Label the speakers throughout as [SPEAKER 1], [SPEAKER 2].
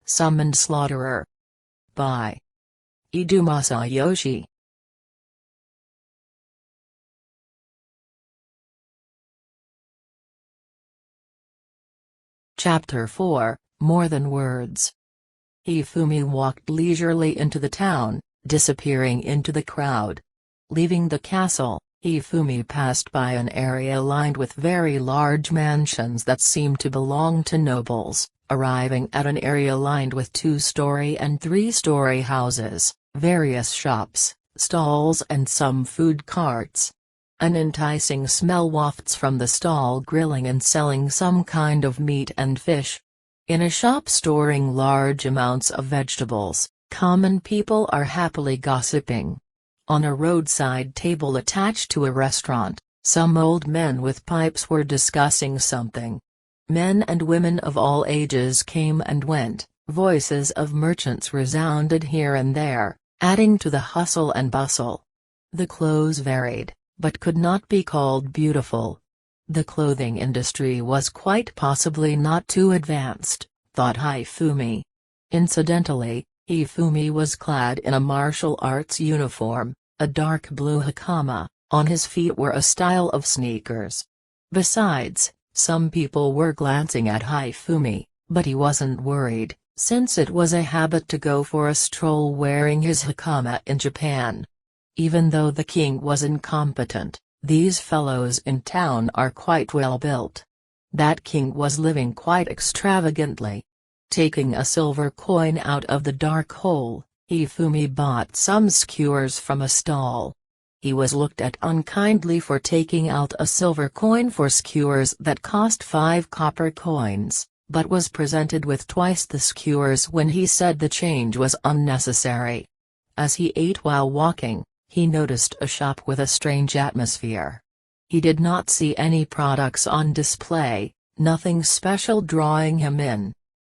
[SPEAKER 1] Summoned Slaughterer. By Ido Masayoshi. Chapter 4, More Than Words. Hifumi walked leisurely into the town, disappearing into the crowd. Leaving the castle, Hifumi passed by an area lined with very large mansions that seemed to belong to nobles, arriving at an area lined with 2-story and 3-story houses, various shops, stalls and some food carts. An enticing smell wafts from the stall grilling and selling some kind of meat and fish. In a shop storing large amounts of vegetables, common people are happily gossiping. On a roadside table attached to a restaurant, some old men with pipes were discussing something. Men and women of all ages came and went, voices of merchants resounded here and there, adding to the hustle and bustle. The clothes varied, but could not be called beautiful. The clothing industry was quite possibly not too advanced, thought Hifumi. Incidentally, Hifumi was clad in a martial arts uniform, a dark blue hakama, on his feet were a style of sneakers. Besides, some people were glancing at Hifumi, but he wasn't worried, since it was a habit to go for a stroll wearing his hakama in Japan. Even though the king was incompetent, these fellows in town are quite well built. That king was living quite extravagantly. Taking a silver coin out of the dark hole, Hifumi bought some skewers from a stall. He was looked at unkindly for taking out a silver coin for skewers that cost 5 copper coins, but was presented with twice the skewers when he said the change was unnecessary. As he ate while walking, he noticed a shop with a strange atmosphere. He did not see any products on display, nothing special drawing him in.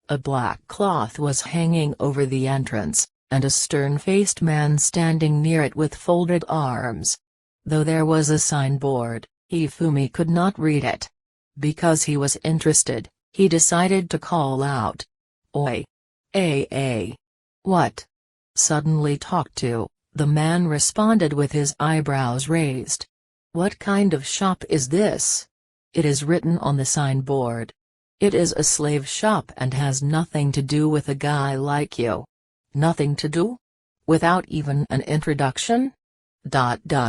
[SPEAKER 1] A black cloth was hanging over the entrance, and a stern-faced man standing near it with folded arms. Though there was a signboard, Hifumi could not read it. Because he was interested, he decided to call out. "Oi! What?" Suddenly talked to. The man responded with his eyebrows raised. "What kind of shop is this? It is written on the signboard. It is a slave shop and has nothing to do with a guy like you." "Nothing to do? Without even an introduction?"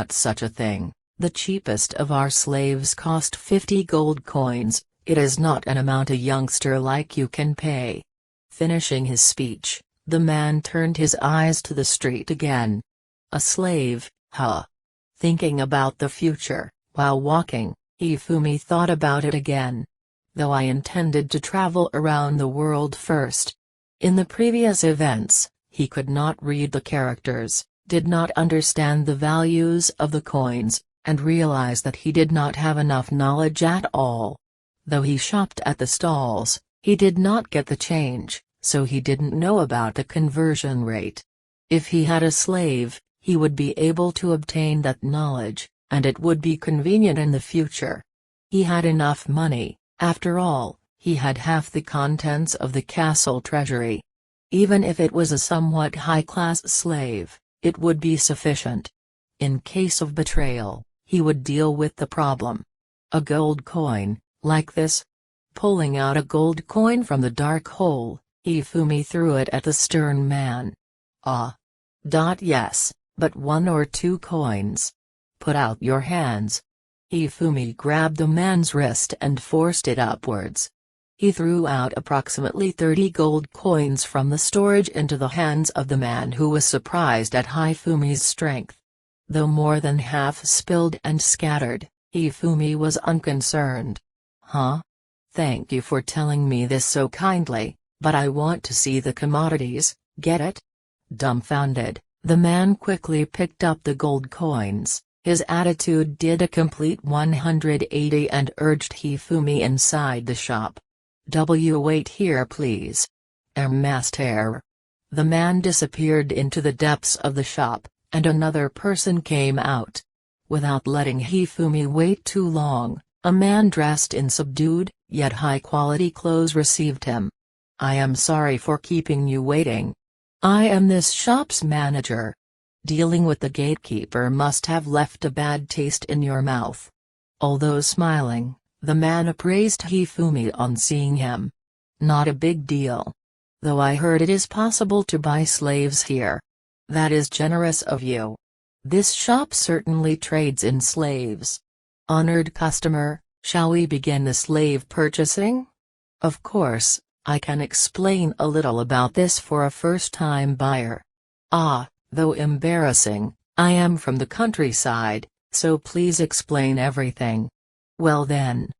[SPEAKER 1] Such a thing. The cheapest of our slaves cost 50 gold coins, it is not an amount a youngster like you can pay." Finishing his speech, the man turned his eyes to the street again. A slave, huh? Thinking about the future, while walking, Hifumi thought about it again. Though I intended to travel around the world first. In the previous events, he could not read the characters, did not understand the values of the coins, and realized that he did not have enough knowledge at all. Though he shopped at the stalls, he did not get the change, so he didn't know about the conversion rate. If he had a slave, he would be able to obtain that knowledge, and it would be convenient in the future. He had enough money, after all, he had half the contents of the castle treasury. Even if it was a somewhat high-class slave, it would be sufficient. In case of betrayal, he would deal with the problem. A gold coin, like this? Pulling out a gold coin from the dark hole, Hifumi threw it at the stern man. Yes, but 1 or 2 coins. Put out your hands. Hifumi grabbed the man's wrist and forced it upwards. He threw out approximately 30 gold coins from the storage into the hands of the man, who was surprised at Hifumi's strength. Though more than half spilled and scattered, Hifumi was unconcerned. "Huh? Thank you for telling me this so kindly, but I want to see the commodities, get it?" Dumbfounded, the man quickly picked up the gold coins. His attitude did a complete 180 and urged Hifumi inside the shop. "Wait here please. Master." The man disappeared into the depths of the shop, and another person came out. Without letting Hifumi wait too long, a man dressed in subdued, yet high-quality clothes received him. I am sorry for keeping you waiting. I am this shop's manager. Dealing with the gatekeeper must have left a bad taste in your mouth." Although smiling, the man appraised Hifumi on seeing him. "Not a big deal. Though I heard it is possible to buy slaves here. That is generous of you. This shop certainly trades in slaves. Honored customer, shall we begin the slave purchasing?" "Of course, I can explain a little about this for a first-time buyer. Ah, though embarrassing, I am from the countryside, so please explain everything." "Well then."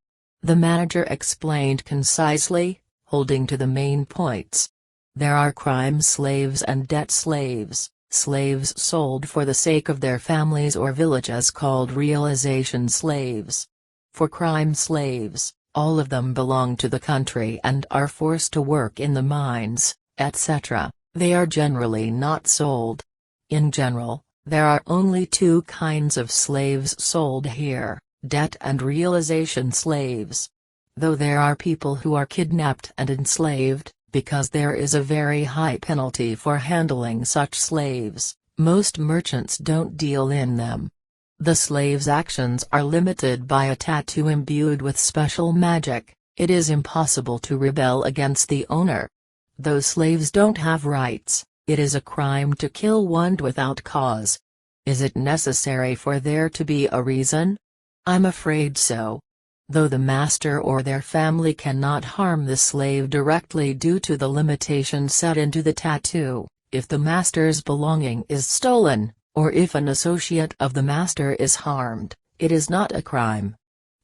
[SPEAKER 1] The manager explained concisely, holding to the main points. "There are crime slaves and debt slaves, slaves sold for the sake of their families or villages called realization slaves. For crime slaves, all of them belong to the country and are forced to work in the mines, etc. They are generally not sold. In general, there are only two kinds of slaves sold here, debt and realization slaves. Though there are people who are kidnapped and enslaved, because there is a very high penalty for handling such slaves, most merchants don't deal in them. The slave's actions are limited by a tattoo imbued with special magic. It is impossible to rebel against the owner. Though slaves don't have rights, it is a crime to kill one without cause. Is it necessary for there to be a reason? I'm afraid so. Though the master or their family cannot harm the slave directly due to the limitation set into the tattoo, if the master's belonging is stolen, or if an associate of the master is harmed, it is not a crime.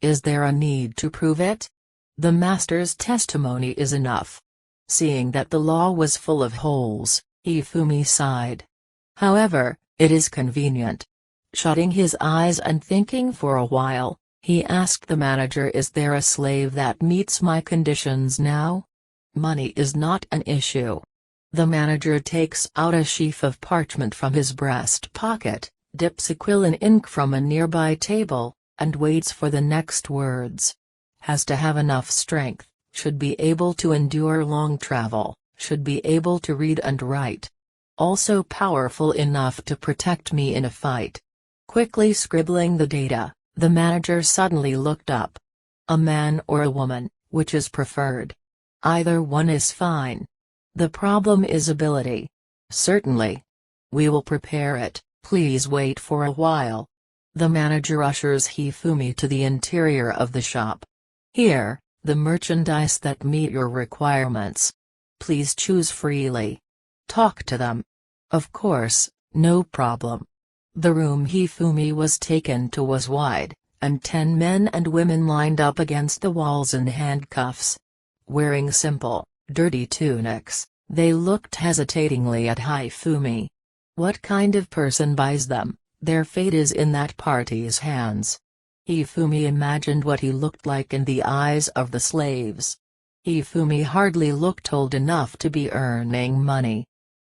[SPEAKER 1] Is there a need to prove it? The master's testimony is enough." Seeing that the law was full of holes, Hifumi sighed. However, it is convenient. Shutting his eyes and thinking for a while, he asked the manager, "Is there a slave that meets my conditions now?" "Money is not an issue." The manager takes out a sheaf of parchment from his breast pocket, dips a quill in ink from a nearby table, and waits for the next words. "Has to have enough strength, should be able to endure long travel, should be able to read and write. Also powerful enough to protect me in a fight." Quickly scribbling the data, the manager suddenly looked up. "A man or a woman, which is preferred?" "Either one is fine." "The problem is ability." "Certainly. We will prepare it, please wait for a while." The manager ushers Hifumi to the interior of the shop. "Here, the merchandise that meet your requirements. Please choose freely. Talk to them." "Of course, no problem." The room Hifumi was taken to was wide, and 10 men and women lined up against the walls in handcuffs. Wearing simple, dirty tunics, they looked hesitatingly at Hifumi. What kind of person buys them? Their fate is in that party's hands. Hifumi imagined what he looked like in the eyes of the slaves. Hifumi hardly looked old enough to be earning money.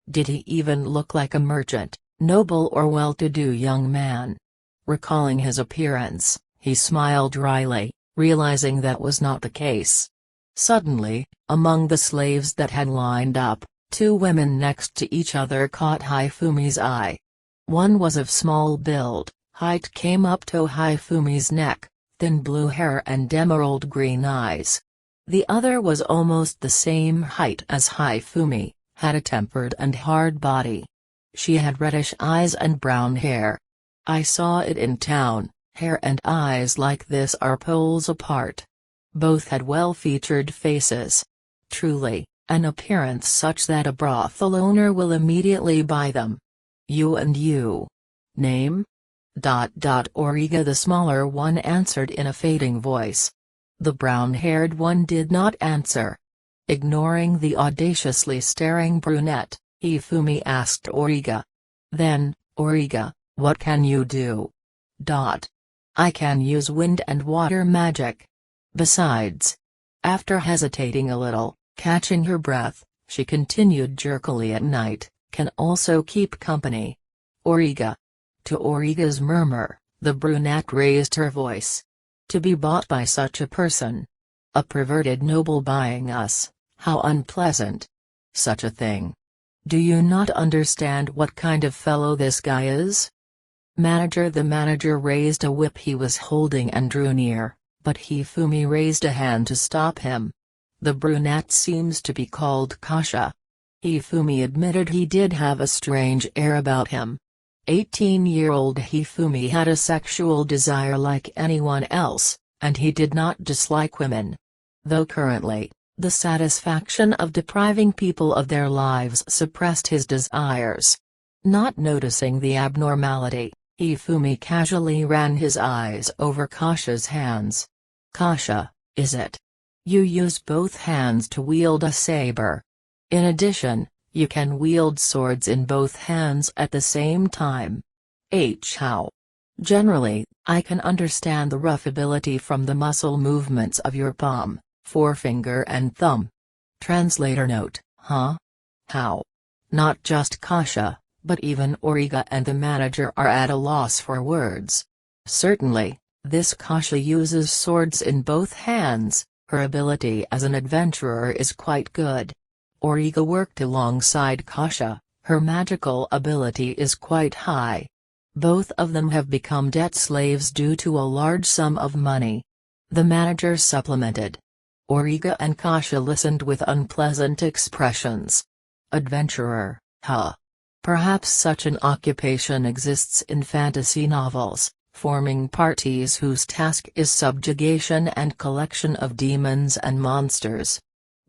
[SPEAKER 1] Did he even look like a merchant, noble or well-to-do young man? Recalling his appearance, he smiled dryly, realizing that was not the case. Suddenly, among the slaves that had lined up, 2 women next to each other caught Hifumi's eye. One was of small build, height came up to Hifumi's neck, thin blue hair and emerald green eyes. The other was almost the same height as Hifumi, had a tempered and hard body. She had reddish eyes and brown hair. I saw it in town, hair and eyes like this are poles apart. Both had well-featured faces. Truly, an appearance such that a brothel owner will immediately buy them. "You and you. Name?" Origa, the smaller one answered in a fading voice. The brown-haired one did not answer. Ignoring the audaciously staring brunette, Hifumi asked Origa. "Then, Origa, what can you do?" "I can use wind and water magic. Besides." After hesitating a little, catching her breath, she continued jerkily, "At night, can also keep company." "Origa." To Origa's murmur, the brunette raised her voice. "To be bought by such a person. A perverted noble buying us. How unpleasant. Such a thing. Do you not understand what kind of fellow this guy is? Manager. The manager raised a whip he was holding and drew near, but Hifumi raised a hand to stop him. The brunette seems to be called Kasha. Hifumi admitted he did have a strange air about him. 18-year-old Hifumi had a sexual desire like anyone else, and he did not dislike women. Though currently, the satisfaction of depriving people of their lives suppressed his desires. Not noticing the abnormality, Hifumi casually ran his eyes over Kasha's hands. Kasha, is it? You use both hands to wield a saber. In addition, you can wield swords in both hands at the same time. How? Generally, I can understand the rough ability from the muscle movements of your palm, forefinger and thumb. Translator note, huh? How? Not just Kasha, but even Origa and the manager are at a loss for words. Certainly, this Kasha uses swords in both hands, her ability as an adventurer is quite good. Origa worked alongside Kasha, her magical ability is quite high. Both of them have become debt slaves due to a large sum of money. The manager supplemented. Origa and Kasha listened with unpleasant expressions. Adventurer, huh? Perhaps such an occupation exists in fantasy novels, forming parties whose task is subjugation and collection of demons and monsters.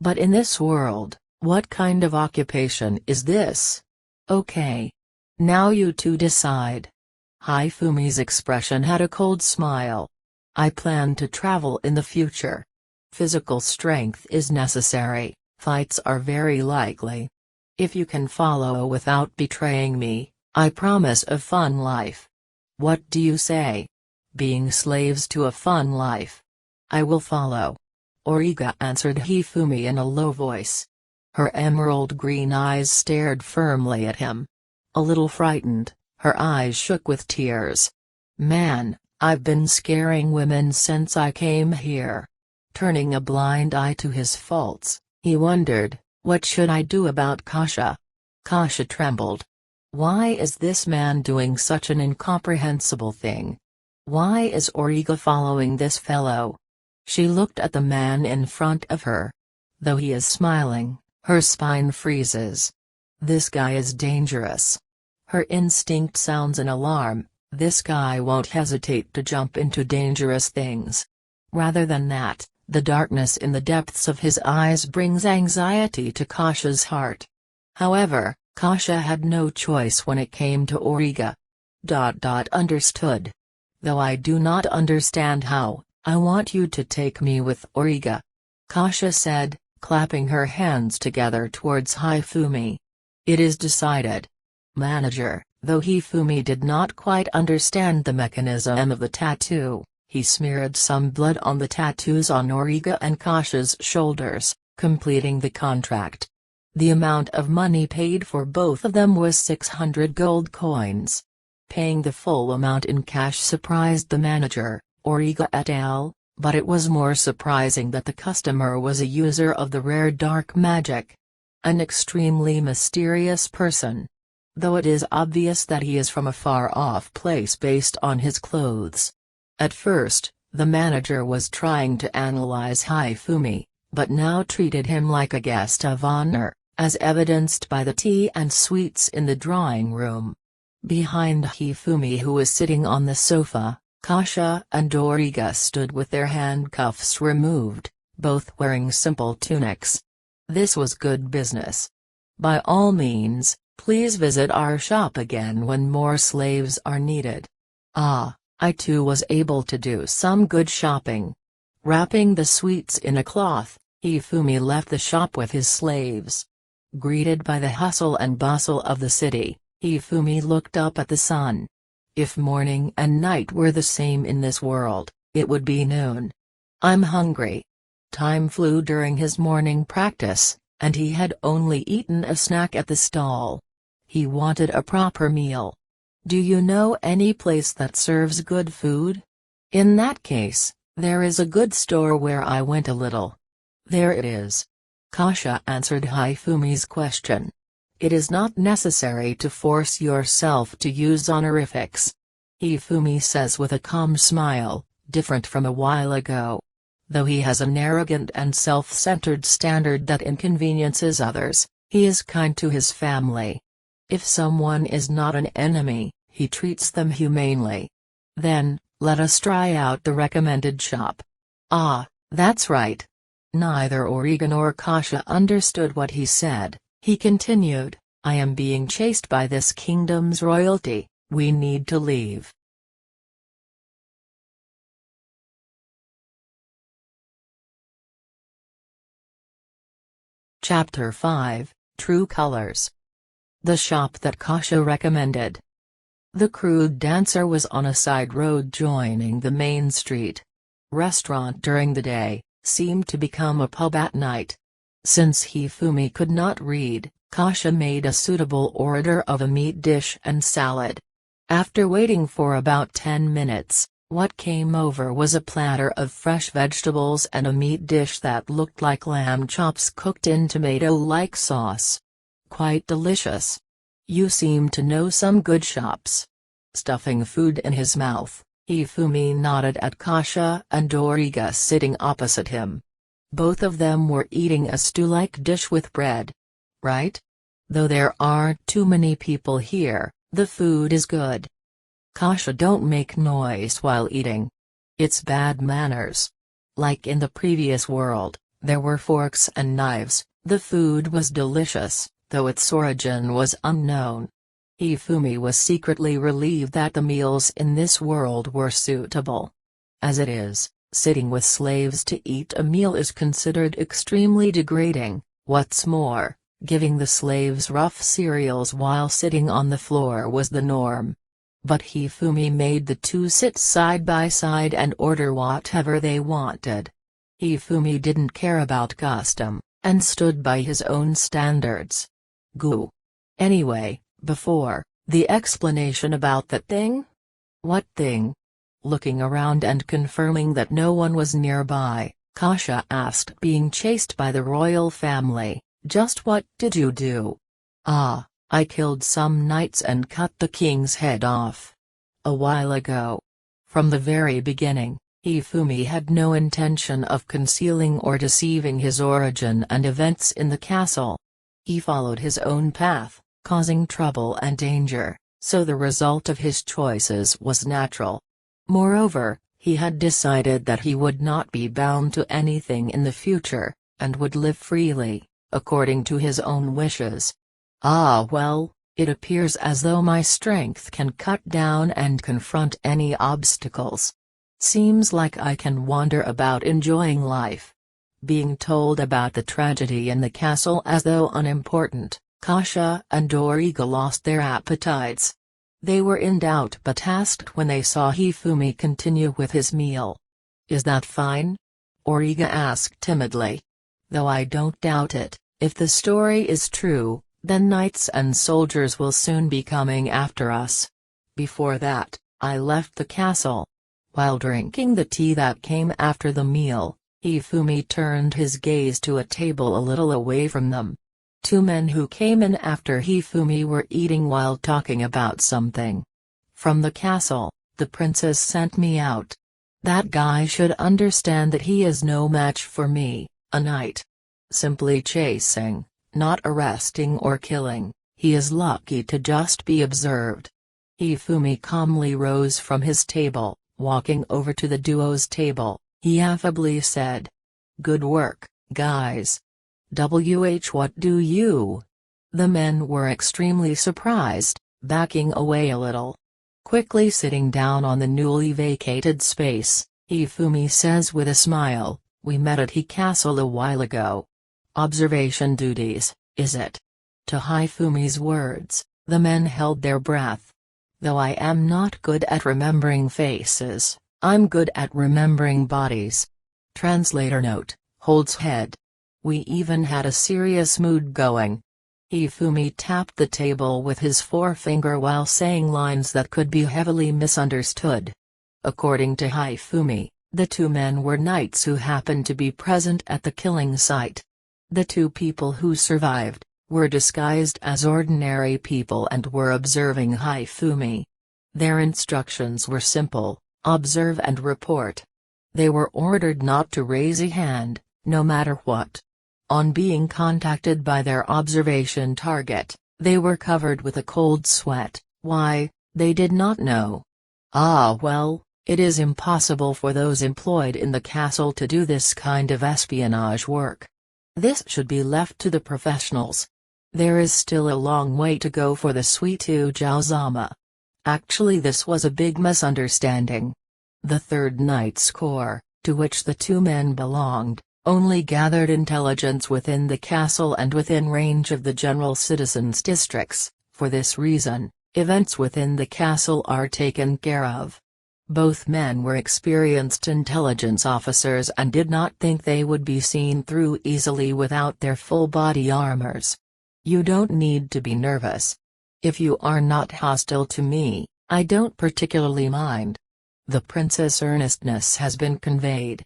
[SPEAKER 1] But in this world, what kind of occupation is this? Okay. Now you two decide. Hifumi's expression had a cold smile. I plan to travel in the future. Physical strength is necessary, fights are very likely. If you can follow without betraying me, I promise a fun life. What do you say? Being slaves to a fun life. I will follow. Origa answered Hifumi in a low voice. Her emerald green eyes stared firmly at him. A little frightened, her eyes shook with tears. Man, I've been scaring women since I came here. Turning a blind eye to his faults, he wondered, what should I do about Kasha? Kasha trembled. Why is this man doing such an incomprehensible thing? Why is Origa following this fellow? She looked at the man in front of her. Though he is smiling, her spine freezes. This guy is dangerous. Her instinct sounds an alarm, this guy won't hesitate to jump into dangerous things. Rather than that, the darkness in the depths of his eyes brings anxiety to Kasha's heart. However, Kasha had no choice when it came to Origa. Understood. Though I do not understand how, I want you to take me with Origa. Kasha said, clapping her hands together towards Hifumi. It is decided. Manager, though Hifumi did not quite understand the mechanism of the tattoo, he smeared some blood on the tattoos on Origa and Kasha's shoulders, completing the contract. The amount of money paid for both of them was 600 gold coins. Paying the full amount in cash surprised the manager, Origa et al., but it was more surprising that the customer was a user of the rare dark magic. An extremely mysterious person. Though it is obvious that he is from a far-off place based on his clothes. At first, the manager was trying to analyze Hifumi, but now treated him like a guest of honor, as evidenced by the tea and sweets in the drawing room. Behind Hifumi, who was sitting on the sofa, Kasha and Origa stood with their handcuffs removed, both wearing simple tunics. This was good business. By all means, please visit our shop again when more slaves are needed. I too was able to do some good shopping. Wrapping the sweets in a cloth, Hifumi left the shop with his slaves. Greeted by the hustle and bustle of the city, Hifumi looked up at the sun. If morning and night were the same in this world, it would be noon. I'm hungry. Time flew during his morning practice, and he had only eaten a snack at the stall. He wanted a proper meal. Do you know any place that serves good food? In that case, there is a good store where I went a little. There it is. Kasha answered Hifumi's question. It is not necessary to force yourself to use honorifics. Hifumi says with a calm smile, different from a while ago. Though he has an arrogant and self-centered standard that inconveniences others, he is kind to his family. If someone is not an enemy, he treats them humanely. Then, let us try out the recommended shop. Ah, that's right. Neither Origa nor Kasha understood what he said. He continued, I am being chased by this kingdom's royalty, we need to leave. Chapter 5, True Colors. The shop that Kasha recommended. The crude dancer was on a side road joining the main street. Restaurant during the day, seemed to become a pub at night. Since Hifumi could not read, Kasha made a suitable order of a meat dish and salad. After waiting for about 10 minutes, what came over was a platter of fresh vegetables and a meat dish that looked like lamb chops cooked in tomato-like sauce. Quite delicious. You seem to know some good shops. Stuffing food in his mouth, Hifumi nodded at Kasha and Origa sitting opposite him. Both of them were eating a stew-like dish with bread. Right? Though there aren't too many people here, the food is good. Kasha, don't make noise while eating. It's bad manners. Like in the previous world, there were forks and knives, the food was delicious, though its origin was unknown. Hifumi was secretly relieved that the meals in this world were suitable. As it is, sitting with slaves to eat a meal is considered extremely degrading. What's more, giving the slaves rough cereals while sitting on the floor was the norm. But Hifumi made the two sit side by side and order whatever they wanted. Hifumi didn't care about custom, and stood by his own standards. Goo. Anyway, before, the explanation about that thing? What thing? Looking around and confirming that no one was nearby, Kasha asked, being chased by the royal family, just what did you do? Ah, I killed some knights and cut the king's head off. A while ago. From the very beginning, Hifumi had no intention of concealing or deceiving his origin and events in the castle. He followed his own path, causing trouble and danger, so the result of his choices was natural. Moreover, he had decided that he would not be bound to anything in the future, and would live freely, according to his own wishes. Ah well, it appears as though my strength can cut down and confront any obstacles. Seems like I can wander about enjoying life. Being told about the tragedy in the castle as though unimportant, Kasha and Origa lost their appetites. They were in doubt but asked when they saw Hifumi continue with his meal. Is that fine? Origa asked timidly. Though I don't doubt it, if the story is true, then knights and soldiers will soon be coming after us. Before that, I left the castle. While drinking the tea that came after the meal, Hifumi turned his gaze to a table a little away from them. Two men who came in after Hifumi were eating while talking about something. From the castle, the princess sent me out. That guy should understand that he is no match for me, a knight. Simply chasing, not arresting or killing, he is lucky to just be observed. Hifumi calmly rose from his table, walking over to the duo's table, he affably said. Good work, guys. What do you? The men were extremely surprised, backing away a little. Quickly sitting down on the newly vacated space, Hifumi says with a smile, we met at He Castle a while ago. Observation duties, is it? To Hifumi's words, the men held their breath. Though I am not good at remembering faces, I'm good at remembering bodies. Translator note, holds head. We even had a serious mood going. Hifumi tapped the table with his forefinger while saying lines that could be heavily misunderstood. According to Hifumi, the two men were knights who happened to be present at the killing site. The two people who survived were disguised as ordinary people and were observing Hifumi. Their instructions were simple: observe and report. They were ordered not to raise a hand, no matter what. On being contacted by their observation target, they were covered with a cold sweat. Why, they did not know. Ah well, it is impossible for those employed in the castle to do this kind of espionage work. This should be left to the professionals. There is still a long way to go for the Suitu Jiaozama. Actually, this was a big misunderstanding. The Third Knight's Corps, to which the two men belonged, only gathered intelligence within the castle and within range of the general citizens' districts. For this reason, events within the castle are taken care of. Both men were experienced intelligence officers and did not think they would be seen through easily without their full body armors. You don't need to be nervous. If you are not hostile to me, I don't particularly mind. The prince's earnestness has been conveyed.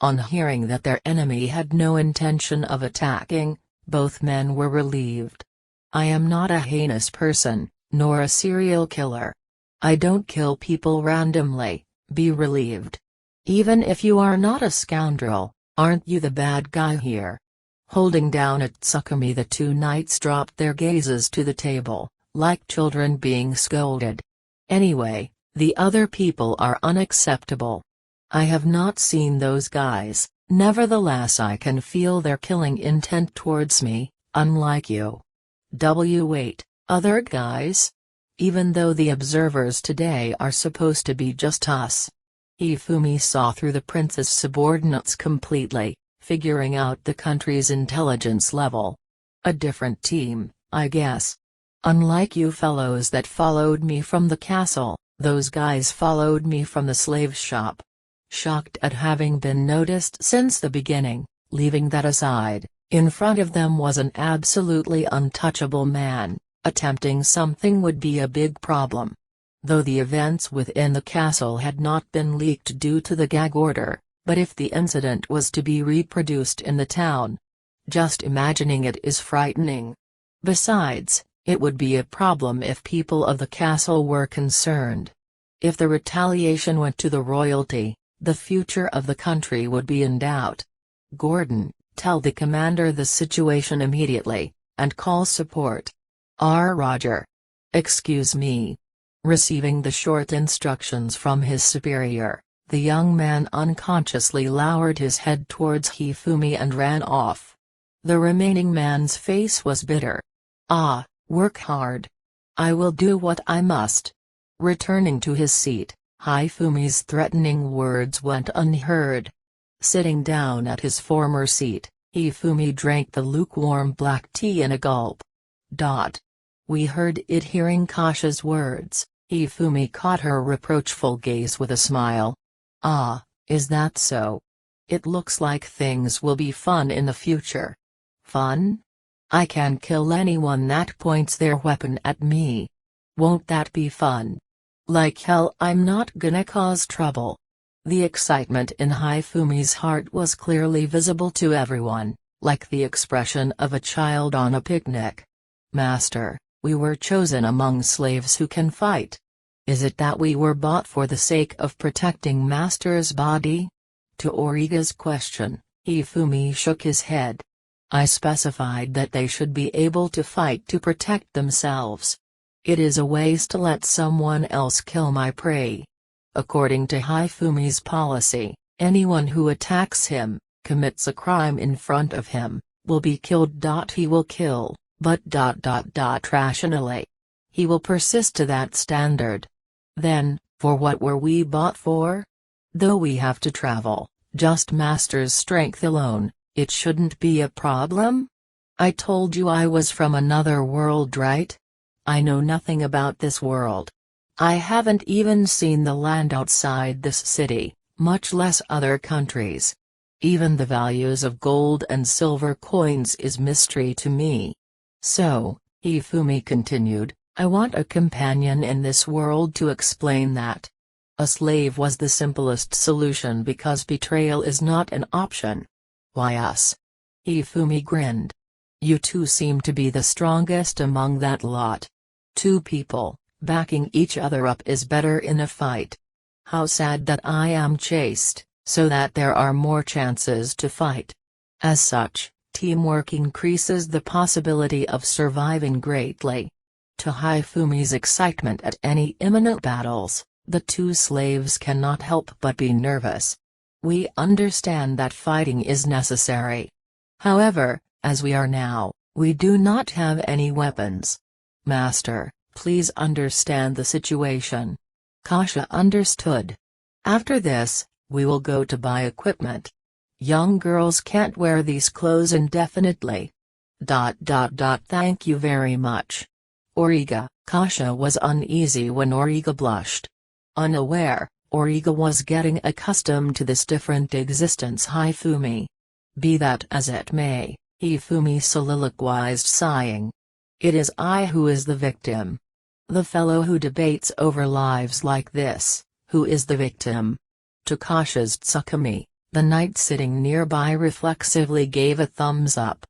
[SPEAKER 1] On hearing that their enemy had no intention of attacking, both men were relieved. I am not a heinous person, nor a serial killer. I don't kill people randomly. Be relieved. Even if you are not a scoundrel, aren't you the bad guy here? Holding down at Tsukumi, the two knights dropped their gazes to the table, like children being scolded. Anyway, the other people are unacceptable. I have not seen those guys, nevertheless I can feel their killing intent towards me, unlike you. Wait, other guys? Even though the observers today are supposed to be just us. Hifumi saw through the prince's subordinates completely, figuring out the country's intelligence level. A different team, I guess. Unlike you fellows that followed me from the castle, those guys followed me from the slave shop. Shocked at having been noticed since the beginning, leaving that aside, in front of them was an absolutely untouchable man. Attempting something would be a big problem. Though the events within the castle had not been leaked due to the gag order, but if the incident was to be reproduced in the town, just imagining it is frightening. Besides, it would be a problem if people of the castle were concerned. If the retaliation went to the royalty, the future of the country would be in doubt. Gordon, tell the commander the situation immediately, and call support. Roger. Excuse me. Receiving the short instructions from his superior, the young man unconsciously lowered his head towards Hifumi and ran off. The remaining man's face was bitter. Work hard. I will do what I must. Returning to his seat, Hifumi's threatening words went unheard. Sitting down at his former seat, Hifumi drank the lukewarm black tea in a gulp. We heard it. Hearing Kasha's words, Hifumi caught her reproachful gaze with a smile. Is that so? It looks like things will be fun in the future. Fun? I can kill anyone that points their weapon at me. Won't that be fun? Like hell, I'm not gonna cause trouble. The excitement in Hifumi's heart was clearly visible to everyone, like the expression of a child on a picnic. Master, we were chosen among slaves who can fight. Is it that we were bought for the sake of protecting Master's body? To Origa's question, Hifumi shook his head. I specified that they should be able to fight to protect themselves. It is a waste to let someone else kill my prey. According to Hifumi's policy, anyone who attacks him, commits a crime in front of him, will be killed. He will kill, but rationally. He will persist to that standard. Then, for what were we bought for? Though we have to travel, just Master's strength alone, it shouldn't be a problem? I told you I was from another world, right? I know nothing about this world. I haven't even seen the land outside this city, much less other countries. Even the values of gold and silver coins is mystery to me. So, Hifumi continued, I want a companion in this world to explain that. A slave was the simplest solution because betrayal is not an option. Why us? Hifumi grinned. You two seem to be the strongest among that lot. Two people, backing each other up is better in a fight. How sad that I am chaste, so that there are more chances to fight. As such, teamwork increases the possibility of surviving greatly. To Hifumi's excitement at any imminent battles, the two slaves cannot help but be nervous. We understand that fighting is necessary. However, as we are now, we do not have any weapons. Master, please understand the situation. Kasha understood. After this, we will go to buy equipment. Young girls can't wear these clothes indefinitely. Thank you very much. Origa. Kasha was uneasy when Origa blushed. Unaware, Origa was getting accustomed to this different existence Hifumi. Be that as it may, Hifumi soliloquized sighing. It is I who is the victim. The fellow who debates over lives like this, who is the victim? To Kasha's Tsukumi, the knight sitting nearby reflexively gave a thumbs up.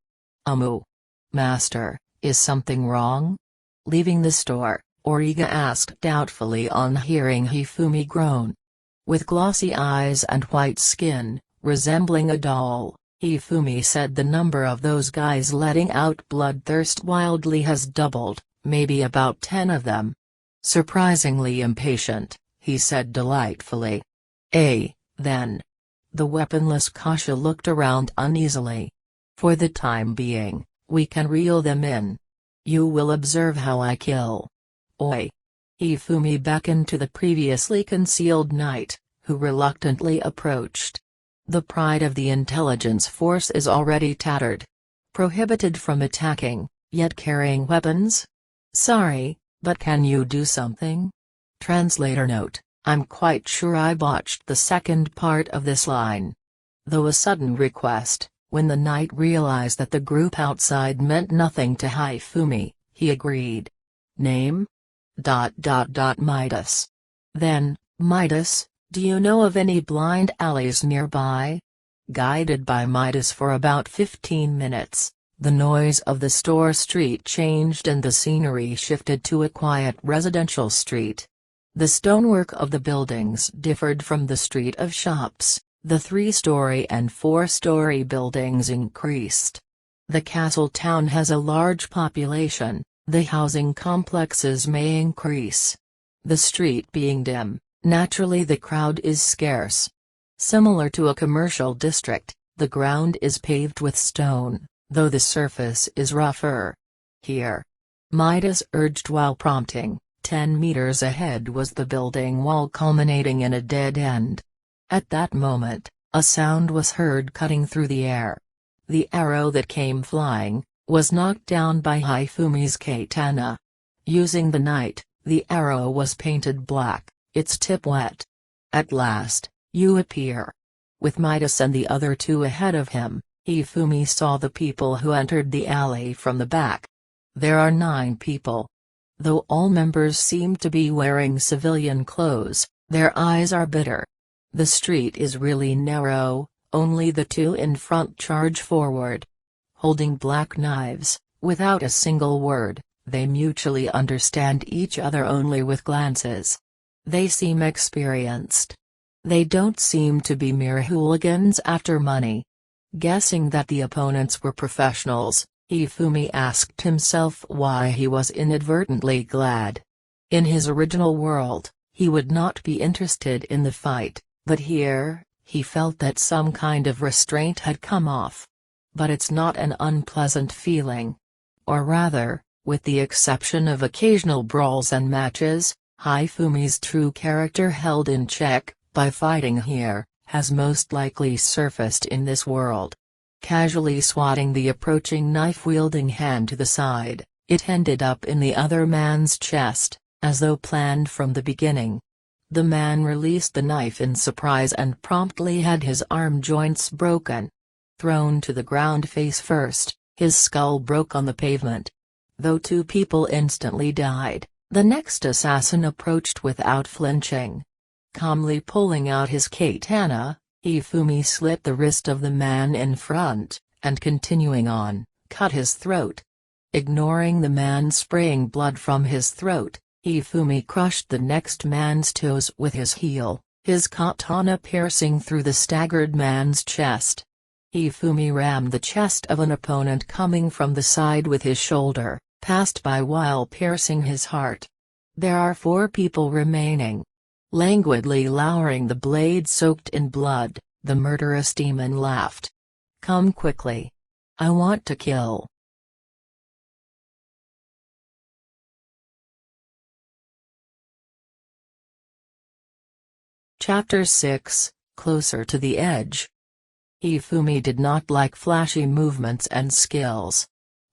[SPEAKER 1] Master, is something wrong? Leaving the store, Origa asked doubtfully on hearing Hifumi groan. With glossy eyes and white skin, resembling a doll, Hifumi said the number of those guys letting out bloodthirst wildly has doubled, maybe about 10 of them. Surprisingly impatient, he said delightfully. Then. The weaponless Kasha looked around uneasily. For the time being, we can reel them in. You will observe how I kill. Oi! Hifumi beckoned to the previously concealed knight, who reluctantly approached. The pride of the intelligence force is already tattered. Prohibited from attacking, yet carrying weapons? Sorry, but can you do something? Translator note: I'm quite sure I botched the second part of this line. Though a sudden request, when the knight realized that the group outside meant nothing to Hifumi, he agreed. Name? Midas. Then, Midas, do you know of any blind alleys nearby? Guided by Midas for about 15 minutes, the noise of the store street changed and the scenery shifted to a quiet residential street. The stonework of the buildings differed from the street of shops, the 3-story and 4-story buildings increased. The castle town has a large population, the housing complexes may increase. The street being dim, naturally the crowd is scarce. Similar to a commercial district, the ground is paved with stone, though the surface is rougher. Here. Midas urged while prompting. 10 meters ahead was the building wall culminating in a dead end. At that moment, a sound was heard cutting through the air. The arrow that came flying was knocked down by Hifumi's katana. Using the knight, the arrow was painted black, its tip wet. At last, you appear. With Midas and the other two ahead of him, Hifumi saw the people who entered the alley from the back. There are 9 people. Though all members seem to be wearing civilian clothes, their eyes are bitter. The street is really narrow, only the 2 in front charge forward. Holding black knives, without a single word, they mutually understand each other only with glances. They seem experienced. They don't seem to be mere hooligans after money. Guessing that the opponents were professionals, Hifumi asked himself why he was inadvertently glad. In his original world, he would not be interested in the fight, but here, he felt that some kind of restraint had come off. But it's not an unpleasant feeling. Or rather, with the exception of occasional brawls and matches, Hifumi's true character held in check, by fighting here, has most likely surfaced in this world. Casually swatting the approaching knife-wielding hand to the side, it ended up in the other man's chest, as though planned from the beginning. The man released the knife in surprise and promptly had his arm joints broken. Thrown to the ground face first, his skull broke on the pavement. Though 2 people instantly died, the next assassin approached without flinching. Calmly pulling out his katana, Hifumi slit the wrist of the man in front, and continuing on, cut his throat. Ignoring the man spraying blood from his throat, Hifumi crushed the next man's toes with his heel, his katana piercing through the staggered man's chest. Hifumi rammed the chest of an opponent coming from the side with his shoulder, passed by while piercing his heart. There are 4 people remaining. Languidly lowering the blade soaked in blood, the murderous demon laughed. Come quickly. I want to kill. Chapter 6, Closer to the Edge. Hifumi did not like flashy movements and skills.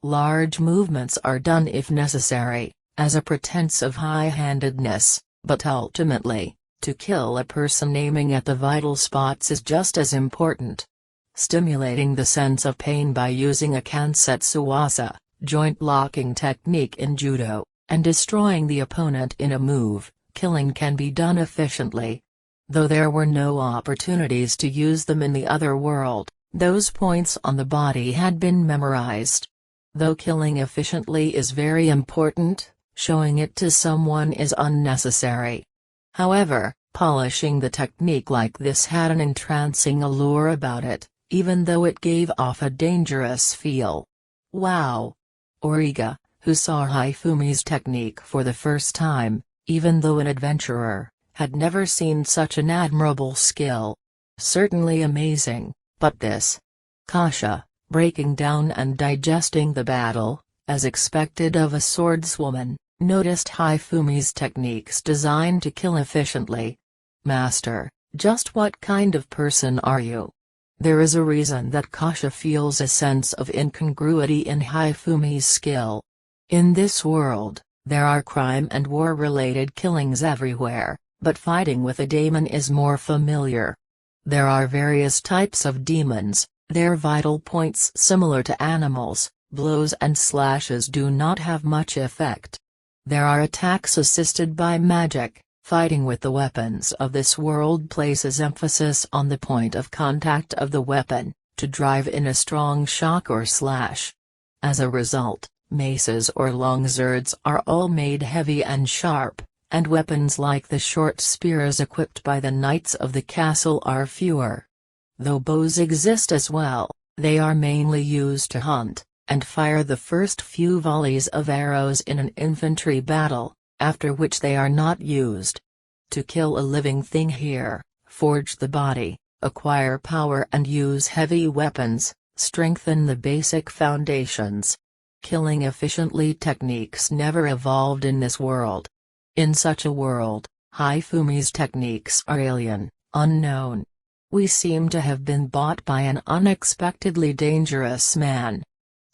[SPEAKER 1] Large movements are done if necessary, as a pretense of high-handedness, but ultimately, to kill a person aiming at the vital spots is just as important. Stimulating the sense of pain by using a kansetsuwasa, joint locking technique in judo, and destroying the opponent in a move, killing can be done efficiently. Though there were no opportunities to use them in the other world, those points on the body had been memorized. Though killing efficiently is very important, showing it to someone is unnecessary. However, polishing the technique like this had an entrancing allure about it, even though it gave off a dangerous feel. Wow! Origa, who saw Hifumi's technique for the first time, even though an adventurer, had never seen such an admirable skill. Certainly amazing, but this. Kasha, breaking down and digesting the battle, as expected of a swordswoman, noticed Hifumi's techniques designed to kill efficiently. Master, just what kind of person are you? There is a reason that Kasha feels a sense of incongruity in Hifumi's skill. In this world, there are crime and war-related killings everywhere, but fighting with a demon is more familiar. There are various types of demons, their vital points similar to animals, blows and slashes do not have much effect. There are attacks assisted by magic. Fighting with the weapons of this world places emphasis on the point of contact of the weapon, to drive in a strong shock or slash. As a result, maces or long swords are all made heavy and sharp, and weapons like the short spears equipped by the knights of the castle are fewer. Though bows exist as well, they are mainly used to hunt, and fire the first few volleys of arrows in an infantry battle, after which they are not used. To kill a living thing here, forge the body, acquire power and use heavy weapons, strengthen the basic foundations. Killing efficiently techniques never evolved in this world. In such a world, Hifumi's techniques are alien, unknown. We seem to have been bought by an unexpectedly dangerous man.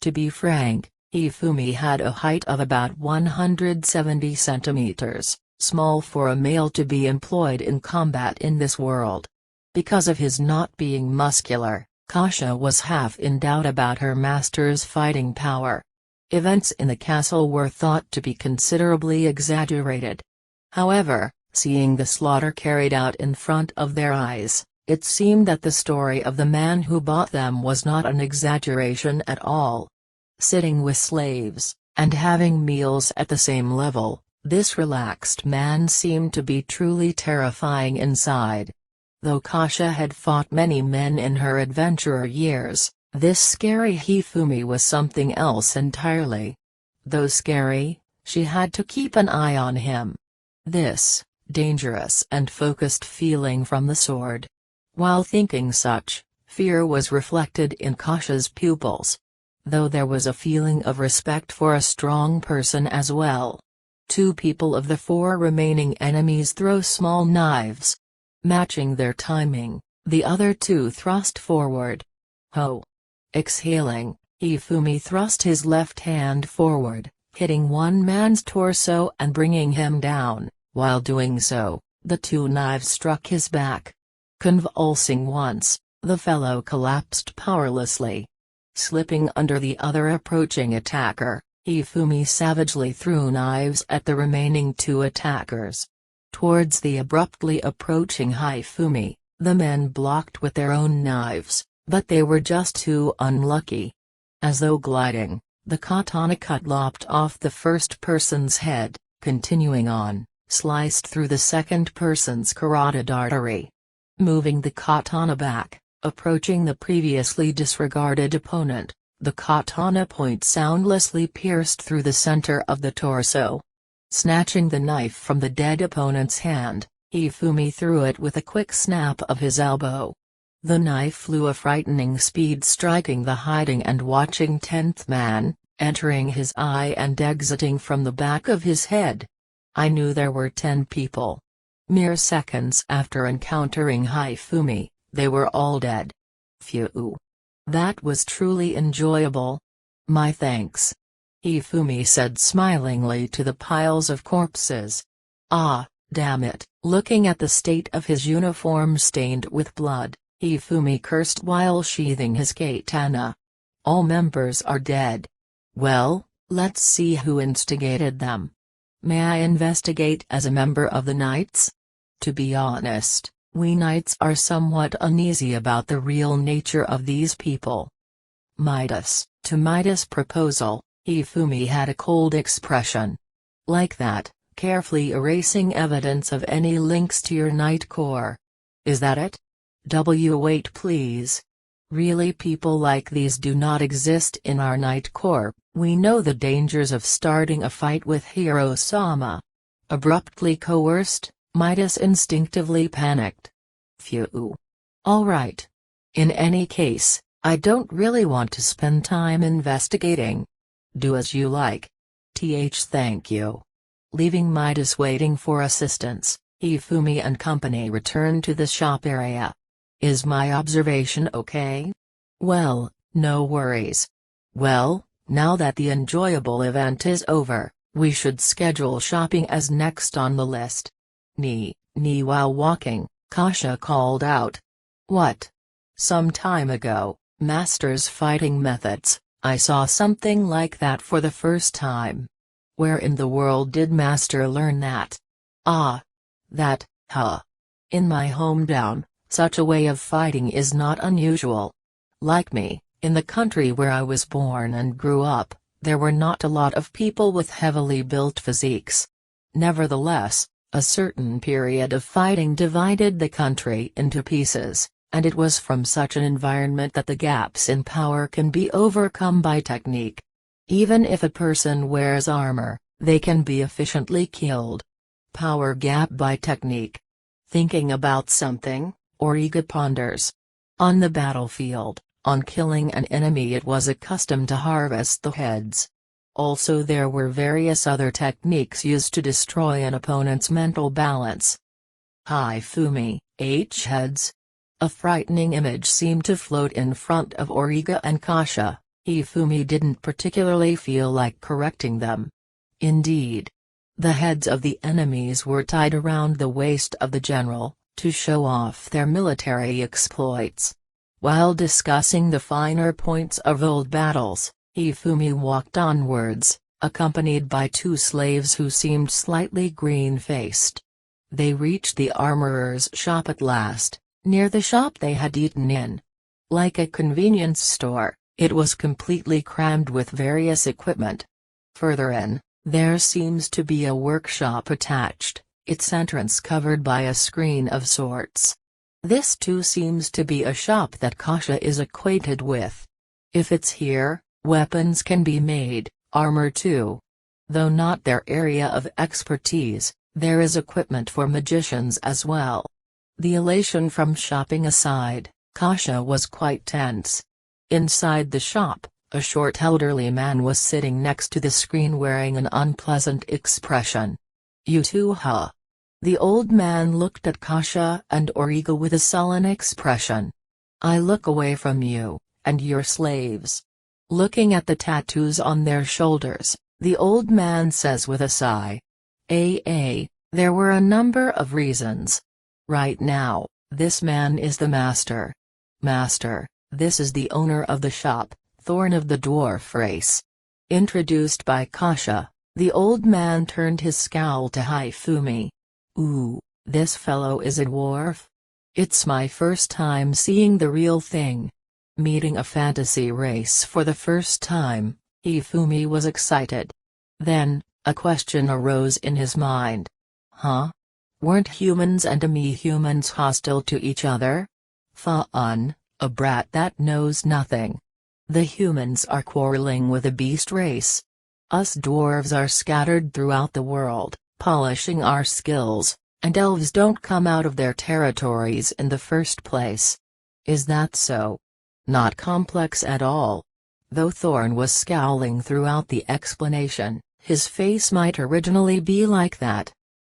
[SPEAKER 1] To be frank, Hifumi had a height of about 170 centimeters, small for a male to be employed in combat in this world. Because of his not being muscular, Kasha was half in doubt about her master's fighting power. Events in the castle were thought to be considerably exaggerated. However, seeing the slaughter carried out in front of their eyes, it seemed that the story of the man who bought them was not an exaggeration at all. Sitting with slaves, and having meals at the same level, this relaxed man seemed to be truly terrifying inside. Though Kasha had fought many men in her adventurer years, this scary Hifumi was something else entirely. Though scary, she had to keep an eye on him. This, dangerous and focused feeling from the sword. While thinking such, fear was reflected in Kasha's pupils. Though there was a feeling of respect for a strong person as well. 2 people of the 4 remaining enemies throw small knives. Matching their timing, the other 2 thrust forward. Ho! Exhaling, Hifumi thrust his left hand forward, hitting one man's torso and bringing him down. While doing so, the 2 knives struck his back. Convulsing once, the fellow collapsed powerlessly. Slipping under the other approaching attacker, Hifumi savagely threw knives at the remaining 2 attackers. Towards the abruptly approaching Hifumi, the men blocked with their own knives, But they were just too unlucky. As though gliding, the katana cut lopped off the first person's head, continuing on, sliced through the second person's carotid artery. Moving the katana back, approaching the previously disregarded opponent, the katana point soundlessly pierced through the center of the torso. Snatching the knife from the dead opponent's hand, Hifumi threw it with a quick snap of his elbow. The knife flew a frightening speed, striking the hiding and watching 10th man, entering his eye and exiting from the back of his head. I knew there were 10 people. Mere seconds after encountering Hifumi, they were all dead. Phew. That was truly enjoyable. My thanks. Hifumi said smilingly to the piles of corpses. Ah, damn it. Looking at the state of his uniform stained with blood, Hifumi cursed while sheathing his katana. All members are dead. Well, let's see who instigated them. May I investigate as a member of the Knights? To be honest, we Knights are somewhat uneasy about the real nature of these people. To Midas' proposal, Hifumi had a cold expression. Like that, carefully erasing evidence of any links to your Knight Corps. Is that it? Wait please. Really, people like these do not exist in our Knight Corps. We know the dangers of starting a fight with Hiro-sama. Abruptly coerced, Midas instinctively panicked. Phew. Alright. In any case, I don't really want to spend time investigating. Do as you like. Thank you. Leaving Midas waiting for assistance, Hifumi and company returned to the shop area. Is my observation okay? Well, no worries. Well, now that the enjoyable event is over, we should schedule shopping as next on the list. While walking, Kasha called out. What? Some time ago, Master's fighting methods, I saw something like that for the first time. Where in the world did Master learn that? Ah. That, huh. In my hometown, such a way of fighting is not unusual. Like me, in the country where I was born and grew up, there were not a lot of people with heavily built physiques. Nevertheless, a certain period of fighting divided the country into pieces, and it was from such an environment that the gaps in power can be overcome by technique. Even if a person wears armor, they can be efficiently killed. Power gap by technique. Thinking about something? Origa ponders. On the battlefield, on killing an enemy it was accustomed to harvest the heads. Also there were various other techniques used to destroy an opponent's mental balance. Hifumi, heads? A frightening image seemed to float in front of Origa and Kasha. Hifumi didn't particularly feel like correcting them. Indeed. The heads of the enemies were tied around the waist of the general, to show off their military exploits. While discussing the finer points of old battles, Hifumi walked onwards, accompanied by 2 slaves who seemed slightly green-faced. They reached the armorer's shop at last, near the shop they had eaten in. Like a convenience store, it was completely crammed with various equipment. Further in, there seems to be a workshop attached, its entrance covered by a screen of sorts. This too seems to be a shop that Kasha is acquainted with. If it's here, weapons can be made, armor too. Though not their area of expertise, there is equipment for magicians as well. The elation from shopping aside, Kasha was quite tense. Inside the shop, a short elderly man was sitting next to the screen wearing an unpleasant expression. You too, huh? The old man looked at Kasha and Origa with a sullen expression. I look away from you, and your slaves. Looking at the tattoos on their shoulders, the old man says with a sigh. There were a number of reasons. Right now, this man is the master. Master, this is the owner of the shop, Thorn of the Dwarf race. Introduced by Kasha, the old man turned his scowl to Hifumi. Ooh, this fellow is a dwarf? It's my first time seeing the real thing. Meeting a fantasy race for the first time, Hifumi was excited. Then, a question arose in his mind. Huh? Weren't humans and demi-humans hostile to each other? Fa'un, a brat that knows nothing. The humans are quarreling with the beast race. Us dwarves are scattered throughout the world, polishing our skills, and elves don't come out of their territories in the first place. Is that so? Not complex at all. Though Thorn was scowling throughout the explanation, his face might originally be like that.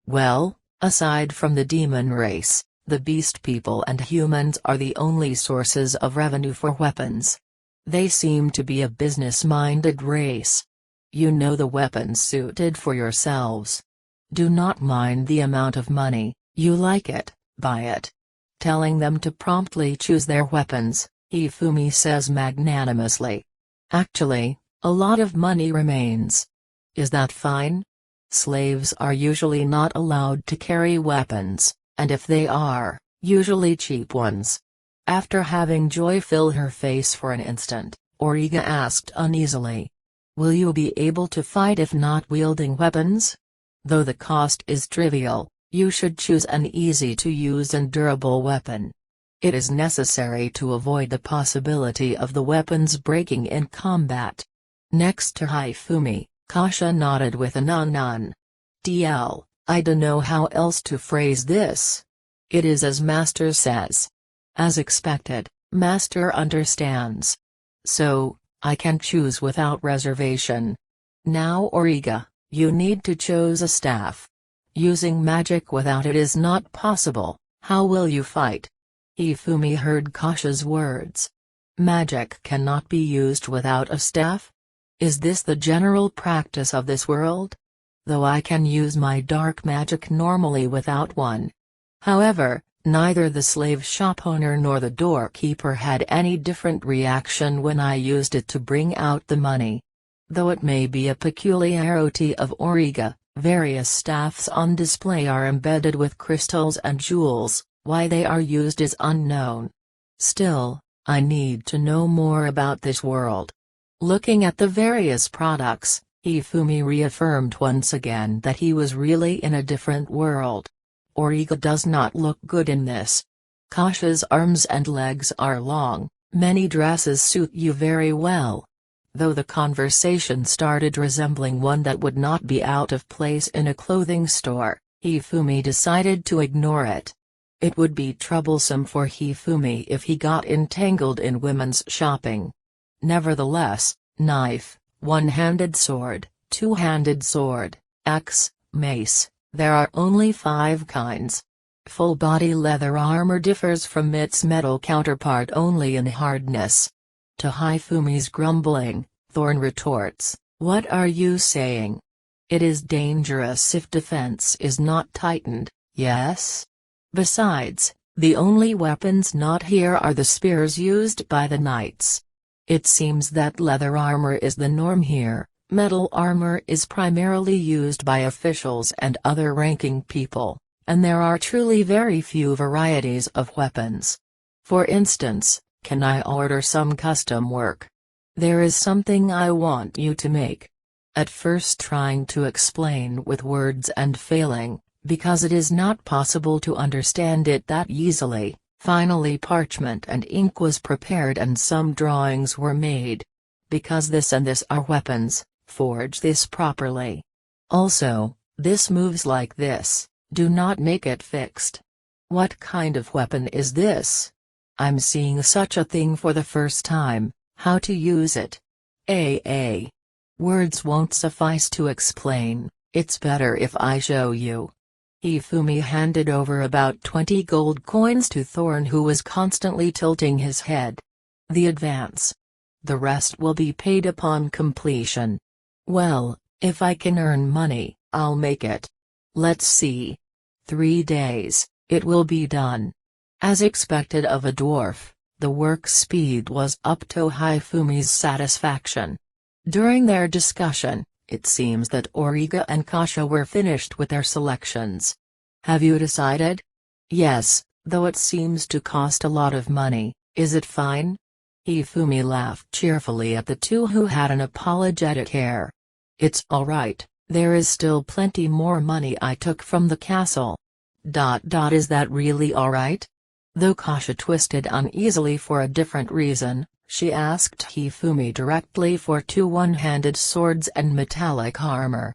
[SPEAKER 1] Well, aside from the demon race, the beast people and humans are the only sources of revenue for weapons. They seem to be a business-minded race. You know the weapons suited for yourselves. Do not mind the amount of money, you like it, buy it. Telling them to promptly choose their weapons, Hifumi says magnanimously. Actually, a lot of money remains. Is that fine? Slaves are usually not allowed to carry weapons, and if they are, usually cheap ones. After having joy fill her face for an instant, Origa asked uneasily. Will you be able to fight if not wielding weapons? Though the cost is trivial, you should choose an easy-to-use and durable weapon. It is necessary to avoid the possibility of the weapons breaking in combat. Next to Hifumi, Kasha nodded with an "un." I don't know how else to phrase this. It is as Master says. As expected, Master understands. So, I can choose without reservation. Now Origa, you need to choose a staff. Using magic without it is not possible. How will you fight? Hifumi heard Kasha's words. Magic cannot be used without a staff? Is this the general practice of this world? Though I can use my dark magic normally without one. However, neither the slave shop owner nor the doorkeeper had any different reaction when I used it to bring out the money. Though it may be a peculiarity of Origa, various staffs on display are embedded with crystals and jewels. Why they are used is unknown. Still, I need to know more about this world. Looking at the various products, Hifumi reaffirmed once again that he was really in a different world. Origa does not look good in this. Kasha's arms and legs are long, many dresses suit you very well. Though the conversation started resembling one that would not be out of place in a clothing store, Hifumi decided to ignore it. It would be troublesome for Hifumi if he got entangled in women's shopping. Nevertheless, knife, one-handed sword, two-handed sword, axe, mace, there are only 5 kinds. Full-body leather armor differs from its metal counterpart only in hardness. To Hifumi's grumbling, Thorn retorts, "What are you saying? It is dangerous if defense is not tightened, yes? Besides, the only weapons not here are the spears used by the knights. It seems that leather armor is the norm here, metal armor is primarily used by officials and other ranking people, and there are truly very few varieties of weapons. For instance, can I order some custom work? There is something I want you to make." At first trying to explain with words and failing, because it is not possible to understand it that easily, finally parchment and ink was prepared and some drawings were made. Because this and this are weapons, forge this properly. Also, this moves like this, do not make it fixed. What kind of weapon is this? I'm seeing such a thing for the first time, how to use it? Words won't suffice to explain, it's better if I show you. Hifumi handed over about 20 gold coins to Thorn, who was constantly tilting his head. The advance. The rest will be paid upon completion. Well, if I can earn money, I'll make it. Let's see. 3 days, it will be done. As expected of a dwarf, the work speed was up to Hifumi's satisfaction. During their discussion, it seems that Origa and Kasha were finished with their selections. Have you decided? Yes, though it seems to cost a lot of money, is it fine? Hifumi laughed cheerfully at the two who had an apologetic air. "It's alright, there is still plenty more money I took from the castle." Is that really alright? Though Kasha twisted uneasily for a different reason, she asked Hifumi directly for two one-handed swords and metallic armor.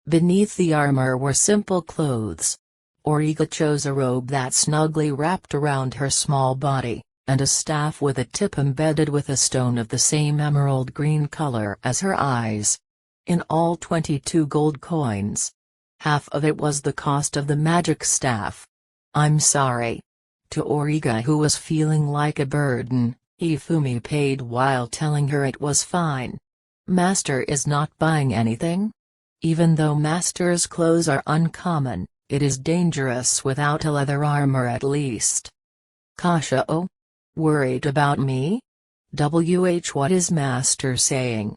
[SPEAKER 1] Beneath the armor were simple clothes. Origa chose a robe that snugly wrapped around her small body, and a staff with a tip embedded with a stone of the same emerald green color as her eyes. In all 22 gold coins. Half of it was the cost of the magic staff. "I'm sorry." To Origa, who was feeling like a burden, Hifumi paid while telling her it was fine. "Master is not buying anything? Even though Master's clothes are uncommon, it is dangerous without a leather armor at least." Kasha, "Oh? Worried about me? What is Master saying?"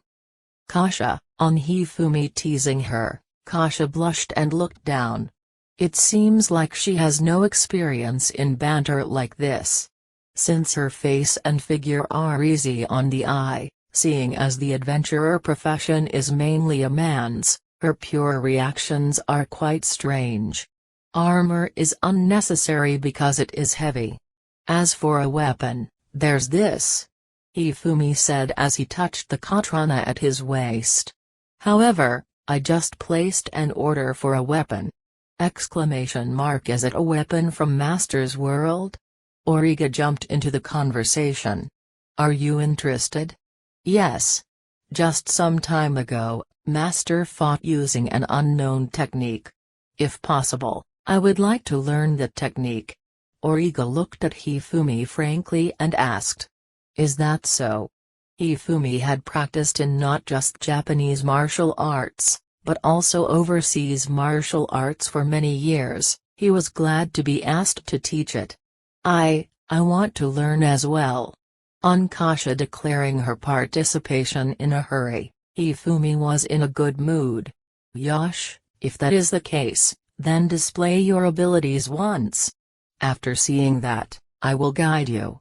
[SPEAKER 1] Kasha, on Hifumi teasing her, Kasha blushed and looked down. It seems like she has no experience in banter like this. Since her face and figure are easy on the eye, seeing as the adventurer profession is mainly a man's, her pure reactions are quite strange. Armor is unnecessary because it is heavy. As for a weapon, there's this," Hifumi said as he touched the katana at his waist. "However, I just placed an order for a weapon." Is it a weapon from Master's world? Origa jumped into the conversation. "Are you interested?" "Yes. Just some time ago, Master fought using an unknown technique. If possible, I would like to learn the technique." Origa looked at Hifumi frankly and asked. "Is that so?" Hifumi had practiced in not just Japanese martial arts, but also overseas martial arts for many years. He was glad to be asked to teach it. I want to learn as well." On Kasha declaring her participation in a hurry, Hifumi was in a good mood. "Yosh, if that is the case, then display your abilities once. After seeing that, I will guide you."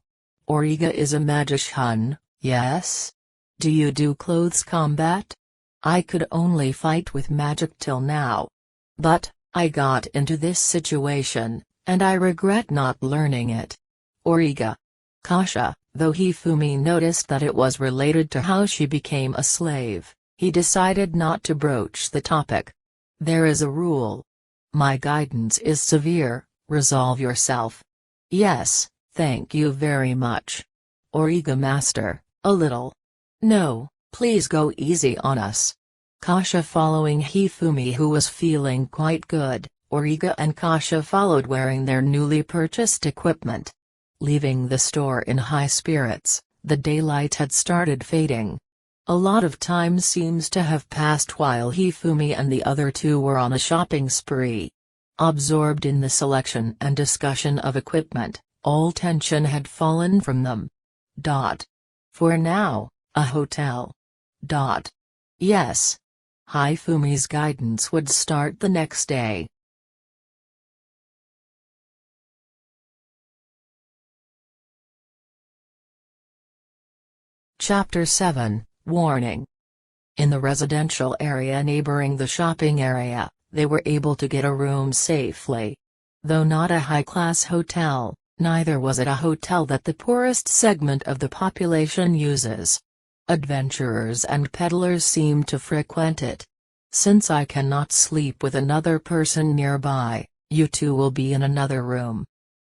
[SPEAKER 1] "Origa is a magician, yes? Do you do clothes combat?" "I could only fight with magic till now. But, I got into this situation, and I regret not learning it." Origa. Kasha, though Hifumi noticed that it was related to how she became a slave, he decided not to broach the topic. "There is a rule. My guidance is severe, resolve yourself." "Yes, thank you very much." "Origa Master, a little." "No, please go easy on us." Kasha following Hifumi, who was feeling quite good, Origa and Kasha followed wearing their newly purchased equipment. Leaving the store in high spirits, the daylight had started fading. A lot of time seems to have passed while Hifumi and the other two were on a shopping spree. Absorbed in the selection and discussion of equipment, all tension had fallen from them. For now, a hotel. Yes. Hifumi's guidance would start the next day. Chapter 7, Warning. In the residential area neighboring the shopping area, they were able to get a room safely. Though not a high-class hotel, neither was it a hotel that the poorest segment of the population uses. Adventurers and peddlers seem to frequent it. "Since I cannot sleep with another person nearby, you two will be in another room.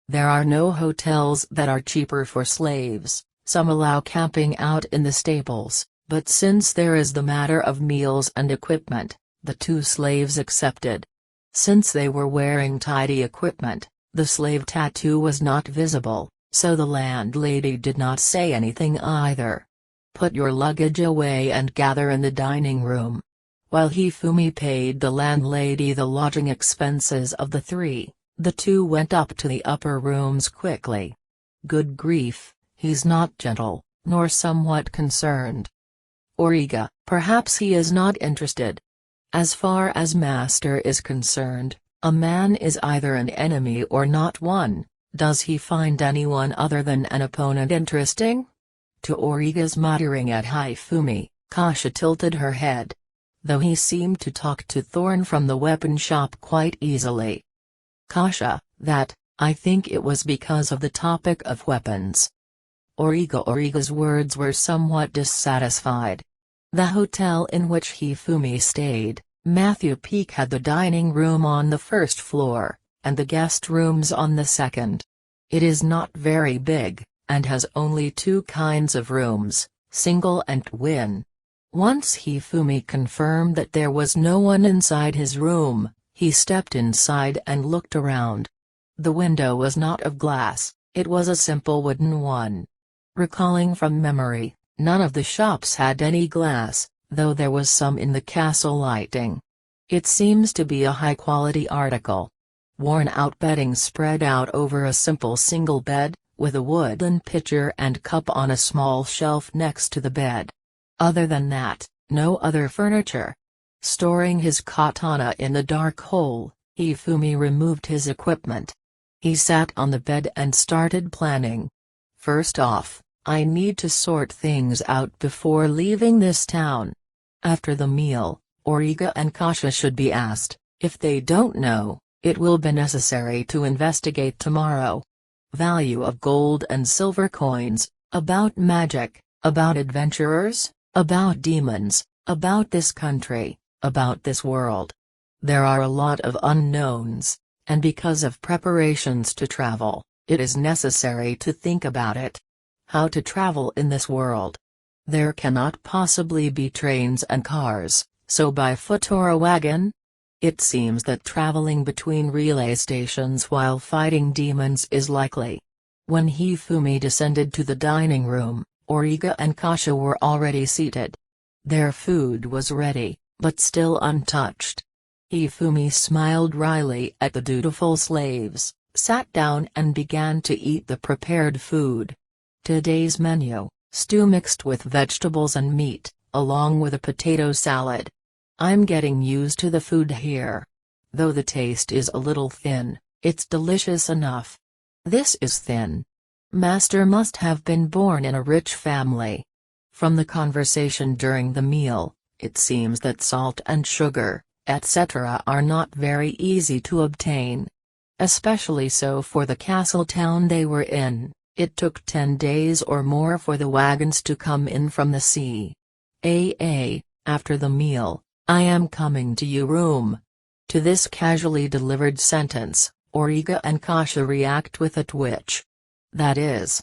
[SPEAKER 1] There are no hotels that are cheaper for slaves. Some allow camping out in the stables, but since there is the matter of meals and equipment, the two slaves accepted." Since they were wearing tidy equipment, the slave tattoo was not visible, so the landlady did not say anything either. "Put your luggage away and gather in the dining room." While Hifumi paid the landlady the lodging expenses of the three, the two went up to the upper rooms quickly. Good grief, he's not gentle, nor somewhat concerned. Origa, perhaps he is not interested. As far as Master is concerned, a man is either an enemy or not one. Does he find anyone other than an opponent interesting? To Origa's muttering at Hifumi, Kasha tilted her head. Though he seemed to talk to Thorn from the weapon shop quite easily. Kasha, I think it was because of the topic of weapons. Origa's words were somewhat dissatisfied. The hotel in which Hifumi stayed, Matthew Peak, had the dining room on the first floor, and the guest rooms on the second. It is not very big, and has only two kinds of rooms, single and twin. Once Hifumi confirmed that there was no one inside his room, he stepped inside and looked around. The window was not of glass, it was a simple wooden one. Recalling from memory, none of the shops had any glass, though there was some in the castle lighting. It seems to be a high-quality article. Worn-out bedding spread out over a simple single bed, with a wooden pitcher and cup on a small shelf next to the bed. Other than that, no other furniture. Storing his katana in the dark hole, Hifumi removed his equipment. He sat on the bed and started planning. First off, I need to sort things out before leaving this town. After the meal, Origa and Kasha should be asked. If they don't know, it will be necessary to investigate tomorrow. Value of gold and silver coins, about magic, about adventurers, about demons, about this country, about this world. There are a lot of unknowns, and because of preparations to travel, it is necessary to think about it. How to travel in this world. There cannot possibly be trains and cars, so by foot or a wagon? It seems that traveling between relay stations while fighting demons is likely. When Hifumi descended to the dining room, Origa and Kasha were already seated. Their food was ready, but still untouched. Hifumi smiled wryly at the dutiful slaves, sat down and began to eat the prepared food. Today's menu, stew mixed with vegetables and meat, along with a potato salad. I'm getting used to the food here. Though the taste is a little thin, it's delicious enough. This is thin. Master must have been born in a rich family. From the conversation during the meal, it seems that salt and sugar, etc. are not very easy to obtain. Especially so for the castle town they were in. It took 10 days or more for the wagons to come in from the sea. After the meal, I am coming to your room. To this casually delivered sentence, Origa and Kasha react with a twitch. That is.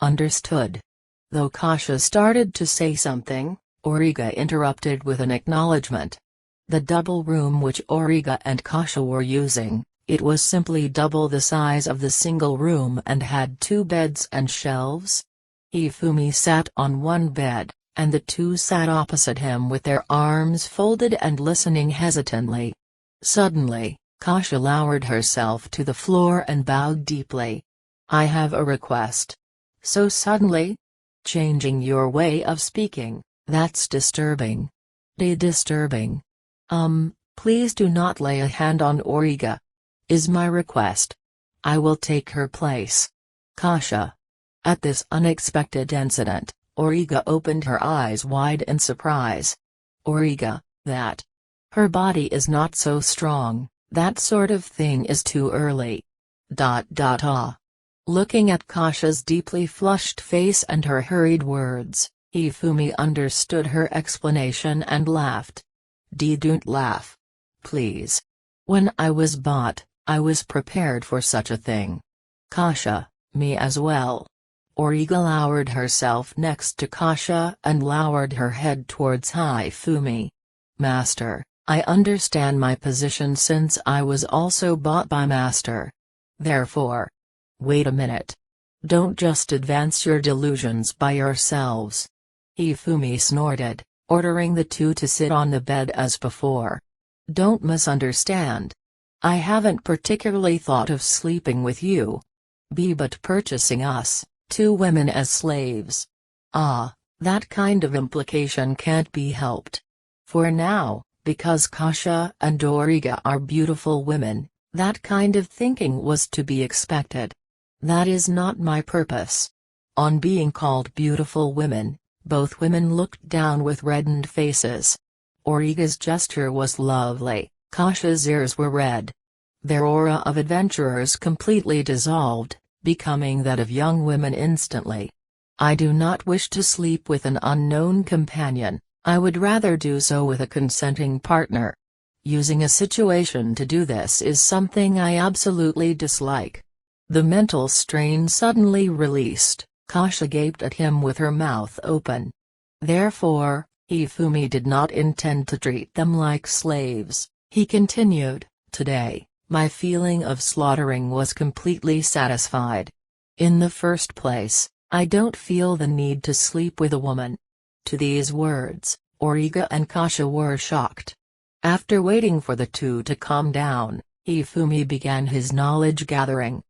[SPEAKER 1] Understood. Though Kasha started to say something, Origa interrupted with an acknowledgement. The double room which Origa and Kasha were using, it was simply double the size of the single room and had 2 beds and shelves. Hifumi sat on one bed, and the two sat opposite him with their arms folded and listening hesitantly. Suddenly, Kasha lowered herself to the floor and bowed deeply. I have a request. So suddenly? Changing your way of speaking, that's disturbing. Disturbing. Please do not lay a hand on Origa. Is my request. I will take her place. Kasha. At this unexpected incident, Origa opened her eyes wide in surprise. Origa, that. Her body is not so strong, that sort of thing is too early. Looking at Kasha's deeply flushed face and her hurried words, Hifumi understood her explanation and laughed. Don't laugh. Please. When I was bought, I was prepared for such a thing. Kasha, me as well. Origa lowered herself next to Kasha and lowered her head towards Hifumi. Master, I understand my position since I was also bought by Master. Therefore. Wait a minute. Don't just advance your delusions by yourselves. Hifumi snorted, ordering the two to sit on the bed as before. Don't misunderstand. I haven't particularly thought of sleeping with you. But purchasing us, 2 women as slaves. That kind of implication can't be helped. For now, because Kasha and Origa are beautiful women, that kind of thinking was to be expected. That is not my purpose. On being called beautiful women, both women looked down with reddened faces. Origa's gesture was lovely, Kasha's ears were red. Their aura of adventurers completely dissolved, becoming that of young women instantly. I do not wish to sleep with an unknown companion, I would rather do so with a consenting partner. Using a situation to do this is something I absolutely dislike. The mental strain suddenly released, Kasha gaped at him with her mouth open. Therefore, Hifumi did not intend to treat them like slaves, he continued, today, my feeling of slaughtering was completely satisfied. In the first place, I don't feel the need to sleep with a woman. To these words, Origa and Kasha were shocked. After waiting for the two to calm down, Hifumi began his knowledge gathering.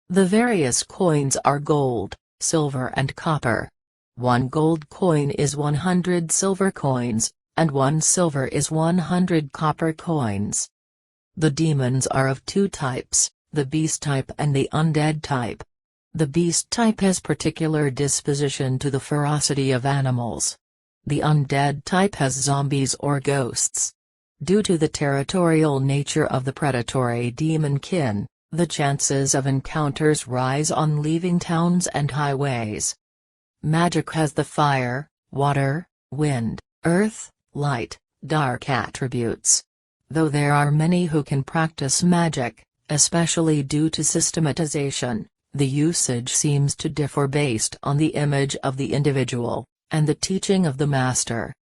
[SPEAKER 1] The various coins are gold, silver and copper. 1 gold coin is 100 silver coins, and 1 silver is 100 copper coins. The demons are of 2 types, the beast type and the undead type. The beast type has particular disposition to the ferocity of animals. The undead type has zombies or ghosts. Due to the territorial nature of the predatory demon kin, the chances of encounters rise on leaving towns and highways. Magic has the fire, water, wind, earth, light, dark attributes. Though there are many who can practice magic, especially due to systematization, the usage seems to differ based on the image of the individual, and the teaching of the master.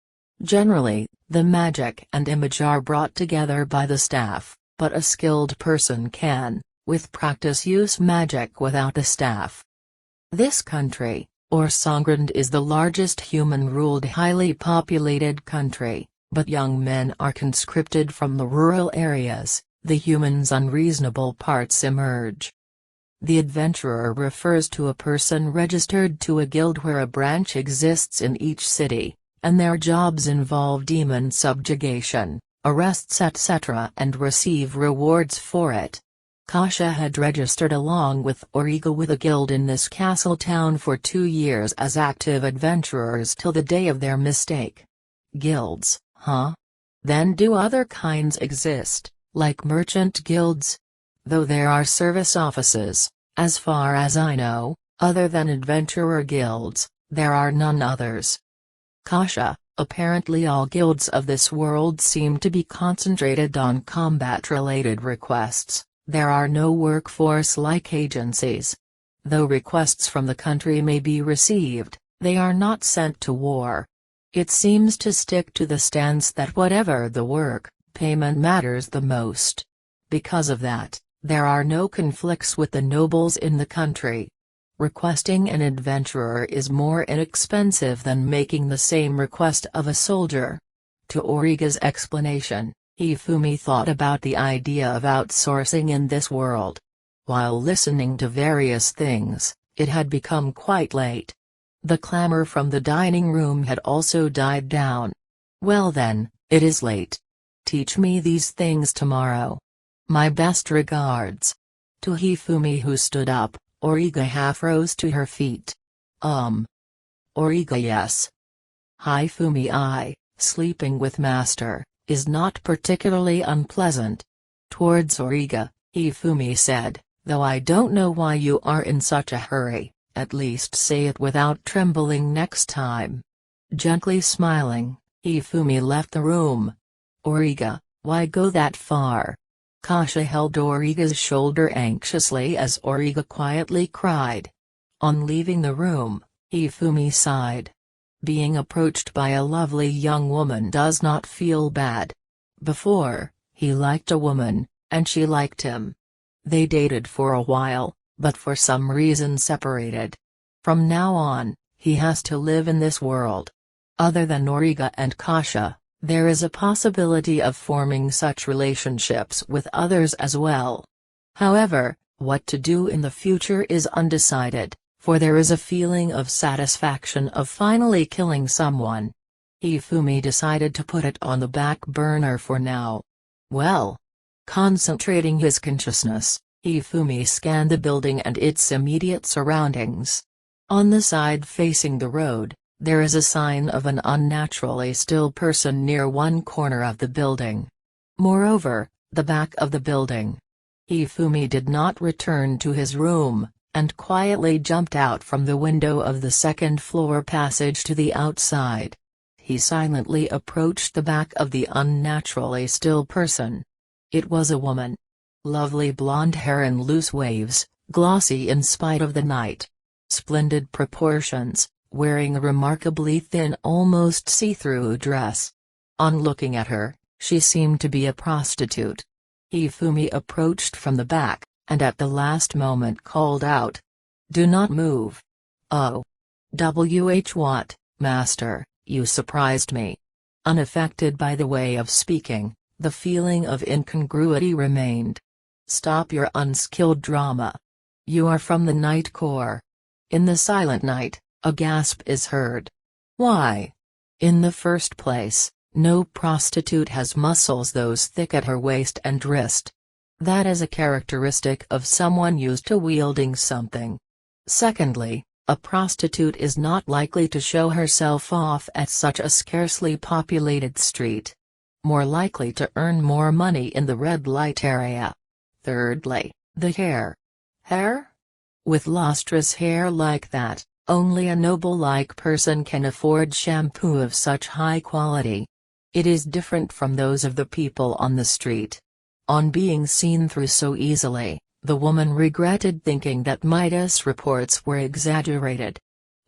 [SPEAKER 1] Generally, the magic and image are brought together by the staff, but a skilled person can, with practice, use magic without the staff. This country, or Sangreend, is the largest human-ruled highly populated country, but young men are conscripted from the rural areas, the humans' unreasonable parts emerge. The adventurer refers to a person registered to a guild where a branch exists in each city, and their jobs involve demon subjugation, arrests etc. and receive rewards for it. Kasha had registered along with Origa with a guild in this castle town for 2 years as active adventurers till the day of their mistake. Guilds, huh? Then do other kinds exist, like merchant guilds? Though there are service offices, as far as I know, other than adventurer guilds, there are none others. Kasha, apparently all guilds of this world seem to be concentrated on combat-related requests, there are no workforce-like agencies. Though requests from the country may be received, they are not sent to war. It seems to stick to the stance that whatever the work, payment matters the most. Because of that, there are no conflicts with the nobles in the country. Requesting an adventurer is more inexpensive than making the same request of a soldier. To Origa's explanation, Hifumi thought about the idea of outsourcing in this world. While listening to various things, it had become quite late. The clamor from the dining room had also died down. Well then, it is late. Teach me these things tomorrow. My best regards. To Hifumi, who stood up, Origa half rose to her feet. Origa, yes. Hifumi, sleeping with master, is not particularly unpleasant. Towards Origa, Hifumi said, though I don't know why you are in such a hurry, at least say it without trembling next time. Gently smiling, Hifumi left the room. Origa, why go that far? Kasha held Origa's shoulder anxiously as Origa quietly cried. On leaving the room, Hifumi sighed. Being approached by a lovely young woman does not feel bad. Before, he liked a woman, and she liked him. They dated for a while, but for some reason separated. From now on, he has to live in this world. Other than Origa and Kasha, there is a possibility of forming such relationships with others as well. However, what to do in the future is undecided, for there is a feeling of satisfaction of finally killing someone. Hifumi decided to put it on the back burner for now. Well. Concentrating his consciousness, Hifumi scanned the building and its immediate surroundings. On the side facing the road, there is a sign of an unnaturally still person near one corner of the building. Moreover, the back of the building. Hifumi did not return to his room, and quietly jumped out from the window of the second-floor passage to the outside. He silently approached the back of the unnaturally still person. It was a woman. Lovely blonde hair in loose waves, glossy in spite of the night. Splendid proportions, wearing a remarkably thin, almost see-through dress. On looking at her, she seemed to be a prostitute. Hifumi approached from the back, and at the last moment called out, "Do not move." "Oh. What, master, you surprised me." Unaffected by the way of speaking, the feeling of incongruity remained. "Stop your unskilled drama. You are from the night corps." In the silent night, a gasp is heard. Why? In the first place, no prostitute has muscles those thick at her waist and wrist. That is a characteristic of someone used to wielding something. Secondly, a prostitute is not likely to show herself off at such a scarcely populated street. More likely to earn more money in the red light area. Thirdly, the hair. Hair? With lustrous hair like that, only a noble-like person can afford shampoo of such high quality. It is different from those of the people on the street. On being seen through so easily, the woman regretted thinking that Midas' reports were exaggerated.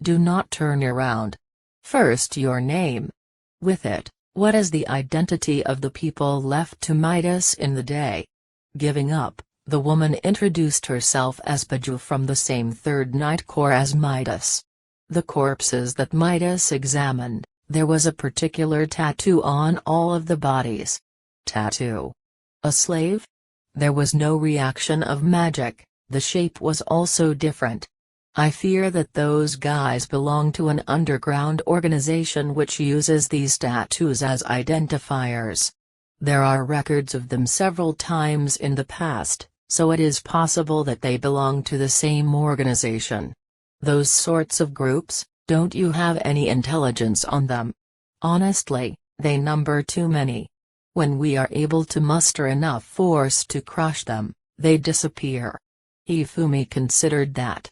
[SPEAKER 1] Do not turn around. First your name. With it, what is the identity of the people left to Midas in the day? Giving up, the woman introduced herself as Paju from the same Third Night Corps as Midas. The corpses that Midas examined, there was a particular tattoo on all of the bodies. Tattoo? A slave? There was no reaction of magic, the shape was also different. I fear that those guys belong to an underground organization which uses these tattoos as identifiers. There are records of them several times in the past, so it is possible that they belong to the same organization. Those sorts of groups, don't you have any intelligence on them? Honestly, they number too many. When we are able to muster enough force to crush them, they disappear. Hifumi considered that.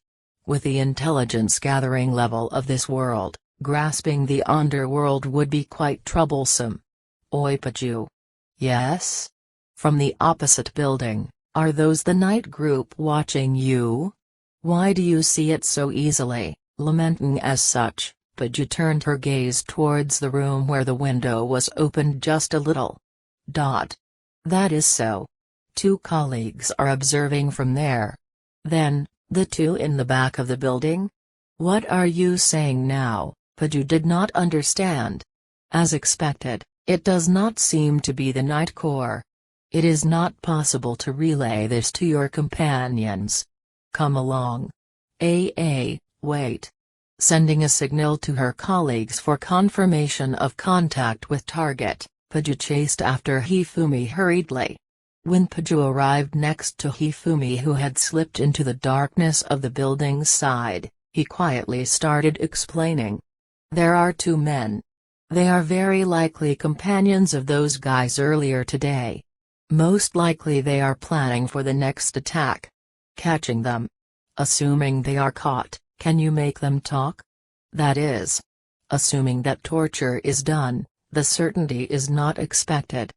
[SPEAKER 1] With the intelligence-gathering level of this world, grasping the underworld would be quite troublesome. Oi Paju. Yes? From the opposite building, are those the night group watching you? Why do you see it so easily? Lamenting as such, Paju turned her gaze towards the room where the window was opened just a little. That is so. Two colleagues are observing from there. Then, the two in the back of the building? What are you saying now? Paju did not understand. As expected, it does not seem to be the Night Corps. It is not possible to relay this to your companions. Come along. Wait. Sending a signal to her colleagues for confirmation of contact with target, Paju chased after Hifumi hurriedly. When Paju arrived next to Hifumi, who had slipped into the darkness of the building's side, he quietly started explaining. There are two men. They are very likely companions of those guys earlier today. Most likely they are planning for the next attack. Catching them. Assuming they are caught, can you make them talk? That is. Assuming that torture is done, the certainty is not expected.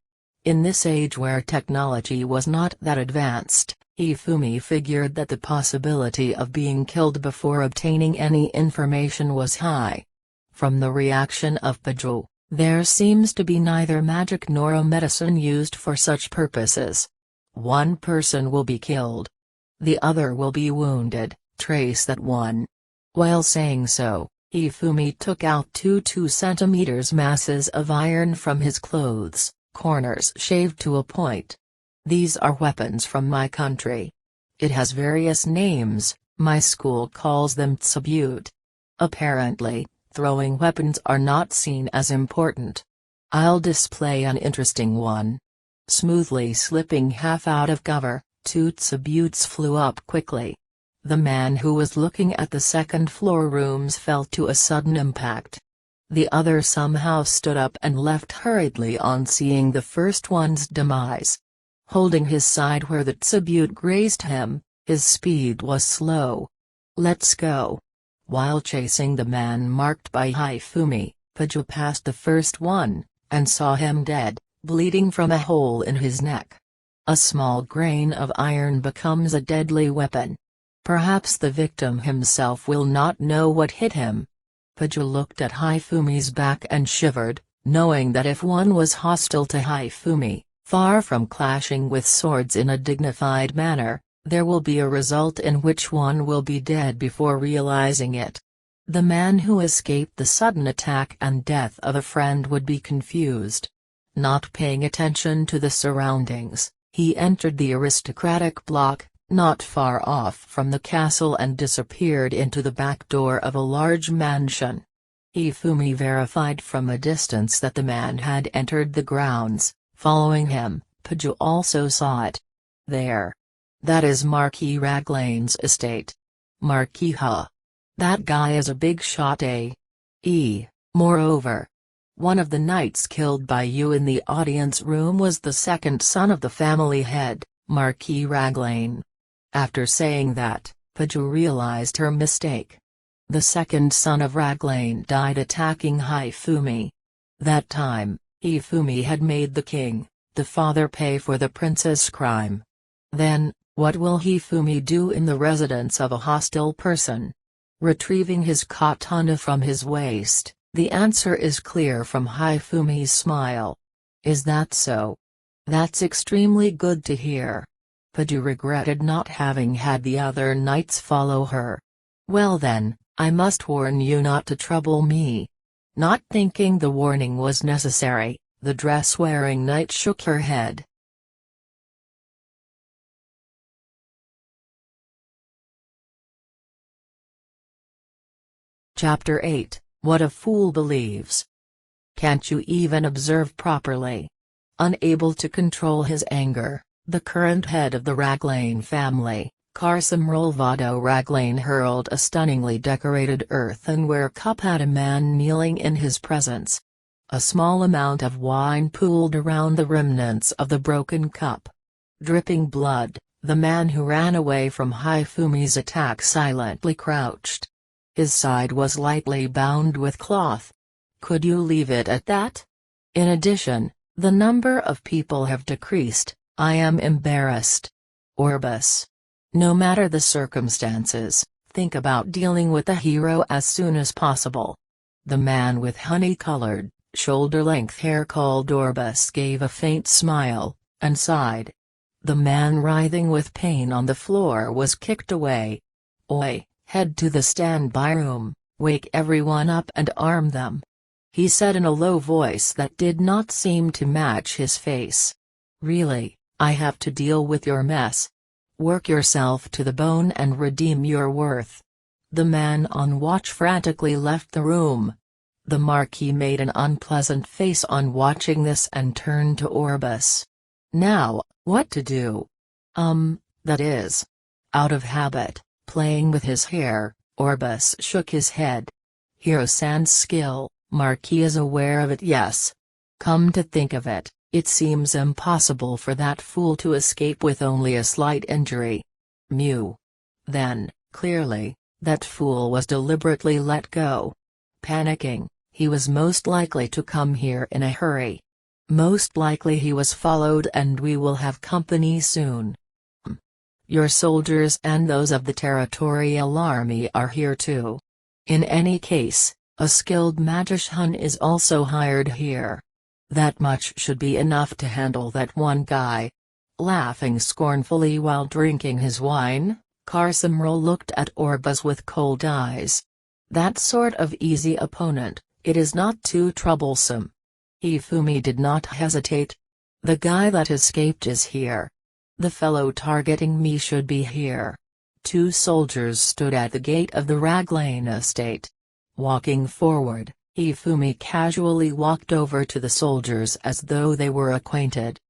[SPEAKER 1] In this age where technology was not that advanced, Hifumi figured that the possibility of being killed before obtaining any information was high. From the reaction of Paju, there seems to be neither magic nor a medicine used for such purposes. One person will be killed. The other will be wounded, trace that one. While saying so, Hifumi took out two 2 cm masses of iron from his clothes, corners shaved to a point. These are weapons from my country. It has various names, my school calls them tsabut. Apparently, throwing weapons are not seen as important. I'll display an interesting one. Smoothly slipping half out of cover, two tsabuts flew up quickly. The man who was looking at the second-floor rooms fell to a sudden impact. The other somehow stood up and left hurriedly on seeing the first one's demise. Holding his side where the tribute grazed him, his speed was slow. "Let's go." While chasing the man marked by Hifumi, Paju passed the first one, and saw him dead, bleeding from a hole in his neck. A small grain of iron becomes a deadly weapon. Perhaps the victim himself will not know what hit him. Paju looked at Hifumi's back and shivered, knowing that if one was hostile to Hifumi, far from clashing with swords in a dignified manner, there will be a result in which one will be dead before realizing it. The man who escaped the sudden attack and death of a friend would be confused. Not paying attention to the surroundings, he entered the aristocratic block, not far off from the castle, and disappeared into the back door of a large mansion. Hifumi verified from a distance that the man had entered the grounds. Following him, Paju also saw it. There. That is Marquis Raglane's estate. Marquis, huh? That guy is a big shot, eh? Moreover, one of the knights killed by you in the audience room was the second son of the family head, Marquis Raglane. After saying that, Paju realized her mistake. The second son of Raglane died attacking Hifumi. That time, Hifumi had made the king, the father, pay for the prince's crime. Then, what will Hifumi do in the residence of a hostile person? Retrieving his katana from his waist, the answer is clear from Hifumi's smile. Is that so? That's extremely good to hear. Paju regretted not having had the other knights follow her. Well then, I must warn you not to trouble me. Not thinking the warning was necessary, the dress-wearing knight shook her head. Chapter 8, What a Fool Believes. Can't you even observe properly? Unable to control his anger, the current head of the Raglane family, Karsamrolvado Raglane, hurled a stunningly decorated earthenware cup at a man kneeling in his presence. A small amount of wine pooled around the remnants of the broken cup. Dripping blood, the man who ran away from Hifumi's attack silently crouched. His side was lightly bound with cloth. Could you leave it at that? In addition, the number of people have decreased. I am embarrassed. Orbus. No matter the circumstances, think about dealing with the hero as soon as possible. The man with honey-colored, shoulder-length hair called Orbus gave a faint smile, and sighed. The man writhing with pain on the floor was kicked away. Oi, head to the standby room, wake everyone up and arm them. He said in a low voice that did not seem to match his face. Really, I have to deal with your mess. Work yourself to the bone and redeem your worth. The man on watch frantically left the room. The Marquis made an unpleasant face on watching this and turned to Orbus. Now, what to do? That is. Out of habit, playing with his hair, Orbus shook his head. Hiro-san's skill, Marquis is aware of it, yes. Come to think of it, it seems impossible for that fool to escape with only a slight injury. Mew. Then, clearly, that fool was deliberately let go. Panicking, he was most likely to come here in a hurry. Most likely he was followed and we will have company soon. Your soldiers and those of the territorial army are here too. In any case, a skilled magician is also hired here. That much should be enough to handle that one guy. Laughing scornfully while drinking his wine, Karsamrol looked at Orbus with cold eyes. That sort of easy opponent, it is not too troublesome. Hifumi did not hesitate. The guy that escaped is here. The fellow targeting me should be here. Two soldiers stood at the gate of the Raglane estate. Walking forward, Hifumi casually walked over to the soldiers as though they were acquainted.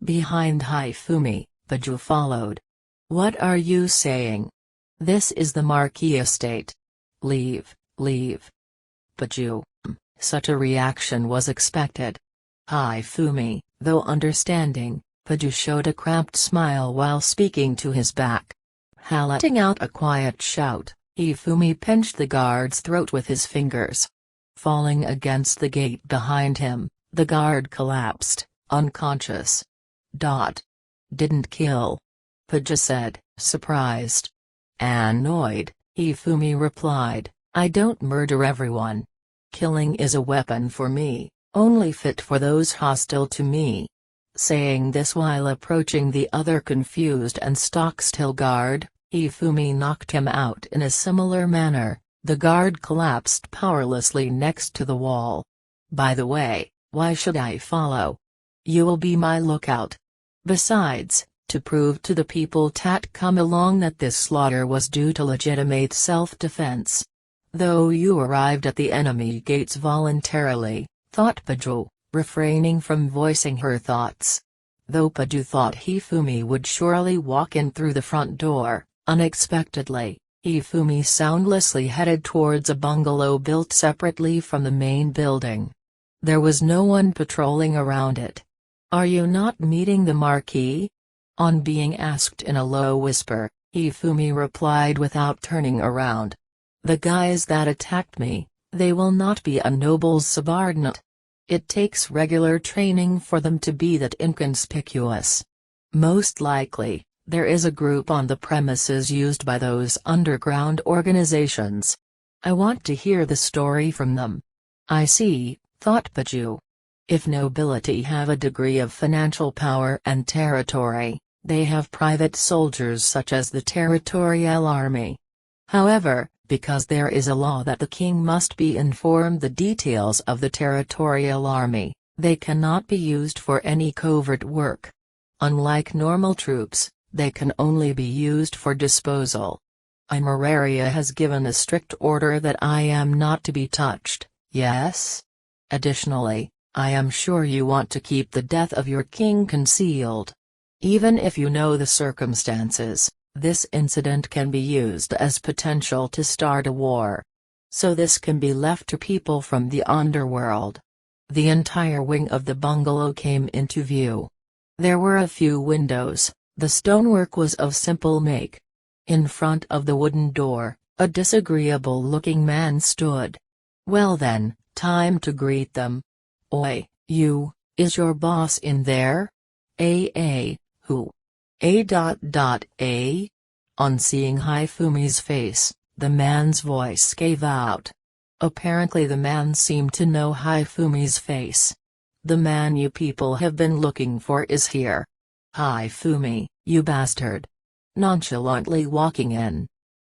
[SPEAKER 1] Behind Hifumi, Paju followed. What are you saying? This is the Marquis estate. Leave, leave. But you. Such a reaction was expected. Hifumi, though understanding, Paju showed a cramped smile while speaking to his back. Letting out a quiet shout, Hifumi pinched the guard's throat with his fingers. Falling against the gate behind him, the guard collapsed, unconscious. Didn't kill. Paju said, surprised. Annoyed, Hifumi replied, I don't murder everyone. Killing is a weapon for me, only fit for those hostile to me. Saying this while approaching the other confused and stock-still guard, Hifumi knocked him out in a similar manner. The guard collapsed powerlessly next to the wall. By the way, why should I follow? You will be my lookout. Besides, to prove to the people that come along that this slaughter was due to legitimate self-defense. Though you arrived at the enemy gates voluntarily, thought Paju, refraining from voicing her thoughts. Though Paju thought Hifumi would surely walk in through the front door, unexpectedly, Hifumi soundlessly headed towards a bungalow built separately from the main building. There was no one patrolling around it. Are you not meeting the Marquis? On being asked in a low whisper, Hifumi replied without turning around. The guys that attacked me, they will not be a noble's subordinate. It takes regular training for them to be that inconspicuous. Most likely, there is a group on the premises used by those underground organizations. I want to hear the story from them. I see, thought Paju. If nobility have a degree of financial power and territory, they have private soldiers such as the territorial army. However, because there is a law that the king must be informed the details of the territorial army, they cannot be used for any covert work. Unlike normal troops, they can only be used for disposal. Imeraria has given a strict order that I am not to be touched, yes? Additionally, I am sure you want to keep the death of your king concealed. Even if you know the circumstances, this incident can be used as potential to start a war. So this can be left to people from the underworld. The entire wing of the bungalow came into view. There were a few windows, the stonework was of simple make. In front of the wooden door, a disagreeable-looking man stood. Well then, time to greet them. Oi, you, is your boss in there? Who? A. On seeing Hifumi's face, the man's voice gave out. Apparently the man seemed to know Hifumi's face. The man you people have been looking for is here. Hifumi, you bastard. Nonchalantly walking in.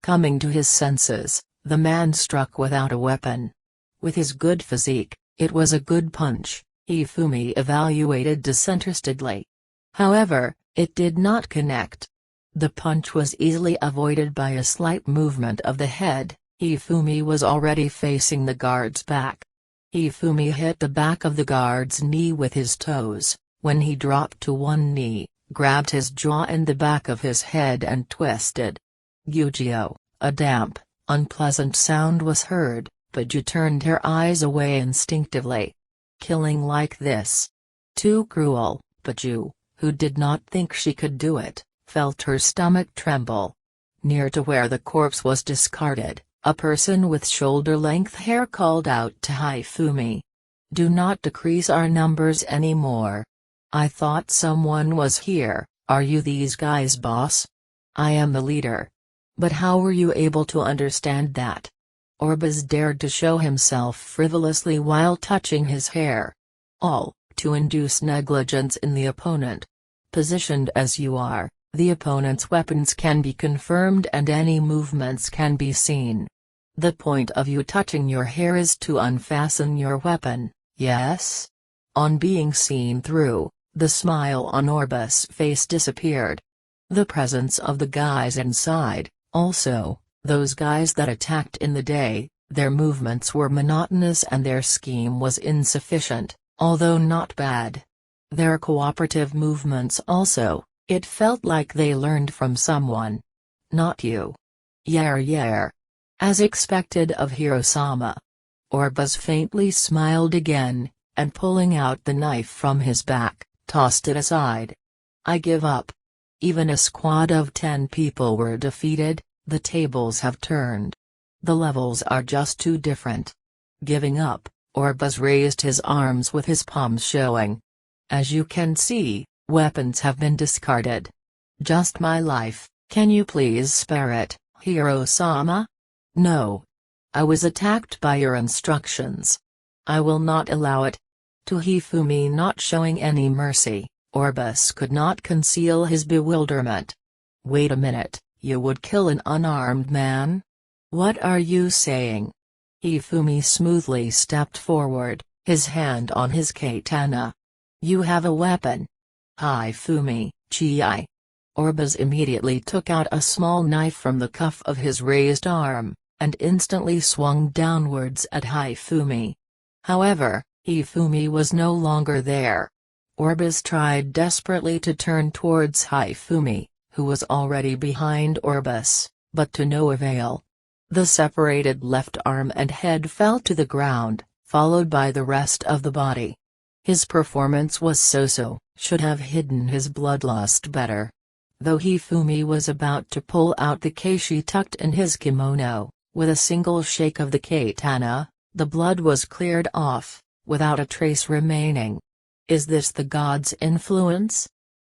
[SPEAKER 1] Coming to his senses, the man struck without a weapon. With his good physique, it was a good punch, Hifumi evaluated disinterestedly. However, it did not connect. The punch was easily avoided by a slight movement of the head. Hifumi was already facing the guard's back. Hifumi hit the back of the guard's knee with his toes. When he dropped to one knee, grabbed his jaw and the back of his head and twisted. Gugio, a damp, unpleasant sound was heard, but you turned her eyes away instinctively. Killing like this. Too cruel, but you, who did not think she could do it, felt her stomach tremble. Near to where the corpse was discarded, a person with shoulder-length hair called out to Hifumi. Do not decrease our numbers anymore. I thought someone was here. Are you these guys' boss? I am the leader. But how were you able to understand that? Orbaz dared to show himself frivolously while touching his hair. All, to induce negligence in the opponent. Positioned as you are, the opponent's weapons can be confirmed and any movements can be seen. The point of you touching your hair is to unfasten your weapon, yes? On being seen through, the smile on Orbaz's face disappeared. The presence of the guys inside, also, those guys that attacked in the day, their movements were monotonous and their scheme was insufficient, although not bad. Their cooperative movements also, it felt like they learned from someone. Not you. Yer. As expected of Hirosama. Orbus faintly smiled again, and pulling out the knife from his back, tossed it aside. I give up. Even a squad of 10 people were defeated, the tables have turned. The levels are just too different. Giving up, Orbus raised his arms with his palms showing. As you can see, weapons have been discarded. Just my life, can you please spare it, Hiro-sama? No. I was attacked by your instructions. I will not allow it. To Hifumi not showing any mercy, Orbus could not conceal his bewilderment. Wait a minute, you would kill an unarmed man? What are you saying? Hifumi smoothly stepped forward, his hand on his katana. You have a weapon. Hifumi, Chi. Orbus immediately took out a small knife from the cuff of his raised arm, and instantly swung downwards at Hifumi. However, Hifumi was no longer there. Orbus tried desperately to turn towards Hifumi, who was already behind Orbus, but to no avail. The separated left arm and head fell to the ground, followed by the rest of the body. His performance was so-so, should have hidden his bloodlust better. Though Hifumi was about to pull out the keishi tucked in his kimono, with a single shake of the katana, the blood was cleared off, without a trace remaining. Is this the god's influence?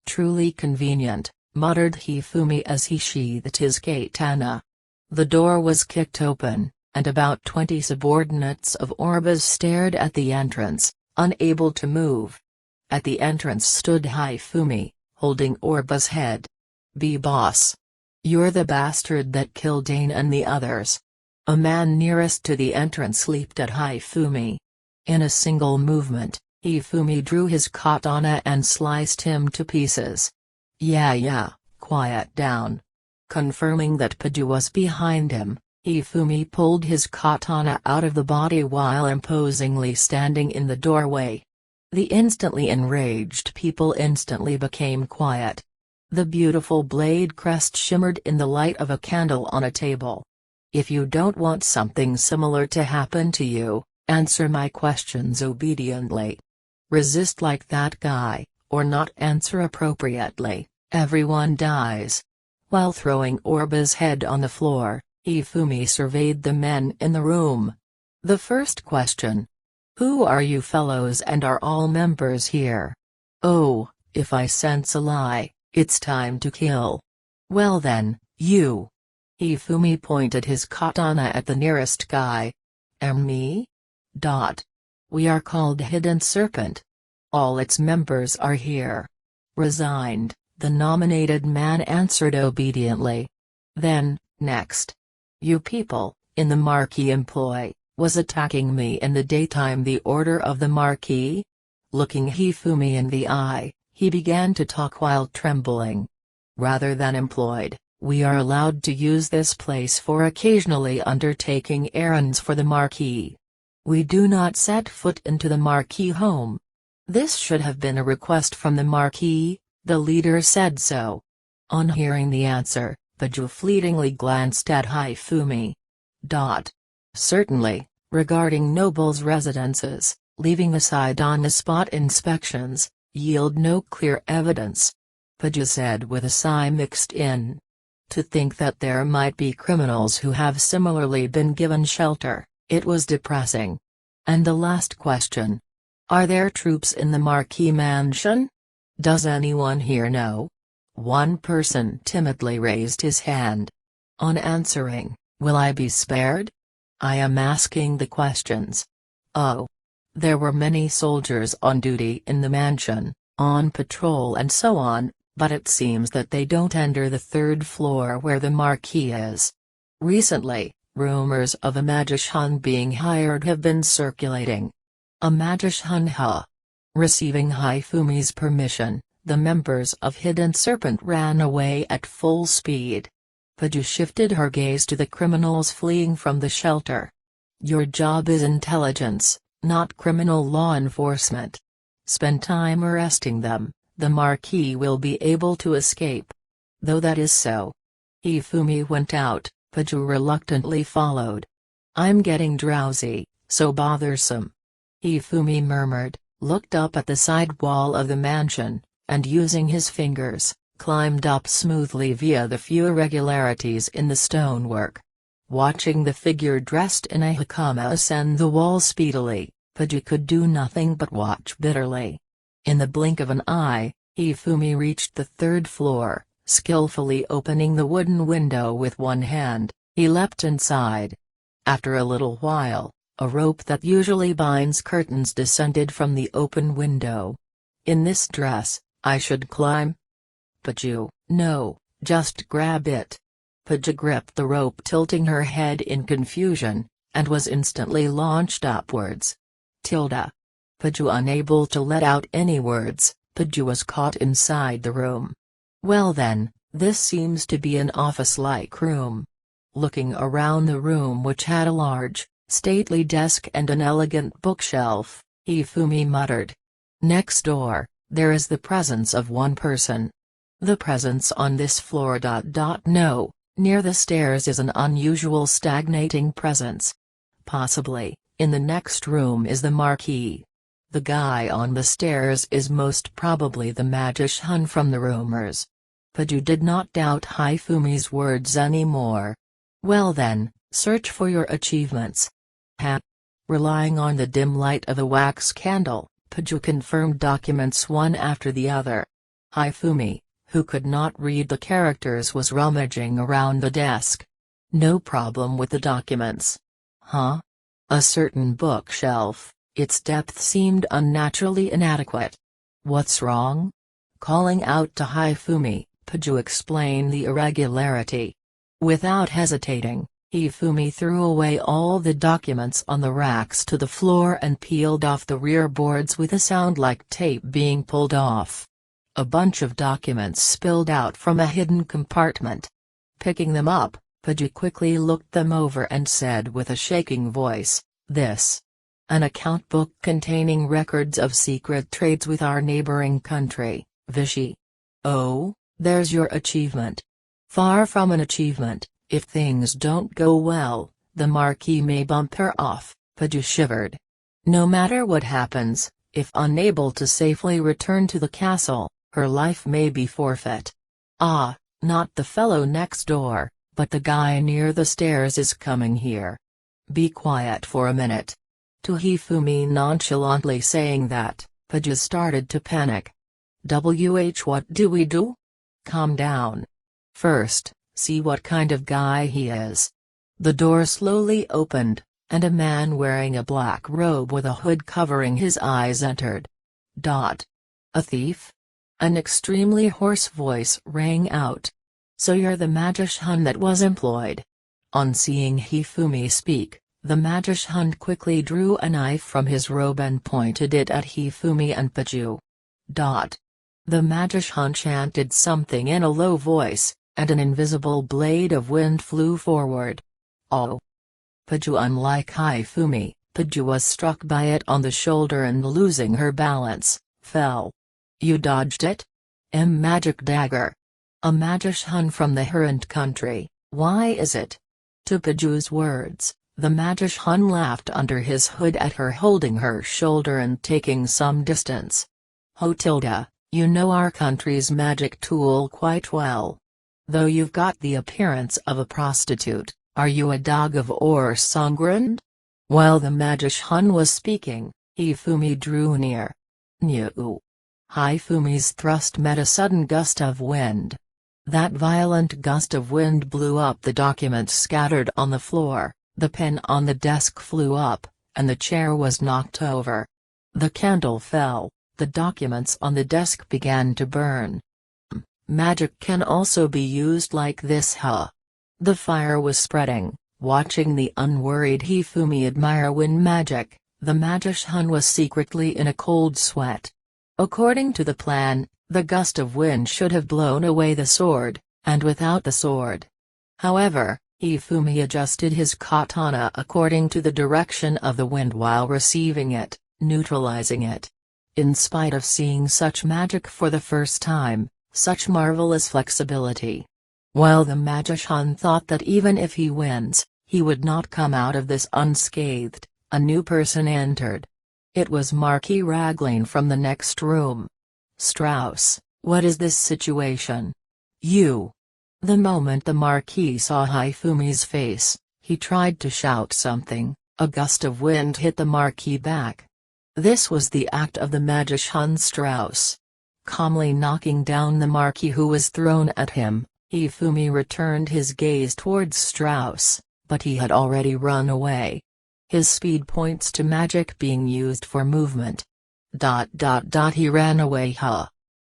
[SPEAKER 1] Truly convenient, muttered Hifumi as he sheathed his katana. The door was kicked open, and about 20 subordinates of Orbus stared at the entrance, unable to move. At the entrance stood Hifumi, holding Orbus' head. Be boss. You're the bastard that killed Dane and the others. A man nearest to the entrance leaped at Hifumi. In a single movement, Hifumi drew his katana and sliced him to pieces. Yeah, quiet down. Confirming that Paju was behind him, Hifumi pulled his katana out of the body while imposingly standing in the doorway. The instantly enraged people instantly became quiet. The beautiful blade crest shimmered in the light of a candle on a table. If you don't want something similar to happen to you, answer my questions obediently. Resist like that guy, or not answer appropriately, everyone dies. While throwing Orbus' head on the floor, Hifumi surveyed the men in the room. The first question. Who are you fellows and are all members here? Oh, if I sense a lie, it's time to kill. Well then, you. Hifumi pointed his katana at the nearest guy. Me? We are called Hidden Serpent. All its members are here. Resigned, the nominated man answered obediently. Then, next. You people, in the Marquis employ, was attacking me in the daytime. The order of the Marquis? Looking Hifumi in the eye, he began to talk while trembling. Rather than employed, we are allowed to use this place for occasionally undertaking errands for the Marquis. We do not set foot into the Marquis home. This should have been a request from the Marquis, the leader said so. On hearing the answer, Paju fleetingly glanced at Hifumi. Certainly, regarding nobles' residences, leaving aside on-the-spot inspections, yield no clear evidence. Paju said with a sigh mixed in. To think that there might be criminals who have similarly been given shelter, it was depressing. And the last question. Are there troops in the Marquis mansion? Does anyone here know? One person timidly raised his hand. On answering, will I be spared? I am asking the questions. Oh. There were many soldiers on duty in the mansion, on patrol and so on, but it seems that they don't enter the 3rd floor where the Marquis is. Recently, rumors of a magician being hired have been circulating. A magician? Receiving Hifumi's permission, the members of Hidden Serpent ran away at full speed. Paju shifted her gaze to the criminals fleeing from the shelter. Your job is intelligence, not criminal law enforcement. Spend time arresting them, the Marquis will be able to escape. Though that is so. Hifumi went out, Paju reluctantly followed. "I'm getting drowsy, so bothersome," Hifumi murmured, looked up at the side wall of the mansion, and using his fingers, climbed up smoothly via the few irregularities in the stonework. Watching the figure dressed in a hakama ascend the wall speedily, Paju could do nothing but watch bitterly. In the blink of an eye, Hifumi reached the third floor, skillfully opening the wooden window with one hand. He leapt inside. After a little while, a rope that usually binds curtains descended from the open window. "In this dress, I should climb?" Paju, "No, just grab it." Paju gripped the rope, tilting her head in confusion, and was instantly launched upwards. Tilda. Paju unable to let out any words, Paju was caught inside the room. "Well then, this seems to be an office-like room." Looking around the room, which had a large, stately desk and an elegant bookshelf, Hifumi muttered. "Next door, there is the presence of one person. The presence on this floor. No, near the stairs is an unusual stagnating presence. Possibly, in the next room is the Marquis. The guy on the stairs is most probably the magician from the rumors." Paju did not doubt Hifumi's words anymore. "Well then, search for your achievements." Relying on the dim light of a wax candle, Paju confirmed documents one after the other. Hifumi, who could not read the characters, was rummaging around the desk. "No problem with the documents." "Huh? A certain bookshelf, its depth seemed unnaturally inadequate. What's wrong?" Calling out to Hifumi, Paju explained the irregularity. Without hesitating, Hifumi threw away all the documents on the racks to the floor and peeled off the rear boards with a sound like tape being pulled off. A bunch of documents spilled out from a hidden compartment. Picking them up, Paju quickly looked them over and said with a shaking voice, "This. An account book containing records of secret trades with our neighboring country, Vichy. Oh, there's your achievement." "Far from an achievement. If things don't go well, the Marquis may bump her off," Paju shivered. "No matter what happens, if unable to safely return to the castle, her life may be forfeit." "Ah, not the fellow next door, but the guy near the stairs is coming here. Be quiet for a minute." To Hifumi nonchalantly saying that, Paju started to panic. What do we do?" "Calm down. First, see what kind of guy he is." The door slowly opened, and a man wearing a black robe with a hood covering his eyes entered. "A thief?" An extremely hoarse voice rang out. "So you're the magician that was employed?" On seeing Hifumi speak, the magician quickly drew a knife from his robe and pointed it at Hifumi and Paju. The magician chanted something in a low voice, and an invisible blade of wind flew forward. "Oh!" Paju, unlike Hifumi, Paju was struck by it on the shoulder and losing her balance, fell. "You dodged it? Magic dagger. A magician from the Herent country, why is it?" To Paju's words, the magician laughed under his hood at her, holding her shoulder and taking some distance. "Oh Tilda, you know our country's magic tool quite well. Though you've got the appearance of a prostitute, are you a dog of or Sangrind?" While the magician was speaking, Hifumi drew near. "New." Hifumi's thrust met a sudden gust of wind. That violent gust of wind blew up the documents scattered on the floor, the pen on the desk flew up, and the chair was knocked over. The candle fell, the documents on the desk began to burn. "Magic can also be used like this, huh?" The fire was spreading. Watching the unworried Hifumi admire wind magic, the magician was secretly in a cold sweat. According to the plan, the gust of wind should have blown away the sword, and without the sword. However, Hifumi adjusted his katana according to the direction of the wind while receiving it, neutralizing it. In spite of seeing such magic for the first time, such marvelous flexibility, While the magician thought that even if he wins, he would not come out of this unscathed, a new person entered. It was Marquis Raglan from the next room. "Strauss, what is this situation? You?" The moment the Marquis saw Hifumi's face, he tried to shout something. A gust of wind hit the Marquis back. This was the act of the magician Strauss. Calmly knocking down the Marquis who was thrown at him, Hifumi returned his gaze towards Strauss, but he had already run away. His speed points to magic being used for movement. He ran away.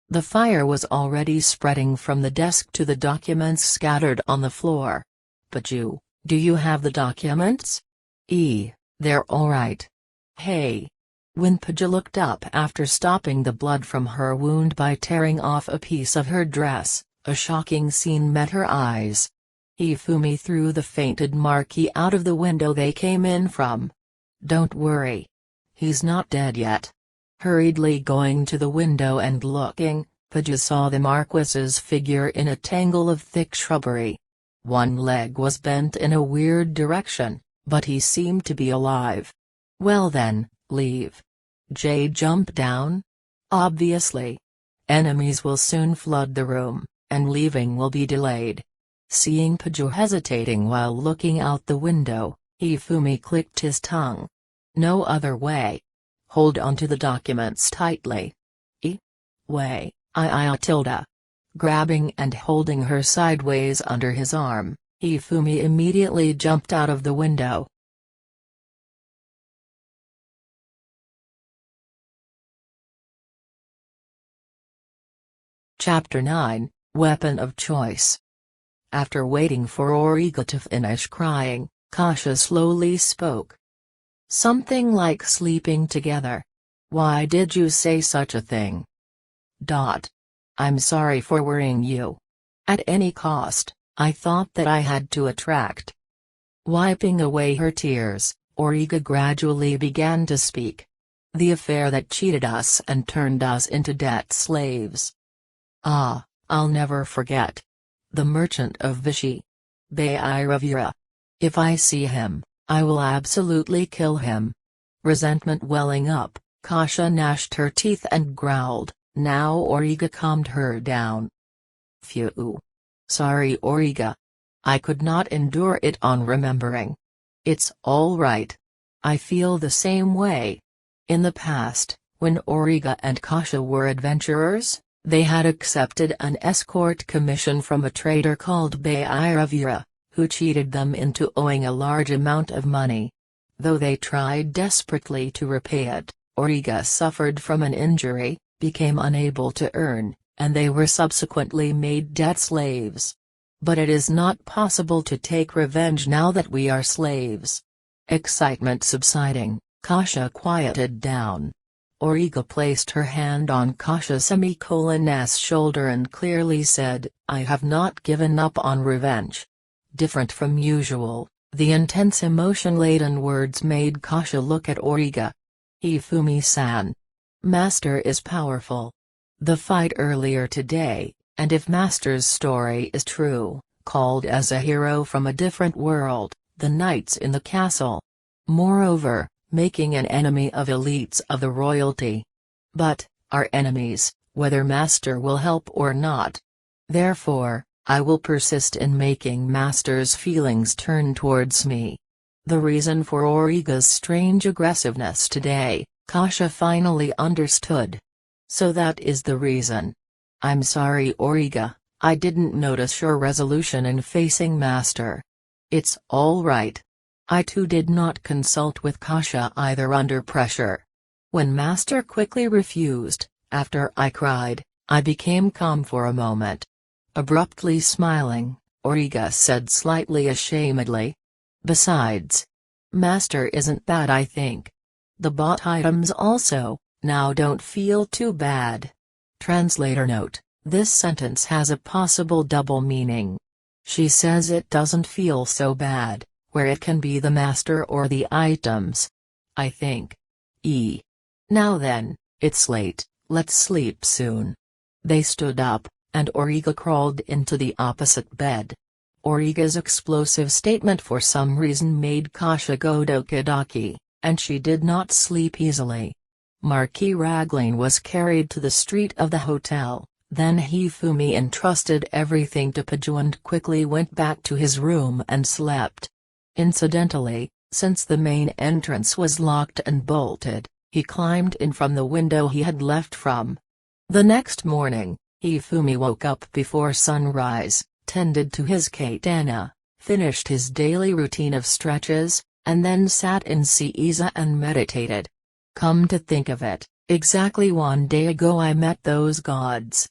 [SPEAKER 1] The fire was already spreading from the desk to the documents scattered on the floor. "But do you have the documents?" They're alright. Hey. When Paja looked up after stopping the blood from her wound by tearing off a piece of her dress, a shocking scene met her eyes. Hifumi threw the fainted Marquis out of the window they came in from. "Don't worry. He's not dead yet." Hurriedly going to the window and looking, Paja saw the Marquis's figure in a tangle of thick shrubbery. One leg was bent in a weird direction, but he seemed to be alive. "Well then, leave." Jay jumped down. "Obviously. Enemies will soon flood the room, and leaving will be delayed." Seeing Paja hesitating while looking out the window, Hifumi clicked his tongue. "No other way. Hold onto the documents tightly." Way, tilde. Grabbing and holding her sideways under his arm, Hifumi immediately jumped out of the window. Chapter 9, Weapon of Choice. After waiting for Origa to finish crying, Kasha slowly spoke. "Something like sleeping together. Why did you say such a thing?" "I'm sorry for worrying you. At any cost, I thought that I had to attract." Wiping away her tears, Origa gradually began to speak. "The affair that cheated us and turned us into debt slaves. I'll never forget. The merchant of Vichy. Bairavira. If I see him, I will absolutely kill him." Resentment welling up, Kasha gnashed her teeth and growled. Now Origa calmed her down. "Phew. Sorry Origa. I could not endure it on remembering. It's all right. I feel the same way. In the past, when Origa and Kasha were adventurers, they had accepted an escort commission from a trader called Bairavira, who cheated them into owing a large amount of money. Though they tried desperately to repay it, Origa suffered from an injury, became unable to earn, and they were subsequently made debt slaves. But it is not possible to take revenge now that we are slaves." Excitement subsiding, Kasha quieted down. Origa placed her hand on Kasha's shoulder and clearly said, "I have not given up on revenge." Different from usual, the intense emotion-laden words made Kasha look at Origa. "Hifumi-san. Master is powerful. The fight earlier today, and if Master's story is true, called as a hero from a different world, the knights in the castle. Moreover, making an enemy of elites of the royalty. But, our enemies, whether Master will help or not. Therefore, I will persist in making Master's feelings turn towards me." The reason for Origa's strange aggressiveness today, Kasha finally understood. "So that is the reason. I'm sorry Origa, I didn't notice your resolution in facing Master. It's all right. I too did not consult with Kasha either under pressure. When Master quickly refused, after I cried, I became calm for a moment." Abruptly smiling, Origa said slightly ashamedly. "Besides, Master isn't bad I think. The bought items also, now don't feel too bad." Translator note: this sentence has a possible double meaning. She says it doesn't feel so bad, where it can be the Master or the items. I think. Now then, it's late, let's sleep soon. They stood up, and Origa crawled into the opposite bed. Origa's explosive statement for some reason made Kasha go doki-doki, and she did not sleep easily. Marquis Raglan was carried to the street of the hotel, then Hifumi entrusted everything to Paju and quickly went back to his room and slept. Incidentally, since the main entrance was locked and bolted, he climbed in from the window he had left from. The next morning, Hifumi woke up before sunrise, tended to his katana, finished his daily routine of stretches, and then sat in seiza and meditated. Come to think of it, exactly 1 day ago I met those gods.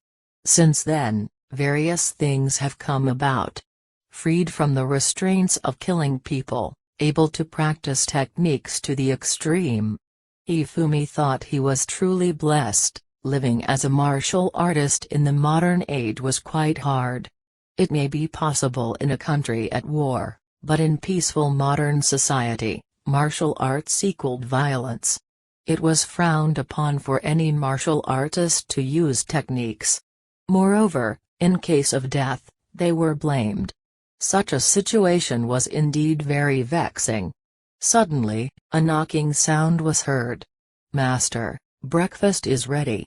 [SPEAKER 1] Since then, various things have come about. Freed from the restraints of killing people, able to practice techniques to the extreme. Hifumi thought he was truly blessed. Living as a martial artist in the modern age was quite hard. It may be possible in a country at war, but in peaceful modern society, martial arts equaled violence. It was frowned upon for any martial artist to use techniques. Moreover, in case of death, they were blamed. Such a situation was indeed very vexing. Suddenly, a knocking sound was heard. "Master, breakfast is ready."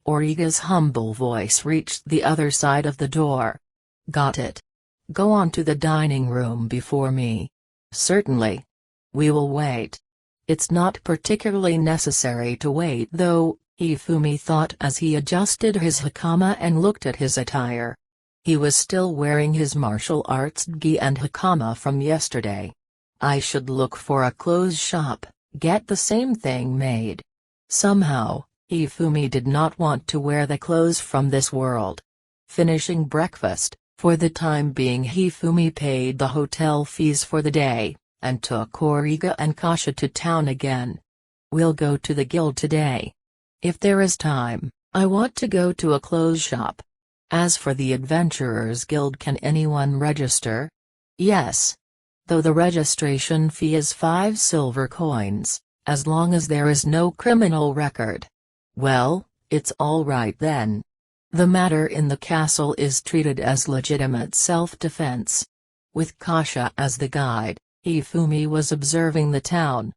[SPEAKER 1] Origa's humble voice reached the other side of the door. "Got it. Go on to the dining room before me." "Certainly. We will wait." "It's not particularly necessary to wait though," Hifumi thought as he adjusted his hakama and looked at his attire. He was still wearing his martial arts gi and hakama from yesterday. I should look for a clothes shop, get the same thing made. Somehow, Hifumi did not want to wear the clothes from this world. Finishing breakfast, for the time being Hifumi paid the hotel fees for the day, and took Origa and Kasha to town again. "We'll go to the guild today. If there is time, I want to go to a clothes shop. As for the Adventurers Guild, can anyone register?" "Yes. Though the registration fee is 5 silver coins, as long as there is no criminal record." "Well, it's all right then. The matter in the castle is treated as legitimate self-defense." With Kasha as the guide, Hifumi was observing the town.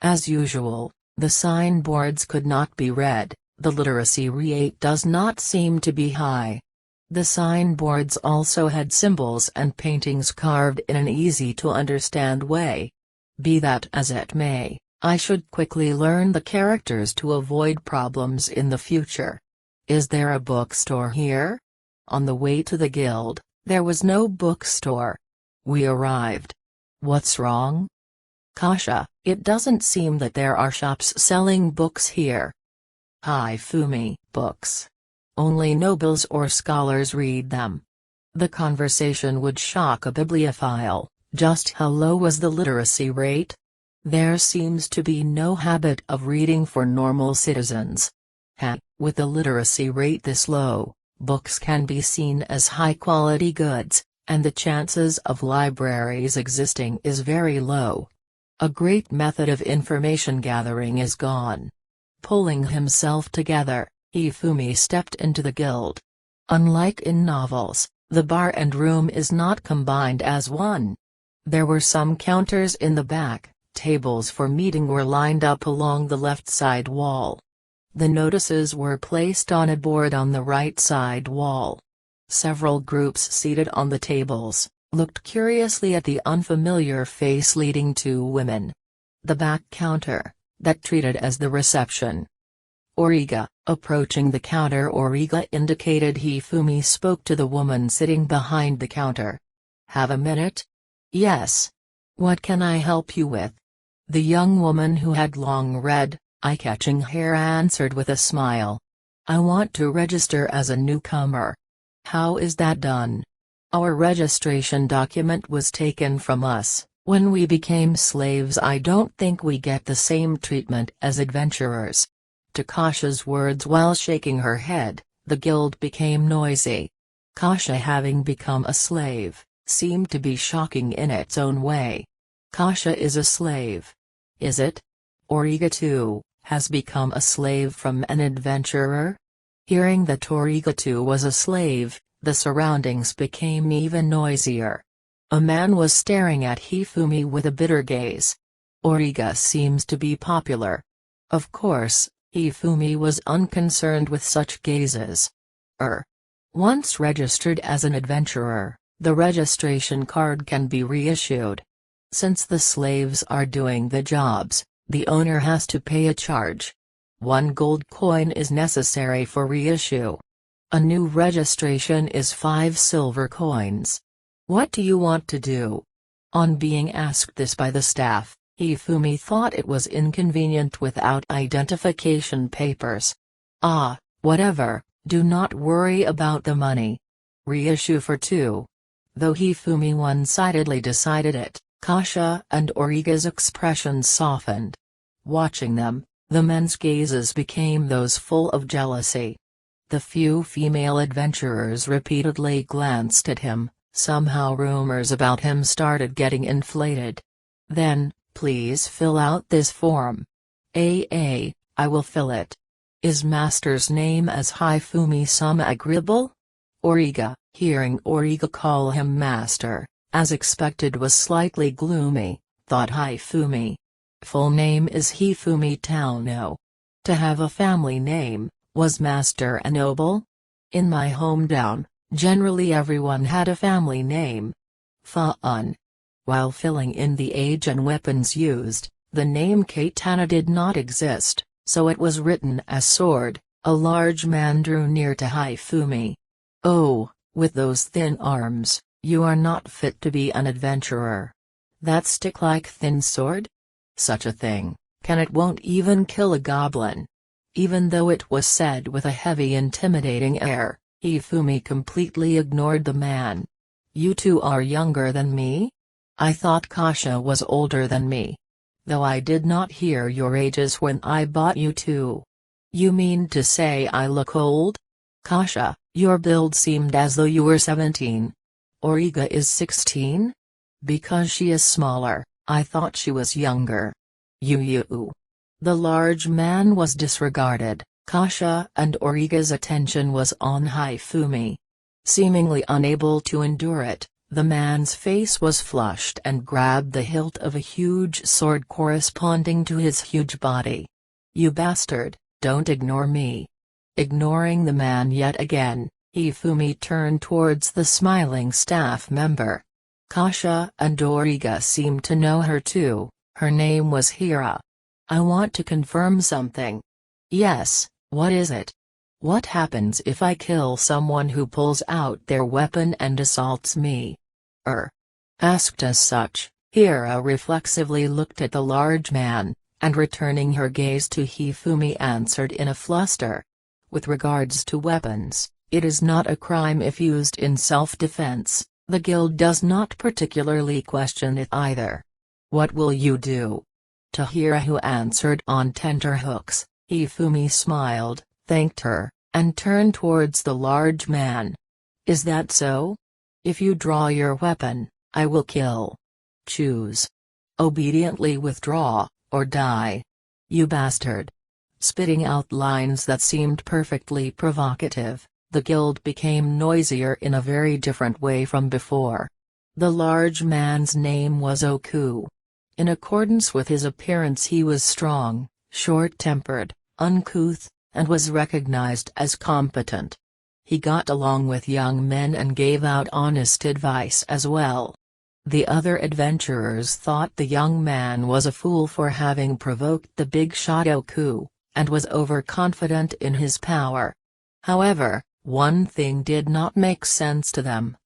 [SPEAKER 1] As usual, the signboards could not be read, the literacy rate does not seem to be high. The signboards also had symbols and paintings carved in an easy-to-understand way. Be that as it may, I should quickly learn the characters to avoid problems in the future. "Is there a bookstore here?" On the way to the guild, there was no bookstore. We arrived. "What's wrong?" "Kasha, it doesn't seem that there are shops selling books here." "Hifumi, books. Only nobles or scholars read them." The conversation would shock a bibliophile. Just how low was the literacy rate? There seems to be no habit of reading for normal citizens. With a literacy rate this low, books can be seen as high-quality goods, and the chances of libraries existing is very low. A great method of information gathering is gone. Pulling himself together, Hifumi stepped into the guild. Unlike in novels, the bar and room is not combined as one. There were some counters in the back. Tables for meeting were lined up along the left side wall. The notices were placed on a board on the right side wall. Several groups seated on the tables looked curiously at the unfamiliar face leading 2 women. The back counter, that treated as the reception. Origa, approaching the counter. Origa indicated Hifumi spoke to the woman sitting behind the counter. "Have a minute?" "Yes. What can I help you with?" The young woman who had long red, eye-catching hair answered with a smile. "I want to register as a newcomer." "How is that done?" "Our registration document was taken from us when we became slaves. I don't think we get the same treatment as adventurers." To Kasha's words while shaking her head, the guild became noisy. Kasha, having become a slave, seemed to be shocking in its own way. Kasha is a slave. Is it? Origa too has become a slave from an adventurer? Hearing that Origa too was a slave, the surroundings became even noisier. A man was staring at Hifumi with a bitter gaze. Origa seems to be popular. Of course, Hifumi was unconcerned with such gazes. Once registered as an adventurer, the registration card can be reissued. Since the slaves are doing the jobs, the owner has to pay a charge. 1 gold coin is necessary for reissue. A new registration is 5 silver coins. What do you want to do? On being asked this by the staff, Hifumi thought it was inconvenient without identification papers. Ah, whatever, do not worry about the money. Reissue for 2. Though Hifumi one-sidedly decided it, Kasha and Origa's expressions softened. Watching them, the men's gazes became those full of jealousy. The few female adventurers repeatedly glanced at him. Somehow rumors about him started getting inflated. Then, please fill out this form. I will fill it. Is master's name as Hifumi-sama agreeable? Origa, hearing Origa call him master, as expected, was slightly gloomy, thought Hifumi. Full name is Hifumi Touno. To have a family name, was master a noble? In my hometown, generally everyone had a family name. Fun. While filling in the age and weapons used, the name katana did not exist, so it was written as sword. A large man drew near to Hifumi. Oh, with those thin arms, you are not fit to be an adventurer. That stick-like thin sword? Such a thing, it won't even kill a goblin. Even though it was said with a heavy intimidating air, Hifumi completely ignored the man. You two are younger than me? I thought Kasha was older than me. Though I did not hear your ages when I bought you two. You mean to say I look old? Kasha, your build seemed as though you were 17. Origa is 16? Because she is smaller, I thought she was younger. You. The large man was disregarded. Kasha and Origa's attention was on Hifumi. Seemingly unable to endure it, the man's face was flushed and grabbed the hilt of a huge sword corresponding to his huge body. You bastard, don't ignore me. Ignoring the man yet again, Hifumi turned towards the smiling staff member. Kasha and Origa seemed to know her too. Her name was Hira. I want to confirm something. Yes, what is it? What happens if I kill someone who pulls out their weapon and assaults me? Asked as such, Hira reflexively looked at the large man, and returning her gaze to Hifumi answered in a fluster. With regards to weapons, it is not a crime if used in self-defense. The guild does not particularly question it either. What will you do? To Hira, who answered on tenterhooks, Hifumi smiled, thanked her, and turned towards the large man. Is that so? If you draw your weapon, I will kill. Choose. Obediently withdraw, or die. You bastard. Spitting out lines that seemed perfectly provocative, the guild became noisier in a very different way from before. The large man's name was Oku. In accordance with his appearance, he was strong, short-tempered, uncouth, and was recognized as competent. He got along with young men and gave out honest advice as well. The other adventurers thought the young man was a fool for having provoked the big shot Oku, and was overconfident in his power. However, one thing did not make sense to them.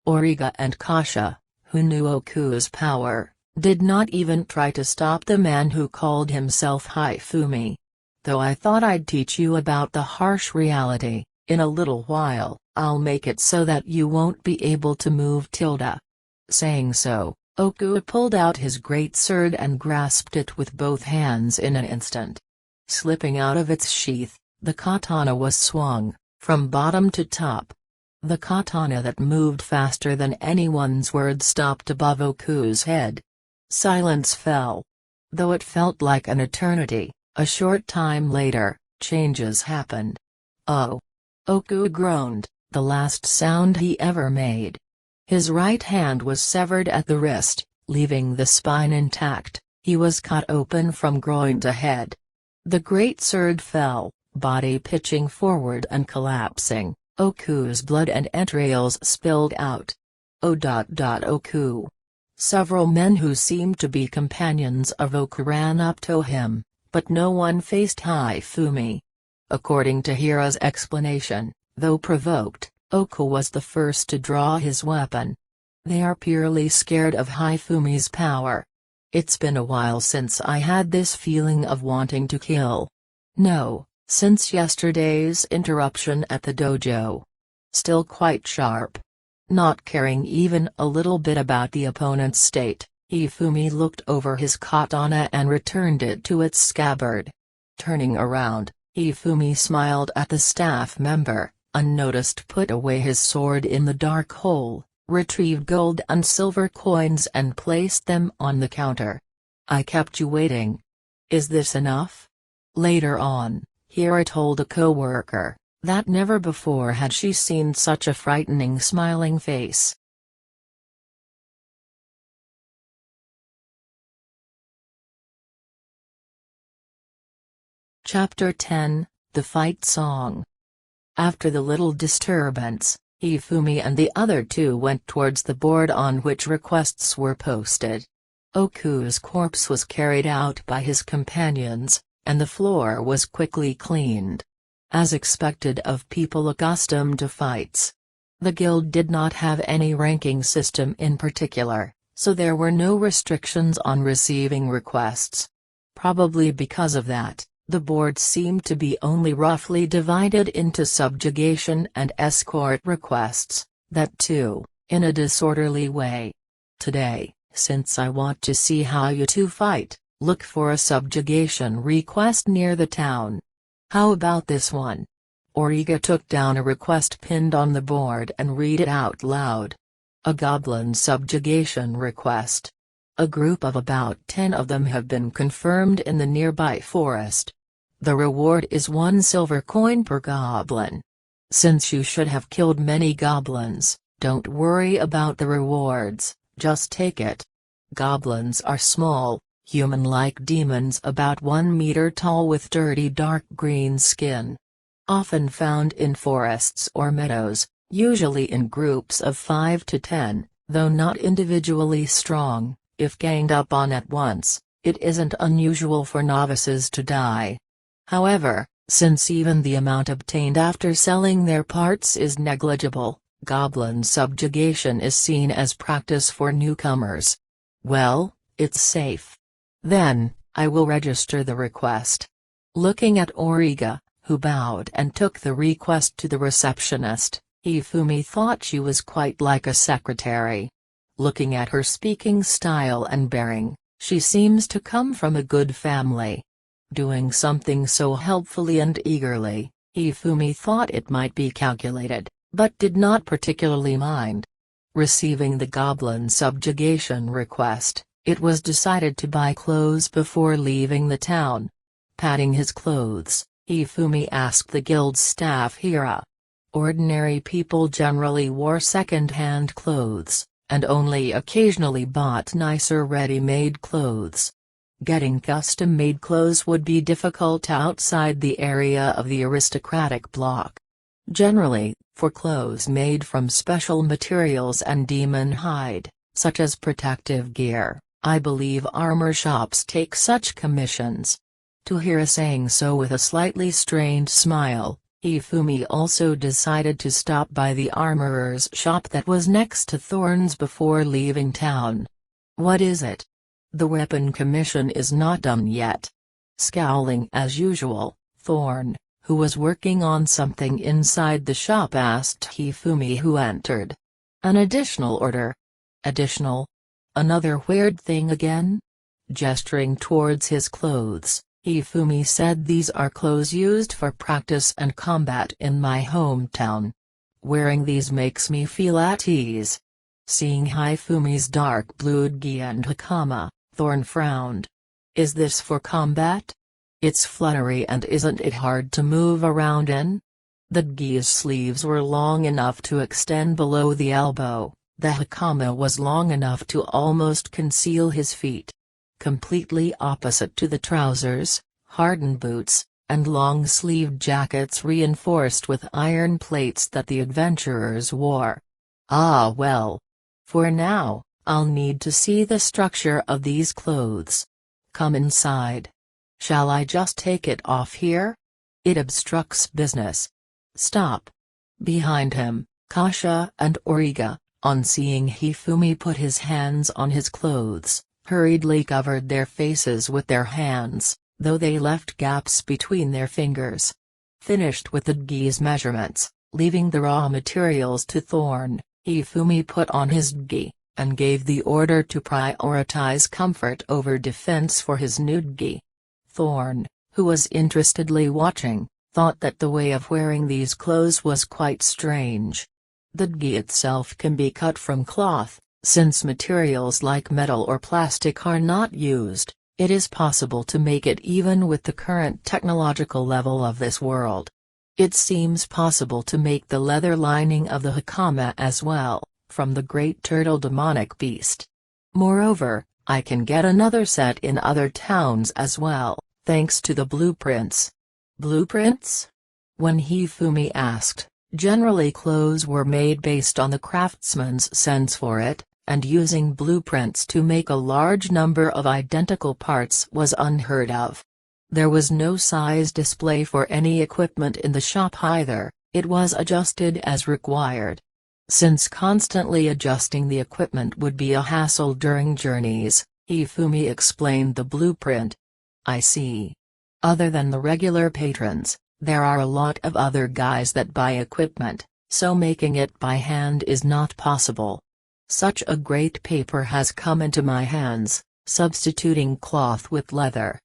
[SPEAKER 1] Origa and Kasha, who knew Oku's power, did not even try to stop the man who called himself Hifumi. Though I thought I'd teach you about the harsh reality, in a little while, I'll make it so that you won't be able to move tilde. Saying so, Oku pulled out his great sword and grasped it with both hands in an instant. Slipping out of its sheath, the katana was swung, from bottom to top. The katana that moved faster than anyone's word stopped above Oku's head. Silence fell. Though it felt like an eternity, a short time later, changes happened. Oh, Oku groaned, the last sound he ever made. His right hand was severed at the wrist, leaving the spine intact. He was cut open from groin to head. The great sword fell, body pitching forward and collapsing. Oku's blood and entrails spilled out. Oku. Several men who seemed to be companions of Oku ran up to him, but no one faced Hifumi. According to Hira's explanation, though provoked, Oku was the first to draw his weapon. They are purely scared of Hifumi's power. It's been a while since I had this feeling of wanting to kill. No, since yesterday's interruption at the dojo. Still quite sharp. Not caring even a little bit about the opponent's state, Hifumi looked over his katana and returned it to its scabbard. Turning around, Hifumi smiled at the staff member, unnoticed put away his sword in the dark hole, retrieved gold and silver coins and placed them on the counter. I kept you waiting. Is this enough? Later on, Hira told a co-worker that never before had she seen such a frightening smiling face. Chapter 10, The Fight Song. After the little disturbance, Hifumi and the other two went towards the board on which requests were posted. Oku's corpse was carried out by his companions, and the floor was quickly cleaned. As expected of people accustomed to fights. The guild did not have any ranking system in particular, so there were no restrictions on receiving requests. Probably because of that, the board seemed to be only roughly divided into subjugation and escort requests, that too, in a disorderly way. Today, since I want to see how you two fight, look for a subjugation request near the town. How about this one? Origa took down a request pinned on the board and read it out loud. A goblin subjugation request. A group of about 10 of them have been confirmed in the nearby forest. The reward is 1 silver coin per goblin. Since you should have killed many goblins, don't worry about the rewards, just take it. Goblins are small, human-like demons about 1 meter tall with dirty dark green skin. Often found in forests or meadows, usually in groups of 5 to 10, though not individually strong. If ganged up on at once, it isn't unusual for novices to die. However, since even the amount obtained after selling their parts is negligible, goblin subjugation is seen as practice for newcomers. Well, it's safe. Then, I will register the request. Looking at Origa, who bowed and took the request to the receptionist, Hifumi thought she was quite like a secretary. Looking at her speaking style and bearing, she seems to come from a good family. Doing something so helpfully and eagerly, Hifumi thought it might be calculated, but did not particularly mind. Receiving the goblin subjugation request, it was decided to buy clothes before leaving the town. Patting his clothes, Hifumi asked the guild staff Hira. Ordinary people generally wore second-hand clothes, and only occasionally bought nicer ready-made clothes. Getting custom-made clothes would be difficult outside the area of the aristocratic bloc. Generally, for clothes made from special materials and demon hide, such as protective gear, I believe armor shops take such commissions. To hear saying so with a slightly strained smile, Hifumi also decided to stop by the armorer's shop that was next to Thorn's before leaving town. What is it? The weapon commission is not done yet. Scowling as usual, Thorn, who was working on something inside the shop, asked Hifumi, who entered. An additional order? Additional? Another weird thing again? Gesturing towards his clothes, Hifumi said, these are clothes used for practice and combat in my hometown. Wearing these makes me feel at ease. Seeing Hifumi's dark blue gi and hakama, Thorn frowned. Is this for combat? It's fluttery and isn't it hard to move around in? The gi's sleeves were long enough to extend below the elbow, the hakama was long enough to almost conceal his feet. Completely opposite to the trousers, hardened boots, and long-sleeved jackets reinforced with iron plates that the adventurers wore. Ah well. For now, I'll need to see the structure of these clothes. Come inside. Shall I just take it off here? It obstructs business. Stop. Behind him, Kasha and Origa, on seeing Hifumi put his hands on his clothes, hurriedly covered their faces with their hands, though they left gaps between their fingers. Finished with the gi's measurements, leaving the raw materials to Thorn, Hifumi put on his gi, and gave the order to prioritize comfort over defense for his new gi. Thorn, who was interestedly watching, thought that the way of wearing these clothes was quite strange. The gi itself can be cut from cloth, since materials like metal or plastic are not used. It is possible to make it even with the current technological level of this world. It seems possible to make the leather lining of the hakama as well, from the great turtle demonic beast. Moreover, I can get another set in other towns as well, thanks to the blueprints. Blueprints? When Hifumi asked, generally clothes were made based on the craftsman's sense for it, and using blueprints to make a large number of identical parts was unheard of. There was no size display for any equipment in the shop either, it was adjusted as required. Since constantly adjusting the equipment would be a hassle during journeys, Hifumi explained the blueprint. I see. Other than the regular patrons, there are a lot of other guys that buy equipment, so making it by hand is not possible. Such a great paper has come into my hands, substituting cloth with leather.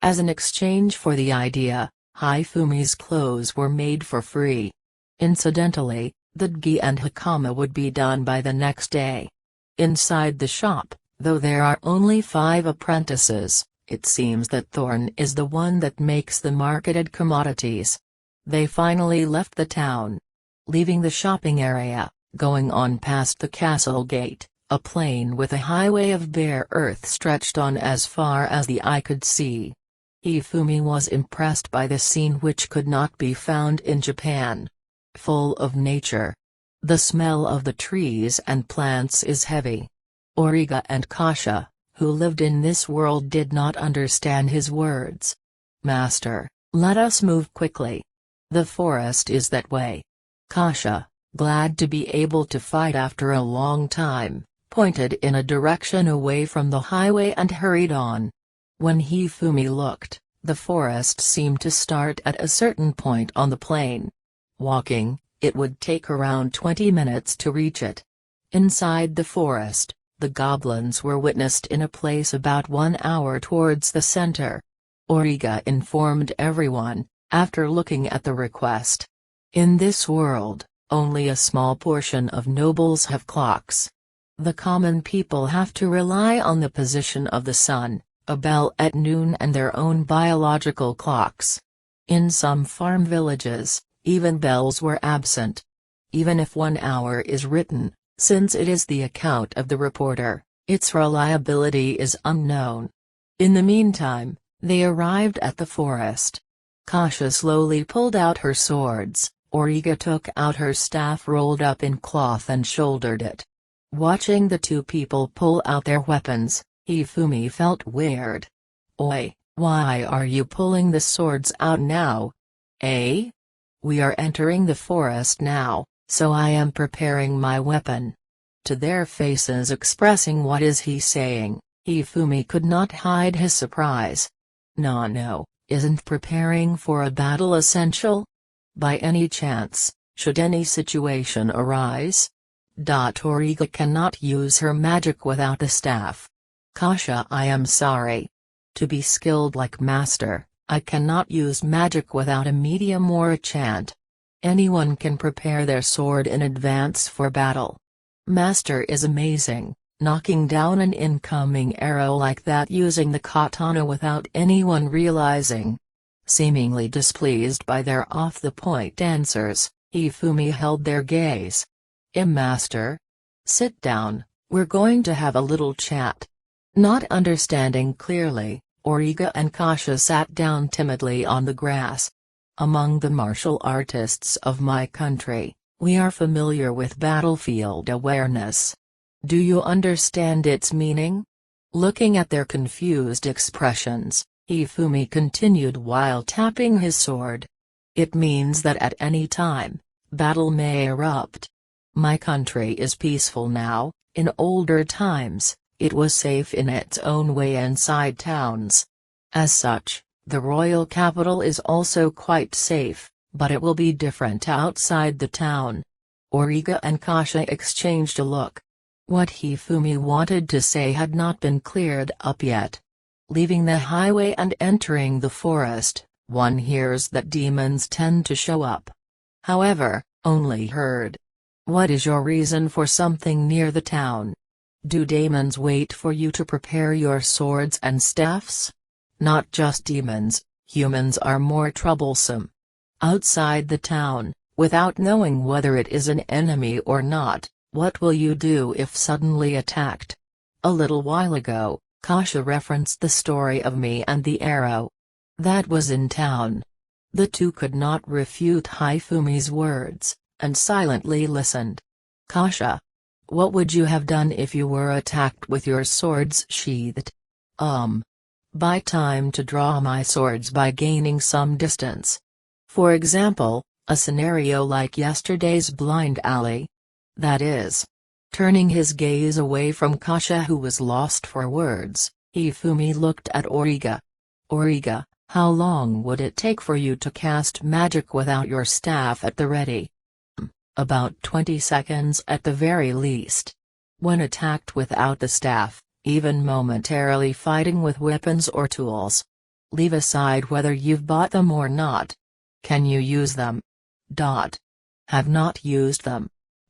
[SPEAKER 1] As an exchange for the idea, Hifumi's clothes were made for free. Incidentally, the gi and hakama would be done by the next day. Inside the shop, though there are only 5 apprentices, it seems that Thorn is the one that makes the marketed commodities. They finally left the town. Leaving the shopping area, going on past the castle gate, a plain with a highway of bare earth stretched on as far as the eye could see. Hifumi was impressed by the scene which could not be found in Japan. Full of nature. The smell of the trees and plants is heavy. Origa and Kasha, who lived in this world, did not understand his words. Master, let us move quickly. The forest is that way. Kasha, glad to be able to fight after a long time, pointed in a direction away from the highway and hurried on. When Hifumi looked, the forest seemed to start at a certain point on the plain. Walking, it would take around 20 minutes to reach it. Inside the forest, the goblins were witnessed in a place about 1 hour towards the center. Origa informed everyone, after looking at the request. In this world, only a small portion of nobles have clocks. The common people have to rely on the position of the sun, a bell at noon, and their own biological clocks. In some farm villages, even bells were absent. Even if 1 hour is written, since it is the account of the reporter, its reliability is unknown. In the meantime, they arrived at the forest. Kasha slowly pulled out her swords, Origa took out her staff rolled up in cloth and shouldered it. Watching the 2 people pull out their weapons, Hifumi felt weird. Oi, why are you pulling the swords out now? Eh? We are entering the forest now, so I am preparing my weapon. To their faces expressing what is he saying, Hifumi could not hide his surprise. No, isn't preparing for a battle essential? By any chance, should any situation arise? Origa cannot use her magic without the staff. Kasha, I am sorry. To be skilled like master, I cannot use magic without a medium or a chant. Anyone can prepare their sword in advance for battle. Master is amazing, knocking down an incoming arrow like that using the katana without anyone realizing. Seemingly displeased by their off-the-point answers, Hifumi held their gaze. Master? Sit down, we're going to have a little chat. Not understanding clearly, Origa and Kasha sat down timidly on the grass. Among the martial artists of my country, we are familiar with battlefield awareness. Do you understand its meaning? Looking at their confused expressions, Hifumi continued while tapping his sword. It means that at any time, battle may erupt. My country is peaceful now. In older times, it was safe in its own way inside towns. As such, the royal capital is also quite safe, but it will be different outside the town. Origa and Kasha exchanged a look. What Hifumi wanted to say had not been cleared up yet. Leaving the highway and entering the forest, one hears that demons tend to show up. However, only heard. What is your reason for something near the town? Do demons wait for you to prepare your swords and staffs? Not just demons, humans are more troublesome. Outside the town, without knowing whether it is an enemy or not, what will you do if suddenly attacked? A little while ago, Kasha referenced the story of me and the arrow. That was in town. The two could not refute Hifumi's words, and silently listened. Kasha. What would you have done if you were attacked with your swords sheathed? Buy time to draw my swords by gaining some distance. For example, a scenario like yesterday's blind alley. That is. Turning his gaze away from Kasha, who was lost for words, Hifumi looked at Origa. Origa, how long would it take for you to cast magic without your staff at the ready? About 20 seconds at the very least. When attacked without the staff, even momentarily fighting with weapons or tools. Leave aside whether you've bought them or not. Can you use them? Have not used them.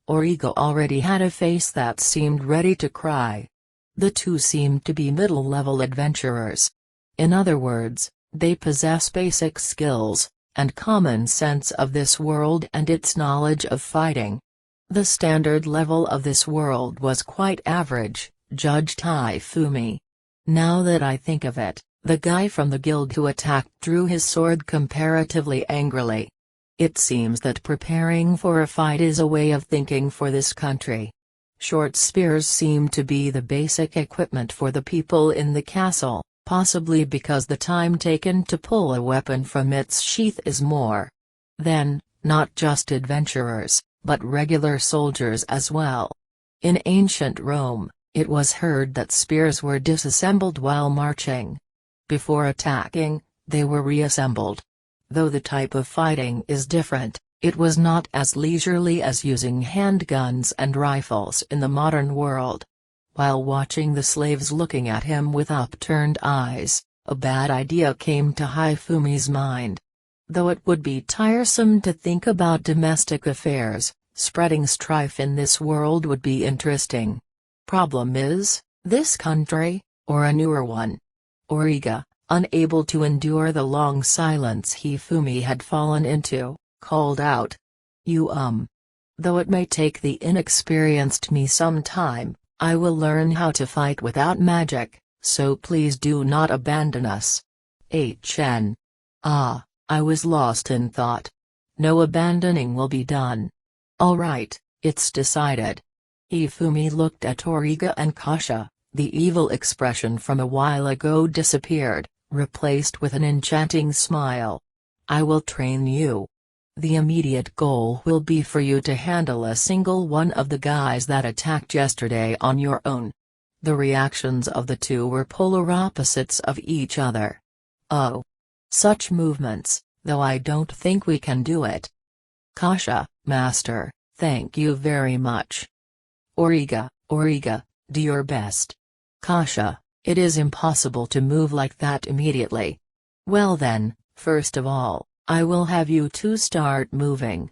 [SPEAKER 1] Origa already had a face that seemed ready to cry. The two seemed to be middle-level adventurers. In other words, they possess basic skills, and common sense of this world and its knowledge of fighting. The standard level of this world was quite average, judged Hifumi. Now that I think of it, the guy from the guild who attacked drew his sword comparatively angrily. It seems that preparing for a fight is a way of thinking for this country. Short spears seem to be the basic equipment for the people in the castle, possibly because the time taken to pull a weapon from its sheath is more. Then, not just adventurers, but regular soldiers as well. In ancient Rome, it was heard that spears were disassembled while marching. Before attacking, they were reassembled. Though the type of fighting is different, it was not as leisurely as using handguns and rifles in the modern world. While watching the slaves looking at him with upturned eyes, a bad idea came to Hifumi's mind. Though it would be tiresome to think about domestic affairs, spreading strife in this world would be interesting. Problem is, this country, or a newer one? Origa, unable to endure the long silence Hifumi had fallen into, called out. Though it may take the inexperienced me some time, I will learn how to fight without magic, so please do not abandon us. I was lost in thought. No abandoning will be done. All right, it's decided. Hifumi looked at Origa and Kasha, the evil expression from a while ago disappeared, replaced with an enchanting smile. I will train you. The immediate goal will be for you to handle a single one of the guys that attacked yesterday on your own. The reactions of the two were polar opposites of each other. Oh. Such movements, though I don't think we can do it. Kasha, Master, thank you very much. Origa, do your best. Kasha, it is impossible to move like that immediately. Well then, first of all, I will have you two start moving.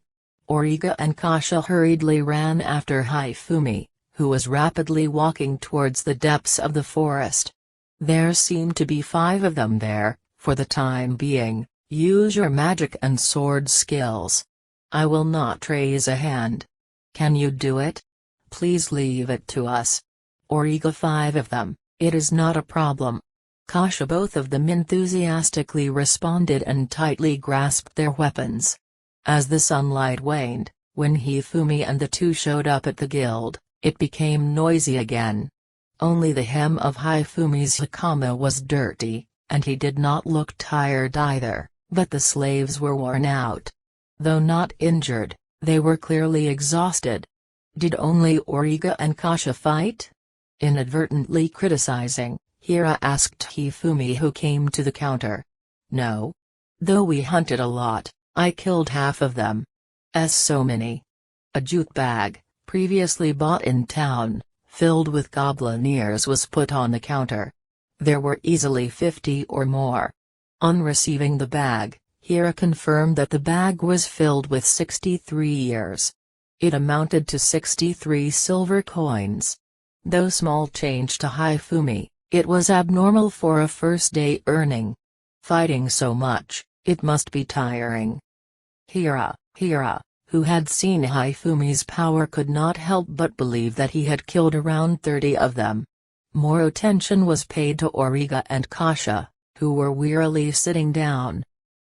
[SPEAKER 1] Origa and Kasha hurriedly ran after Hifumi, who was rapidly walking towards the depths of the forest. There seemed to be 5 of them there, for the time being, Use your magic and sword skills. I will not raise a hand. Can you do it? Please leave it to us. Origa 5 of them, it is not a problem. Kasha both of them enthusiastically responded and tightly grasped their weapons. As the sunlight waned, when Hifumi and the two showed up at the guild, it became noisy again. Only the hem of Hifumi's hakama was dirty, and he did not look tired either, but the slaves were worn out. Though not injured, they were clearly exhausted. Did only Origa and Kasha fight? Inadvertently criticizing, Hira asked Hifumi, who came to the counter. No. Though we hunted a lot, I killed half of them. So many. A jute bag, previously bought in town, filled with goblin ears, was put on the counter. There were easily 50 or more. On receiving the bag, Hira confirmed that the bag was filled with 63 ears. It amounted to 63 silver coins. Though small change to Hifumi, it was abnormal for a first-day earning. Fighting so much, it must be tiring. Hira, who had seen Hifumi's power, could not help but believe that he had killed around 30 of them. More attention was paid to Origa and Kasha, who were wearily sitting down.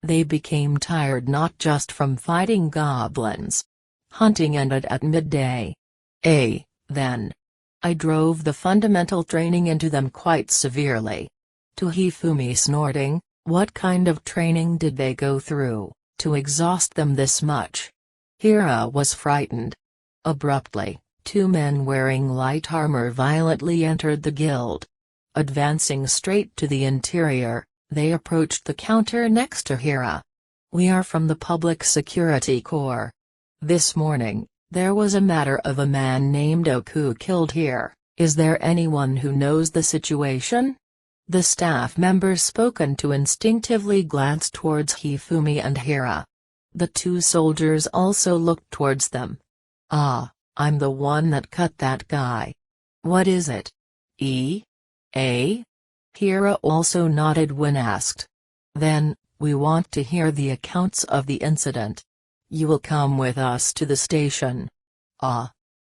[SPEAKER 1] They became tired not just from fighting goblins. Hunting ended at midday. Then. I drove the fundamental training into them quite severely. To Hifumi snorting, what kind of training did they go through, to exhaust them this much? Hira was frightened. Abruptly, two men wearing light armor violently entered the guild. Advancing straight to the interior, they approached the counter next to Hira. We are from the Public Security Corps. This morning, there was a matter of a man named Oku killed here. Is there anyone who knows the situation? The staff members spoken to instinctively glanced towards Hifumi and Hira. The two soldiers also looked towards them. Ah, I'm the one that cut that guy. What is it? Hira also nodded when asked. Then, we want to hear the accounts of the incident. You will come with us to the station.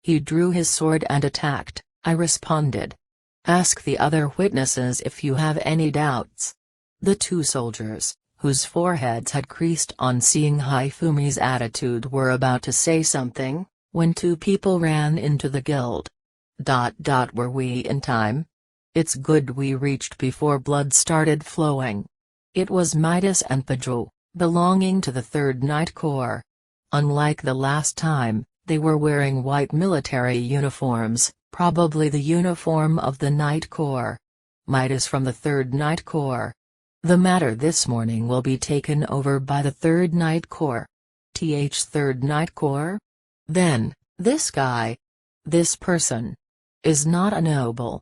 [SPEAKER 1] He drew his sword and attacked, I responded. Ask the other witnesses if you have any doubts. The two soldiers, whose foreheads had creased on seeing Hifumi's attitude, were about to say something, when two people ran into the guild. Were we in time? It's good we reached before blood started flowing. It was Midas and Paju, belonging to the 3rd Night Corps. Unlike the last time, they were wearing white military uniforms, probably the uniform of the Night Corps. Midas from the 3rd Night Corps. The matter this morning will be taken over by the 3rd Night Corps. 3rd Night Corps? Then, this guy, this person, is not a noble.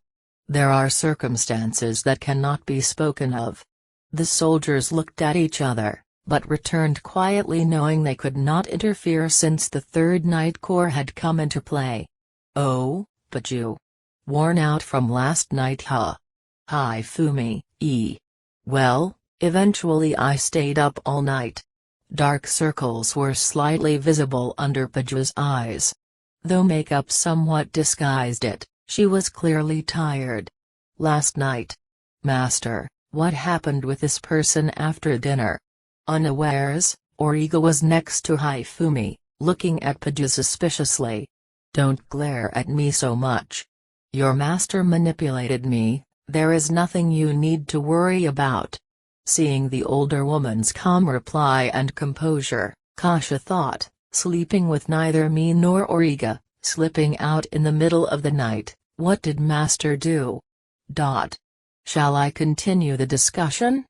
[SPEAKER 1] There are circumstances that cannot be spoken of. The soldiers looked at each other, but returned quietly, knowing they could not interfere since the 3rd Night Corps had come into play. Oh, but you. Worn out from last night, huh? Hifumi, Well, eventually I stayed up all night. Dark circles were slightly visible under Paju's eyes. Though makeup somewhat disguised it, she was clearly tired. Last night. Master, what happened with this person after dinner? Unawares, Origa was next to Hifumi, looking at Paju suspiciously. Don't glare at me so much. Your master manipulated me, there is nothing you need to worry about. Seeing the older woman's calm reply and composure, Kasha thought, sleeping with neither me nor Origa, slipping out in the middle of the night, what did master do? Shall I continue the discussion?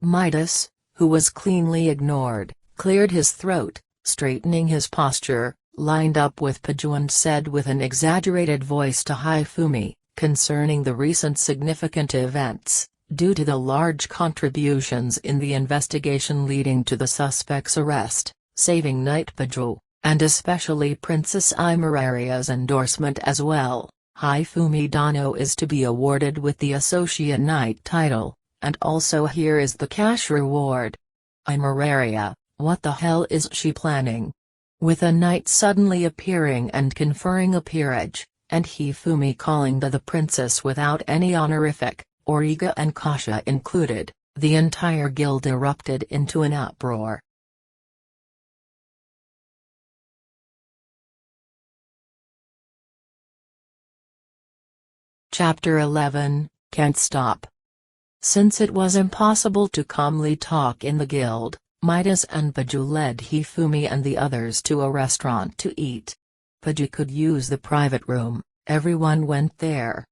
[SPEAKER 1] Midas, who was cleanly ignored, cleared his throat, straightening his posture, lined up with Paju and said with an exaggerated voice to Hifumi, concerning the recent significant events, due to the large contributions in the investigation leading to the suspect's arrest, saving Knight Paju, and especially Princess Imeraria's endorsement as well, Hifumi Dano is to be awarded with the Associate Knight title, and also here is the cash reward. Mararia, what the hell is she planning? With a knight suddenly appearing and conferring a peerage, and Hifumi calling the princess without any honorific, Origa and Kasha included, the entire guild erupted into an uproar. Chapter 11, Can't Stop. Since it was impossible to calmly talk in the guild, Midas and Paju led Hifumi and the others to a restaurant to eat. Paju could use the private room, everyone went there.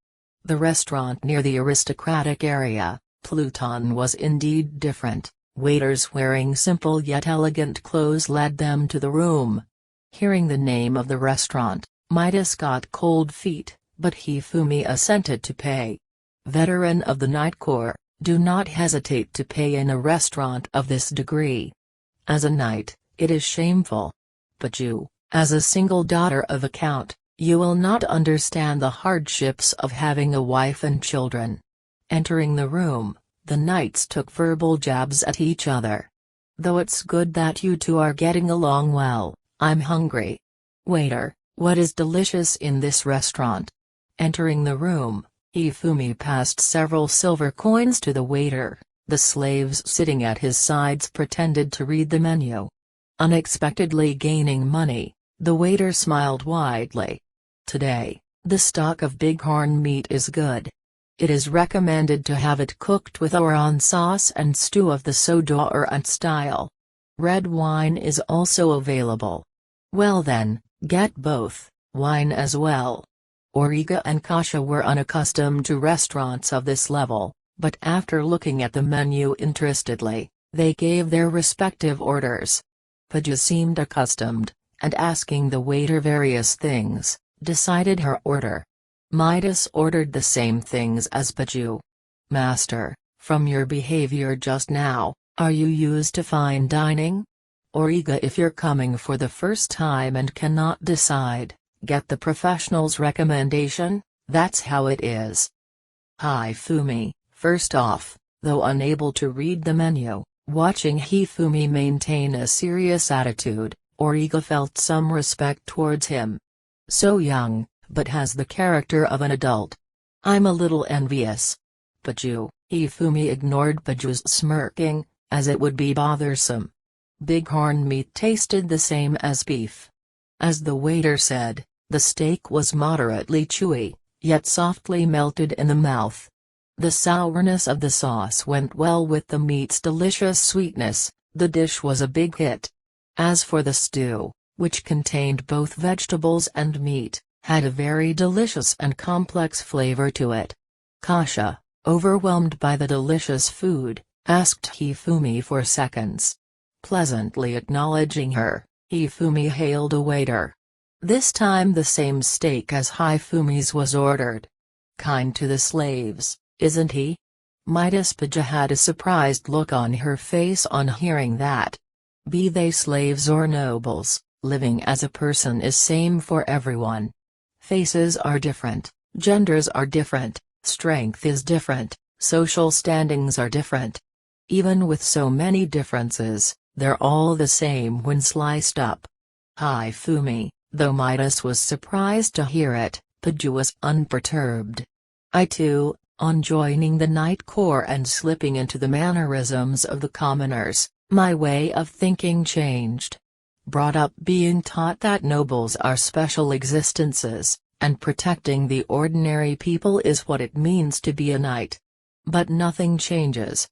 [SPEAKER 1] The restaurant near the aristocratic area, Pluton, was indeed different. Waiters wearing simple yet elegant clothes led them to the room. Hearing the name of the restaurant, Midas got cold feet, but Hifumi assented to pay. Veteran of the Night Corps, do not hesitate to pay in a restaurant of this degree. As a knight, it is shameful. But you, as a single daughter of a count, you will not understand the hardships of having a wife and children. Entering the room, the knights took verbal jabs at each other. Though it's good that you two are getting along well, I'm hungry. Waiter, what is delicious in this restaurant? Entering the room, Hifumi passed several silver coins to the waiter. The slaves sitting at his sides pretended to read the menu. Unexpectedly gaining money, the waiter smiled widely. Today, the stock of bighorn meat is good. It is recommended to have it cooked with Oran sauce and stew of the Sodoran style. Red wine is also available. Well then, get both, wine as well. Origa and Kasha were unaccustomed to restaurants of this level, but after looking at the menu interestedly, they gave their respective orders. Paju seemed accustomed, and asking the waiter various things, decided her order. Midas ordered the same things as Paju. Master, from your behavior just now, are you used to fine dining? Origa, if you're coming for the first time and cannot decide, get the professional's recommendation, that's how it is. Hifumi, first off, though unable to read the menu, watching Hifumi maintain a serious attitude, Origa felt some respect towards him. So young, but has the character of an adult. I'm a little envious. Paju, Hifumi ignored Paju's smirking, as it would be bothersome. Bighorn meat tasted the same as beef. As the waiter said, the steak was moderately chewy, yet softly melted in the mouth. The sourness of the sauce went well with the meat's delicious sweetness. The dish was a big hit. As for the stew, which contained both vegetables and meat, had a very delicious and complex flavor to it. Kasha, overwhelmed by the delicious food, asked Hifumi for seconds. Pleasantly acknowledging her, Hifumi hailed a waiter. This time the same steak as Hifumi's was ordered. Kind to the slaves, isn't he? Midas Paju had a surprised look on her face on hearing that. Be they slaves or nobles, living as a person is same for everyone. Faces are different, genders are different, strength is different, social standings are different. Even with so many differences, they're all the same when sliced up. Hifumi, though Midas was surprised to hear it, Paju was unperturbed. I too, on joining the Night Corps and slipping into the mannerisms of the commoners, my way of thinking changed. Brought up being taught that nobles are special existences, and protecting the ordinary people is what it means to be a knight. But nothing changes.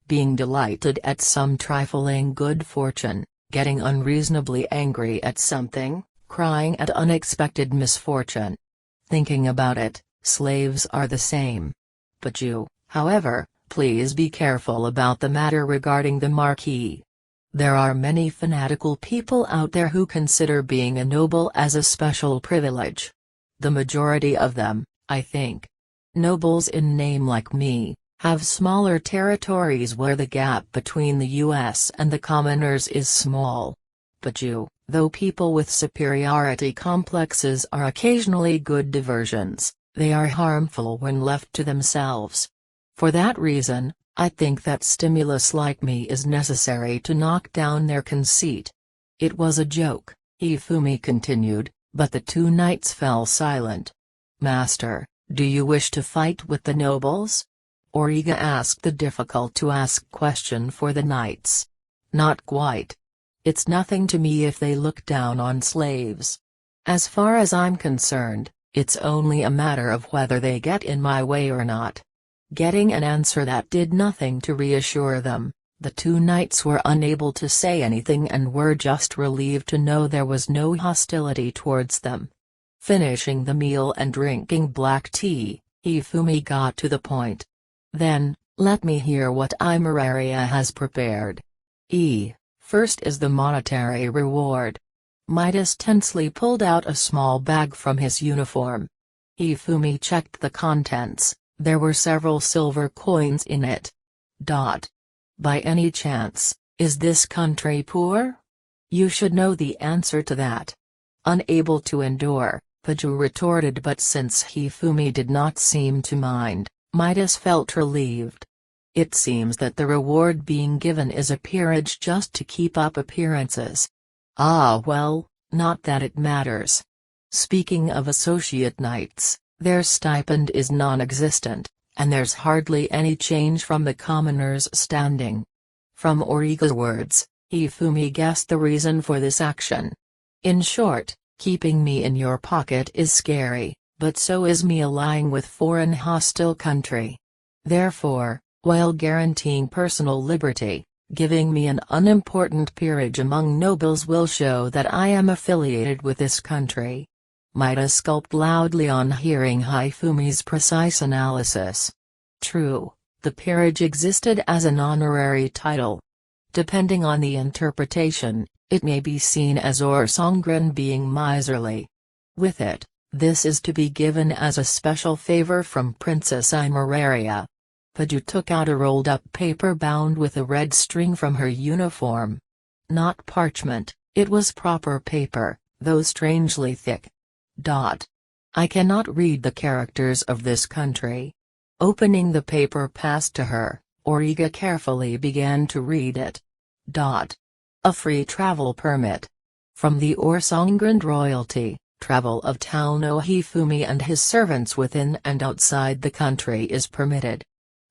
[SPEAKER 1] Being delighted at some trifling good fortune, getting unreasonably angry at something, crying at unexpected misfortune. Thinking about it, slaves are the same. But you, however, please be careful about the matter regarding the Marquis. There are many fanatical people out there who consider being a noble as a special privilege. The majority of them, I think. Nobles in name like me, have smaller territories where the gap between the US and the commoners is small. But you, though people with superiority complexes are occasionally good diversions, they are harmful when left to themselves. For that reason, I think that stimulus like me is necessary to knock down their conceit. It was a joke, Hifumi continued, but the two knights fell silent. Master, do you wish to fight with the nobles? Origa asked the difficult-to-ask question for the knights. Not quite. It's nothing to me if they look down on slaves. As far as I'm concerned, it's only a matter of whether they get in my way or not. Getting an answer that did nothing to reassure them, the two knights were unable to say anything and were just relieved to know there was no hostility towards them. Finishing the meal and drinking black tea, Hifumi got to the point. Then, let me hear what Imeraria has prepared. First is the monetary reward. Midas tensely pulled out a small bag from his uniform. Hifumi checked the contents, there were several silver coins in it. By any chance, is this country poor? You should know the answer to that. Unable to endure, Paju retorted, but since Hifumi did not seem to mind, Midas felt relieved. It seems that the reward being given is a peerage just to keep up appearances. Ah well, not that it matters. Speaking of associate knights, their stipend is non-existent, and there's hardly any change from the commoner's standing. From Origa's words, Hifumi guessed the reason for this action. In short, keeping me in your pocket is scary, but so is me allying with foreign hostile country. Therefore, while guaranteeing personal liberty, giving me an unimportant peerage among nobles will show that I am affiliated with this country. Midas gulped loudly on hearing Hifumi's precise analysis. True, the peerage existed as an honorary title. Depending on the interpretation, it may be seen as Orsongren being miserly. With it, this is to be given as a special favor from Princess Imeraria. Paju took out a rolled-up paper bound with a red string from her uniform. Not parchment, it was proper paper, though strangely thick. I cannot read the characters of this country. Opening the paper passed to her, Origa carefully began to read it. A free travel permit. From the Orsongren royalty, travel of Touno Hifumi and his servants within and outside the country is permitted.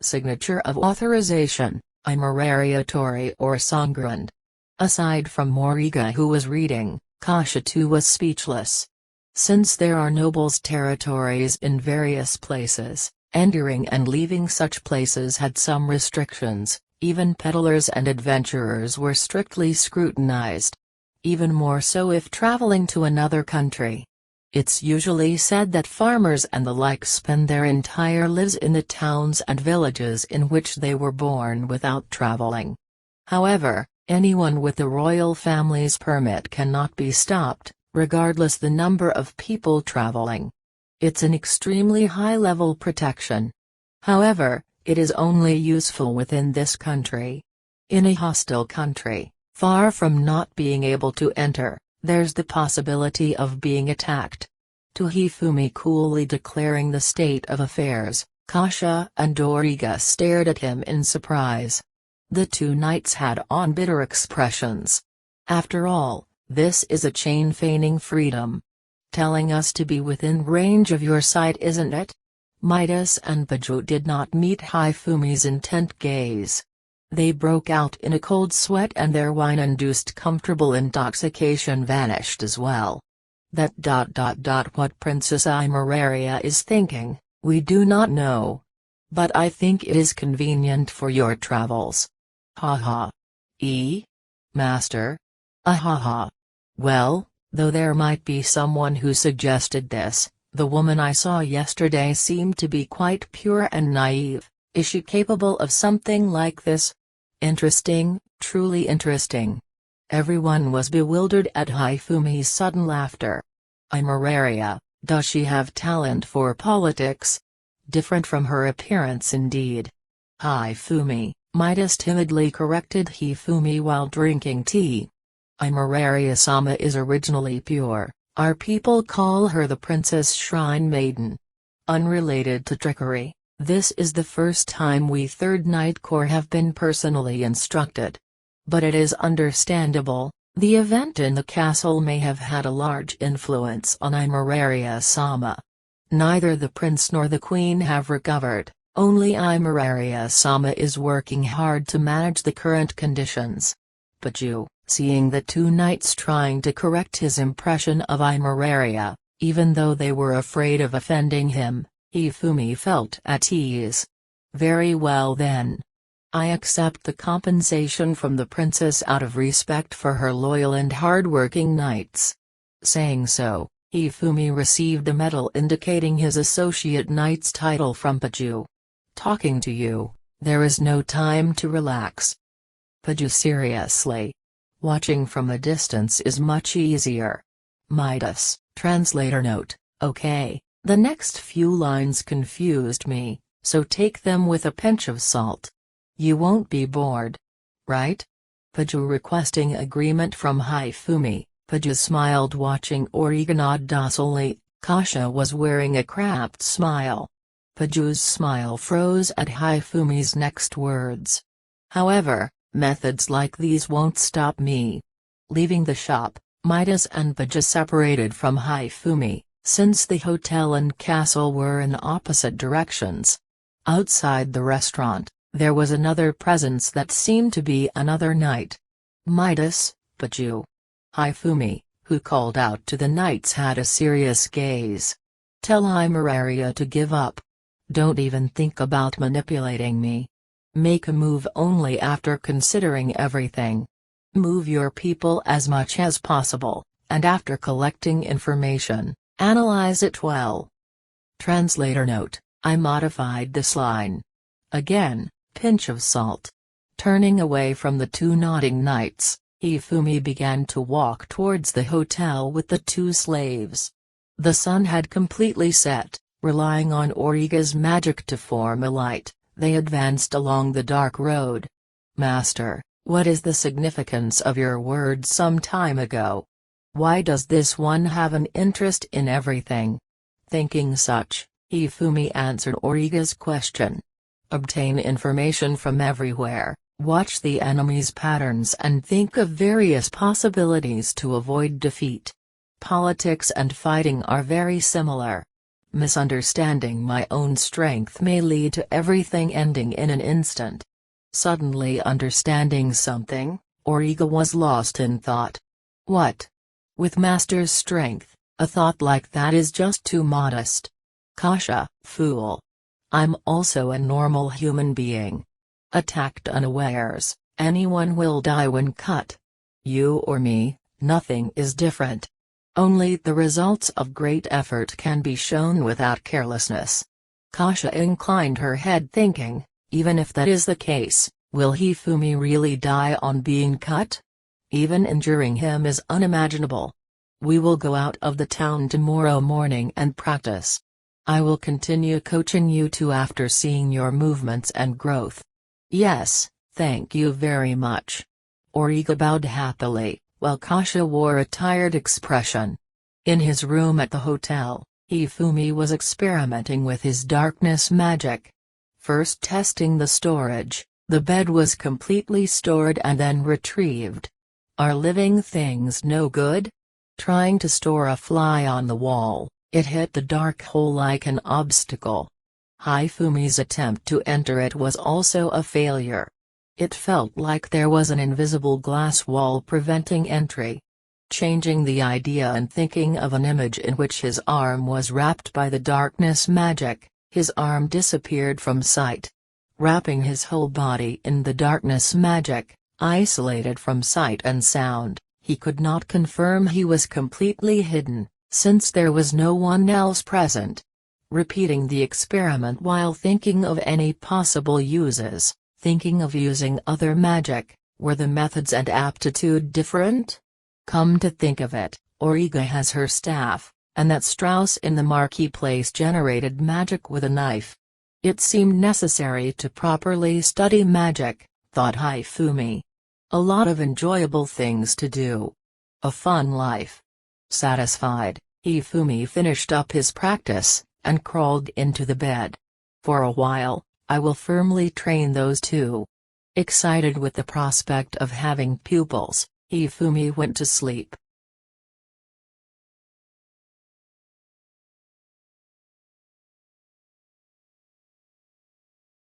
[SPEAKER 1] Signature of authorization, Imeraria Tori Orsongren. Aside from Origa, who was reading, Kasha too was speechless. Since there are nobles' territories in various places, entering and leaving such places had some restrictions, even peddlers and adventurers were strictly scrutinized. Even more so if traveling to another country. It's usually said that farmers and the like spend their entire lives in the towns and villages in which they were born without traveling. However, anyone with the royal family's permit cannot be stopped, regardless the number of people traveling. It's an extremely high-level protection. However, it is only useful within this country. In a hostile country, far from not being able to enter, there's the possibility of being attacked. To Hifumi coolly declaring the state of affairs, Kasha and Origa stared at him in surprise. The two knights had on bitter expressions. After all, this is a chain feigning freedom. Telling us to be within range of your sight, isn't it? Midas and Paju did not meet Hifumi's intent gaze. They broke out in a cold sweat and their wine-induced comfortable intoxication vanished as well. What Princess Imeraria is thinking, we do not know. But I think it is convenient for your travels. Ha ha. Master? Ahaha. Well, though there might be someone who suggested this, the woman I saw yesterday seemed to be quite pure and naive. Is she capable of something like this? Interesting, truly interesting. Everyone was bewildered at Hifumi's sudden laughter. Imeraria, does she have talent for politics? Different from her appearance indeed. Hifumi, Midas timidly corrected Hifumi while drinking tea. Imeraria-sama is originally pure, our people call her the Princess Shrine Maiden. Unrelated to trickery. This is the first time we 3rd Night Corps have been personally instructed. But it is understandable, the event in the castle may have had a large influence on Imararia-sama. Neither the prince nor the queen have recovered, only Imararia-sama is working hard to manage the current conditions. Paju, seeing the 2 knights trying to correct his impression of Imararia, even though they were afraid of offending him, Hifumi felt at ease. Very well then. I accept the compensation from the princess out of respect for her loyal and hard-working knights. Saying so, Hifumi received a medal indicating his associate knight's title from Paju. Talking to you, there is no time to relax. Paju seriously. Watching from a distance is much easier. Midas, translator note, okay, the next few lines confused me, so take them with a pinch of salt. You won't be bored. Right? Paju requesting agreement from Hifumi. Paju smiled watching Origa nod docilely. Kasha was wearing a cramped smile. Paju's smile froze at Hifumi's next words. However, methods like these won't stop me. Leaving the shop, Midas and Paju separated from Hifumi, since the hotel and castle were in opposite directions. Outside the restaurant, there was another presence that seemed to be another knight. Midas, Paju. Hifumi, who called out to the knights, had a serious gaze. Tell Imararia to give up. Don't even think about manipulating me. Make a move only after considering everything. Move your people as much as possible, and after collecting information, analyze it well. Translator note, I modified this line. Again, pinch of salt. Turning away from the 2 nodding knights, Hifumi began to walk towards the hotel with the 2 slaves. The sun had completely set, relying on Origa's magic to form a light, they advanced along the dark road. Master, what is the significance of your words some time ago? Why does this one have an interest in everything? Thinking such, Hifumi answered Origa's question. Obtain information from everywhere, watch the enemy's patterns and think of various possibilities to avoid defeat. Politics and fighting are very similar. Misunderstanding my own strength may lead to everything ending in an instant. Suddenly understanding something, Origa was lost in thought. What? With Master's strength, a thought like that is just too modest. Kasha, fool. I'm also a normal human being. Attacked unawares, anyone will die when cut. You or me, nothing is different. Only the results of great effort can be shown without carelessness. Kasha inclined her head thinking, even if that is the case, will Hifumi really die on being cut? Even injuring him is unimaginable. We will go out of the town tomorrow morning and practice. I will continue coaching you two after seeing your movements and growth. Yes, thank you very much. Origa bowed happily, while Kasha wore a tired expression. In his room at the hotel, Hifumi was experimenting with his darkness magic. First testing the storage, the bed was completely stored and then retrieved. Are living things no good? Trying to store a fly on the wall, it hit the dark hole like an obstacle. Hifumi's attempt to enter it was also a failure. It felt like there was an invisible glass wall preventing entry. Changing the idea and thinking of an image in which his arm was wrapped by the darkness magic, his arm disappeared from sight. Wrapping his whole body in the darkness magic, isolated from sight and sound, he could not confirm he was completely hidden, since there was no one else present. Repeating the experiment while thinking of any possible uses, thinking of using other magic, were the methods and aptitude different? Come to think of it, Origa has her staff, and that Strauss in the marketplace generated magic with a knife. It seemed necessary to properly study magic, thought Hifumi. A lot of enjoyable things to do. A fun life. Satisfied, Hifumi finished up his practice, and crawled into the bed. For a while, I will firmly train those two. Excited with the prospect of having pupils, Hifumi went to sleep.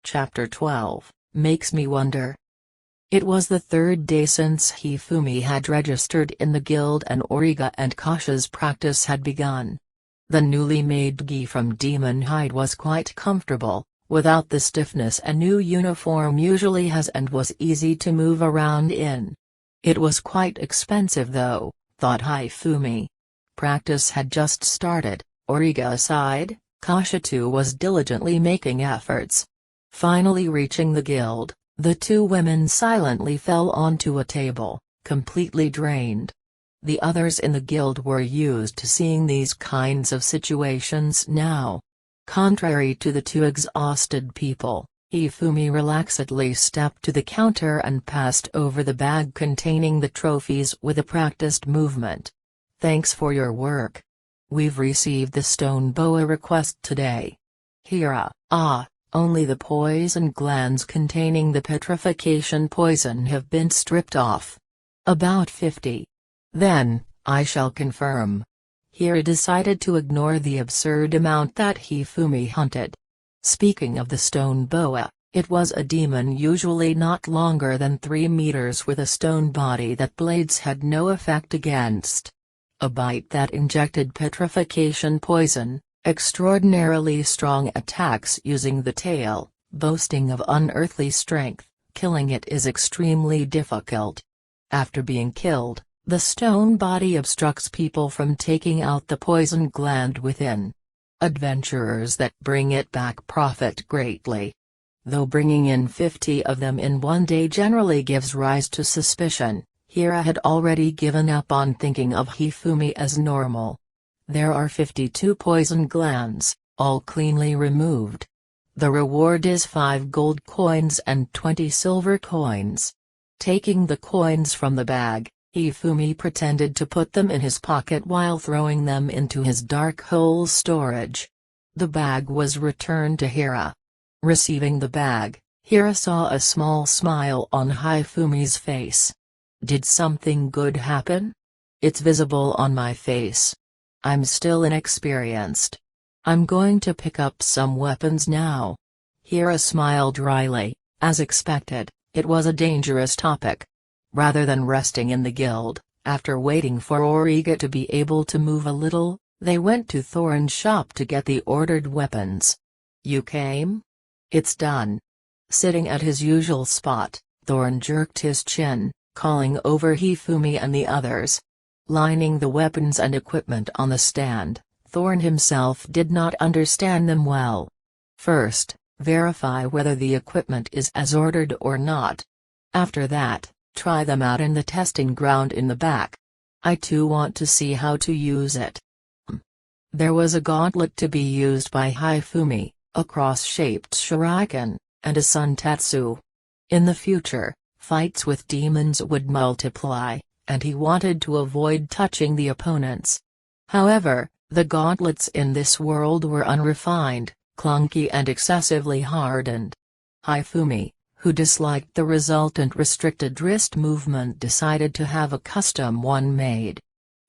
[SPEAKER 1] Chapter 12, Makes Me Wonder. It was the third day since Hifumi had registered in the guild and Origa and Kasha's practice had begun. The newly made gi from demon hide was quite comfortable, without the stiffness a new uniform usually has, and was easy to move around in. It was quite expensive though, thought Hifumi. Practice had just started, Origa aside, Kasha too was diligently making efforts. Finally reaching the guild, the two women silently fell onto a table, completely drained. The others in the guild were used to seeing these kinds of situations now. Contrary to the two exhausted people, Hifumi relaxedly stepped to the counter and passed over the bag containing the trophies with a practiced movement. "Thanks for your work. We've received the stone boa request today. Hira, only the poison glands containing the petrification poison have been stripped off. About 50. Then, I shall confirm." Hira decided to ignore the absurd amount that Hifumi hunted. Speaking of the stone boa, it was a demon usually not longer than 3 meters with a stone body that blades had no effect against. A bite that injected petrification poison, extraordinarily strong attacks using the tail, boasting of unearthly strength, killing it is extremely difficult. After being killed, the stone body obstructs people from taking out the poison gland within. Adventurers that bring it back profit greatly. Though bringing in 50 of them in one day generally gives rise to suspicion, Hira had already given up on thinking of Hifumi as normal. There are 52 poison glands, all cleanly removed. The reward is 5 gold coins and 20 silver coins. Taking the coins from the bag, Hifumi pretended to put them in his pocket while throwing them into his dark hole storage. The bag was returned to Hira. Receiving the bag, Hira saw a small smile on Hifumi's face. "Did something good happen? It's visible on my face. I'm still inexperienced. I'm going to pick up some weapons now." Hira smiled dryly. As expected, it was a dangerous topic. Rather than resting in the guild, after waiting for Origa to be able to move a little, they went to Thorn's shop to get the ordered weapons. "You came? It's done." Sitting at his usual spot, Thorn jerked his chin, calling over Hifumi and the others. Lining the weapons and equipment on the stand, Thorn himself did not understand them well. First, verify whether the equipment is as ordered or not. After that, try them out in the testing ground in the back. I too want to see how to use it. There was a gauntlet to be used by Hifumi, a cross-shaped shuriken, and a suntetsu. In the future, fights with demons would multiply, and he wanted to avoid touching the opponents. However, the gauntlets in this world were unrefined, clunky and excessively hardened. Hifumi, who disliked the resultant restricted wrist movement, decided to have a custom one made.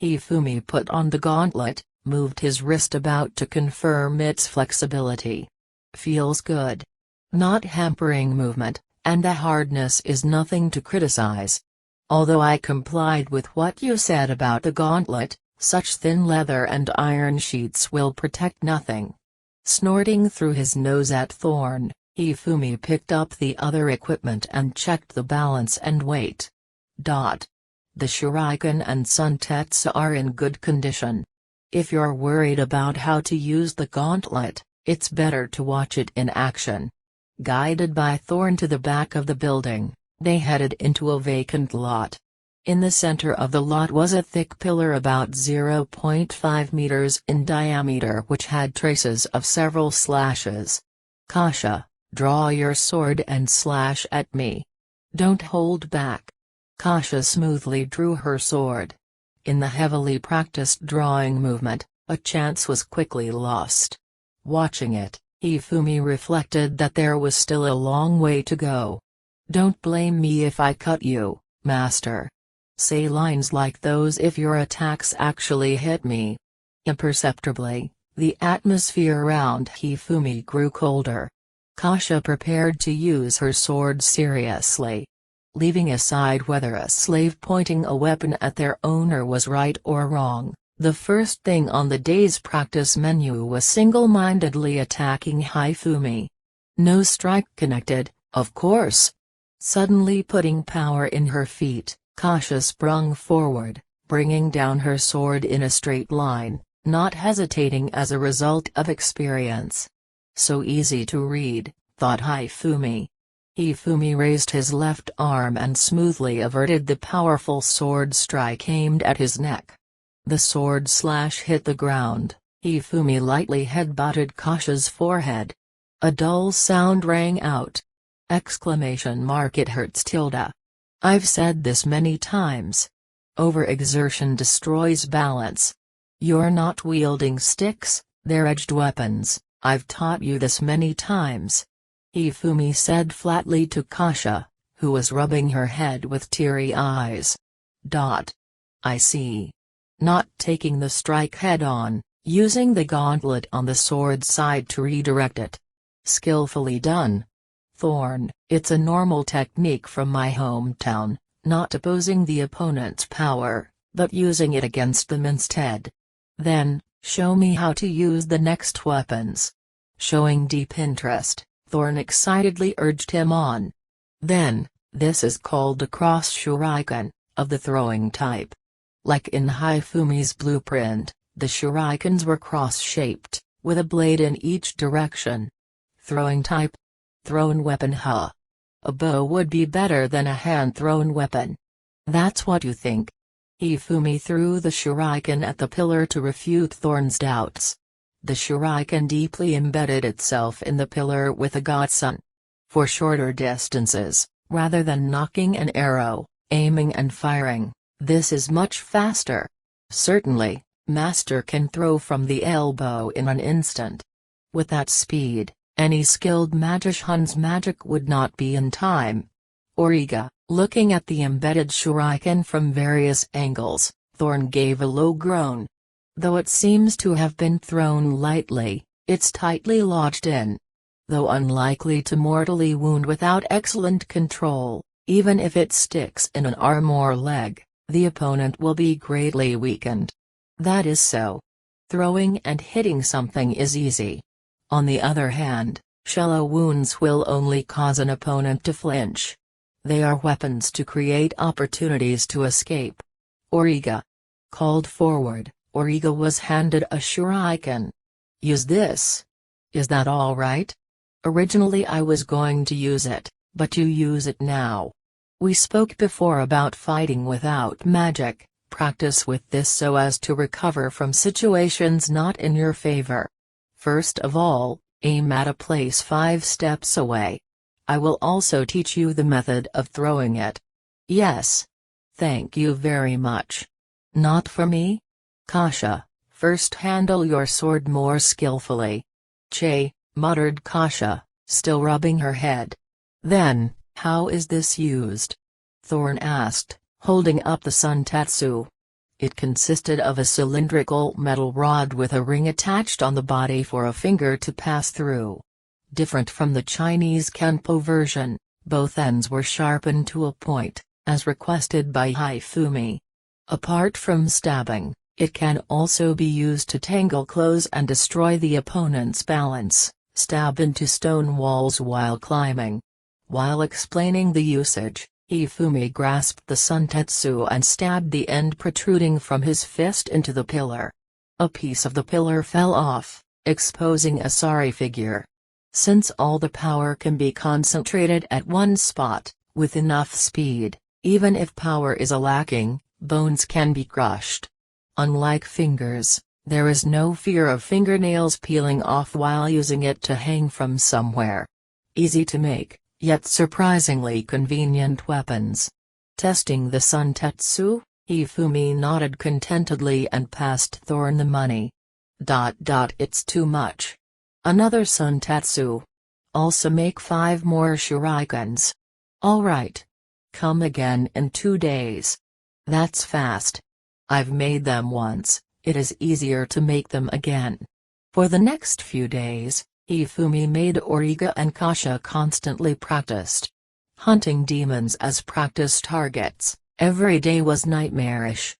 [SPEAKER 1] Hifumi put on the gauntlet, moved his wrist about to confirm its flexibility. "Feels good. Not hampering movement, and the hardness is nothing to criticize. Although I complied with what you said about the gauntlet, such thin leather and iron sheets will protect nothing." Snorting through his nose at Thorn, Hifumi picked up the other equipment and checked the balance and weight. The shuriken and suntetsu are in good condition. If you're worried about how to use the gauntlet, it's better to watch it in action. Guided by Thorn to the back of the building, they headed into a vacant lot. In the center of the lot was a thick pillar about 0.5 meters in diameter which had traces of several slashes. "Kasha, draw your sword and slash at me. Don't hold back." Kasha smoothly drew her sword. In the heavily practiced drawing movement, a chance was quickly lost. Watching it, Hifumi reflected that there was still a long way to go. "Don't blame me if I cut you, master. Say lines like those if your attacks actually hit me." Imperceptibly, the atmosphere around Hifumi grew colder. Kasha prepared to use her sword seriously. Leaving aside whether a slave pointing a weapon at their owner was right or wrong, the first thing on the day's practice menu was single-mindedly attacking Hifumi. No strike connected, of course. Suddenly putting power in her feet, Kasha sprung forward, bringing down her sword in a straight line, not hesitating as a result of experience. So easy to read, thought Hifumi. Hifumi raised his left arm and smoothly averted the powerful sword strike aimed at his neck. The sword slash hit the ground. Hifumi lightly headbutted Kasha's forehead. A dull sound rang out. Exclamation mark, "It hurts tilde. I've said this many times. Overexertion destroys balance. You're not wielding sticks, they're edged weapons. I've taught you this many times," Hifumi said flatly to Kasha, who was rubbing her head with teary eyes. "I see. Not taking the strike head-on, using the gauntlet on the sword side to redirect it. Skillfully done. Thorn, it's a normal technique from my hometown, not opposing the opponent's power, but using it against them instead. Then, show me how to use the next weapons." Showing deep interest, Thorn excitedly urged him on. "Then, this is called a cross shuriken, of the throwing type. Like in Hifumi's blueprint, the shurikens were cross-shaped, with a blade in each direction. Throwing type? Thrown weapon, huh? A bow would be better than a hand-thrown weapon. That's what you think?" Hifumi threw the shuriken at the pillar to refute Thorn's doubts. The shuriken deeply embedded itself in the pillar with a gotsun. For shorter distances, rather than knocking an arrow, aiming and firing, this is much faster. Certainly, master can throw from the elbow in an instant. With that speed, any skilled magician's magic would not be in time. Origa, looking at the embedded shuriken from various angles, Thorn gave a low groan. Though it seems to have been thrown lightly, it's tightly lodged in. Though unlikely to mortally wound without excellent control, even if it sticks in an arm or leg, the opponent will be greatly weakened. That is so. Throwing and hitting something is easy. On the other hand, shallow wounds will only cause an opponent to flinch. They are weapons to create opportunities to escape. Origa. Called forward, Origa was handed a shuriken. "Use this. Is that all right? Originally I was going to use it, but you use it now. We spoke before about fighting without magic. Practice with this so as to recover from situations not in your favor. First of all, aim at a place 5 steps away. I will also teach you the method of throwing it." "Yes. Thank you very much." "Not for me? Kasha, first handle your sword more skillfully." "Che," muttered Kasha, still rubbing her head. "Then, how is this used?" Thorn asked, holding up the suntetsu. It consisted of a cylindrical metal rod with a ring attached on the body for a finger to pass through. Different from the Chinese Kenpo version, both ends were sharpened to a point, as requested by Hifumi. Apart from stabbing, it can also be used to tangle clothes and destroy the opponent's balance, stab into stone walls while climbing. While explaining the usage, Hifumi grasped the suntetsu and stabbed the end protruding from his fist into the pillar. A piece of the pillar fell off, exposing a sorry figure. Since all the power can be concentrated at one spot, with enough speed, even if power is lacking, bones can be crushed. Unlike fingers, there is no fear of fingernails peeling off while using it to hang from somewhere. Easy to make, yet surprisingly convenient weapons. Testing the suntetsu, Hifumi nodded contentedly and passed Thorn the money. "It's too much. Another suntetsu. Also make 5 more shurikens. Alright. Come again in 2 days. That's fast. I've made them once, it is easier to make them again. For the next few days, Hifumi made Origa and Kasha constantly practiced. Hunting demons as practice targets, every day was nightmarish.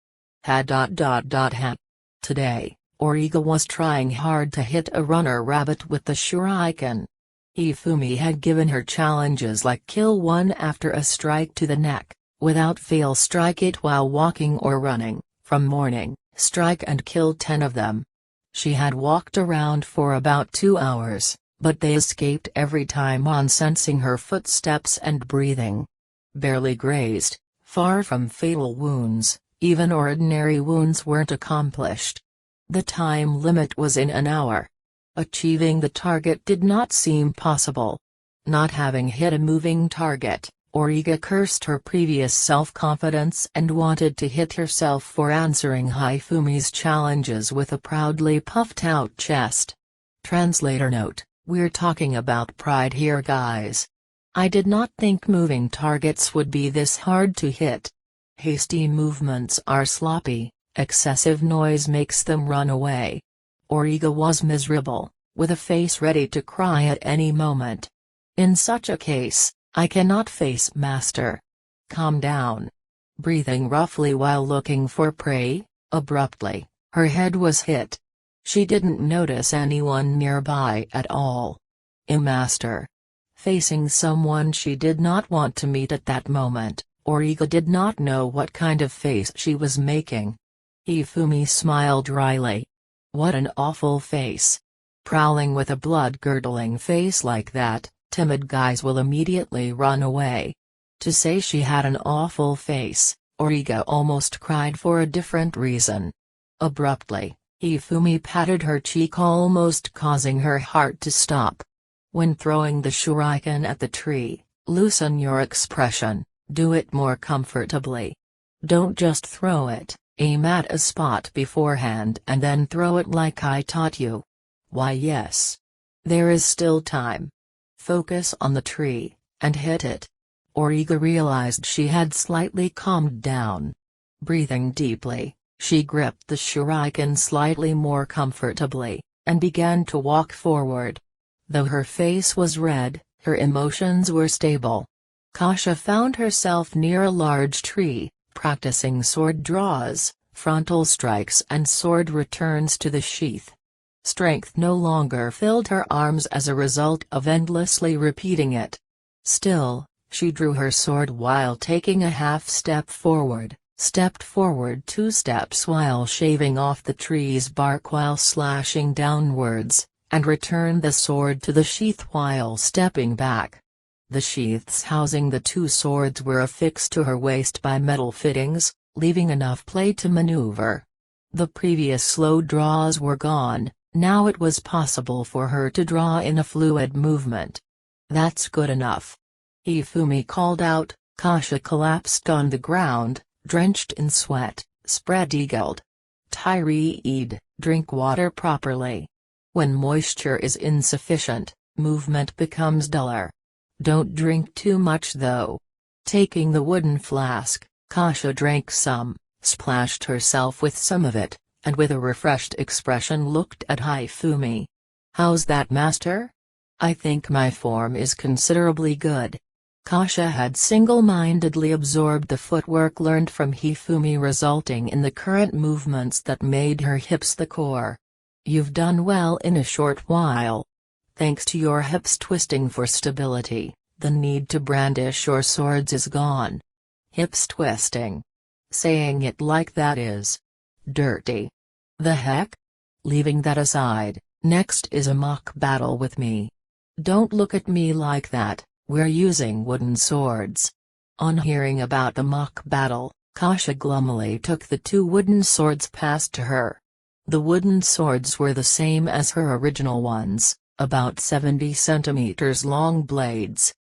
[SPEAKER 1] Today, Origa was trying hard to hit a runner rabbit with the shuriken. Hifumi had given her challenges like kill one after a strike to the neck, without fail strike it while walking or running, from morning, strike and kill 10 of them. She had walked around for about 2 hours, but they escaped every time on sensing her footsteps and breathing. Barely grazed, far from fatal wounds, even ordinary wounds weren't accomplished. The time limit was in an hour. Achieving the target did not seem possible. Not having hit a moving target, Origa cursed her previous self-confidence and wanted to hit herself for answering Hifumi's challenges with a proudly puffed-out chest. Translator note: we're talking about pride here, guys. I did not think moving targets would be this hard to hit. Hasty movements are sloppy, excessive noise makes them run away. Origa was miserable, with a face ready to cry at any moment. In such a case, I cannot face master. Calm down. Breathing roughly while looking for prey, abruptly, her head was hit. She didn't notice anyone nearby at all. Master. Facing someone she did not want to meet at that moment, Origa did not know what kind of face she was making. Hifumi smiled dryly. What an awful face. Prowling with a blood-curdling face like that, timid guys will immediately run away. To say she had an awful face, Origa almost cried for a different reason. Abruptly, Hifumi patted her cheek, almost causing her heart to stop. When throwing the shuriken at the tree, loosen your expression, do it more comfortably. Don't just throw it. Aim at a spot beforehand and then throw it like I taught you. Why yes. There is still time. Focus on the tree, and hit it. Origa realized she had slightly calmed down. Breathing deeply, she gripped the shuriken slightly more comfortably, and began to walk forward. Though her face was red, her emotions were stable. Kasha found herself near a large tree, practicing sword draws, frontal strikes and sword returns to the sheath. Strength no longer filled her arms as a result of endlessly repeating it. Still, she drew her sword while taking a half step forward, stepped forward 2 steps while shaving off the tree's bark while slashing downwards, and returned the sword to the sheath while stepping back. The sheaths housing the 2 swords were affixed to her waist by metal fittings, leaving enough play to maneuver. The previous slow draws were gone, now it was possible for her to draw in a fluid movement. That's good enough. Hifumi called out. Kasha collapsed on the ground, drenched in sweat, spread-eagled. Tyreed, drink water properly. When moisture is insufficient, movement becomes duller. Don't drink too much though. Taking the wooden flask, Kasha drank some, splashed herself with some of it, and with a refreshed expression looked at Hifumi. How's that, master? I think my form is considerably good. Kasha had single-mindedly absorbed the footwork learned from Hifumi, resulting in the current movements that made her hips the core. You've done well in a short while. Thanks to your hips twisting for stability, the need to brandish your swords is gone. Hips twisting. Saying it like that is dirty. The heck? Leaving that aside, next is a mock battle with me. Don't look at me like that, we're using wooden swords. On hearing about the mock battle, Kasha glumly took the 2 wooden swords passed to her. The wooden swords were the same as her original ones, about 70 centimeters long blades.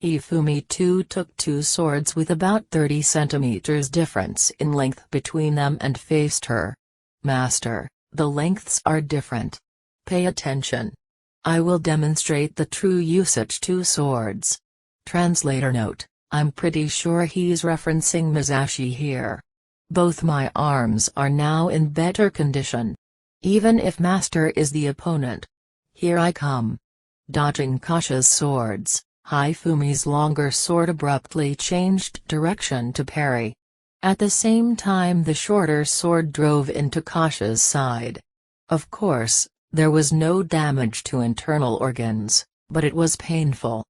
[SPEAKER 1] Hifumi too took 2 swords with about 30 centimeters difference in length between them and faced her. Master, the lengths are different. Pay attention. I will demonstrate the true usage two swords. Translator note: I'm pretty sure he's referencing Masayoshi here. Both my arms are now in better condition. Even if Master is the opponent. Here I come. Dodging Kasha's swords, Hifumi's longer sword abruptly changed direction to parry. At the same time the shorter sword drove into Kasha's side. Of course, there was no damage to internal organs, but it was painful.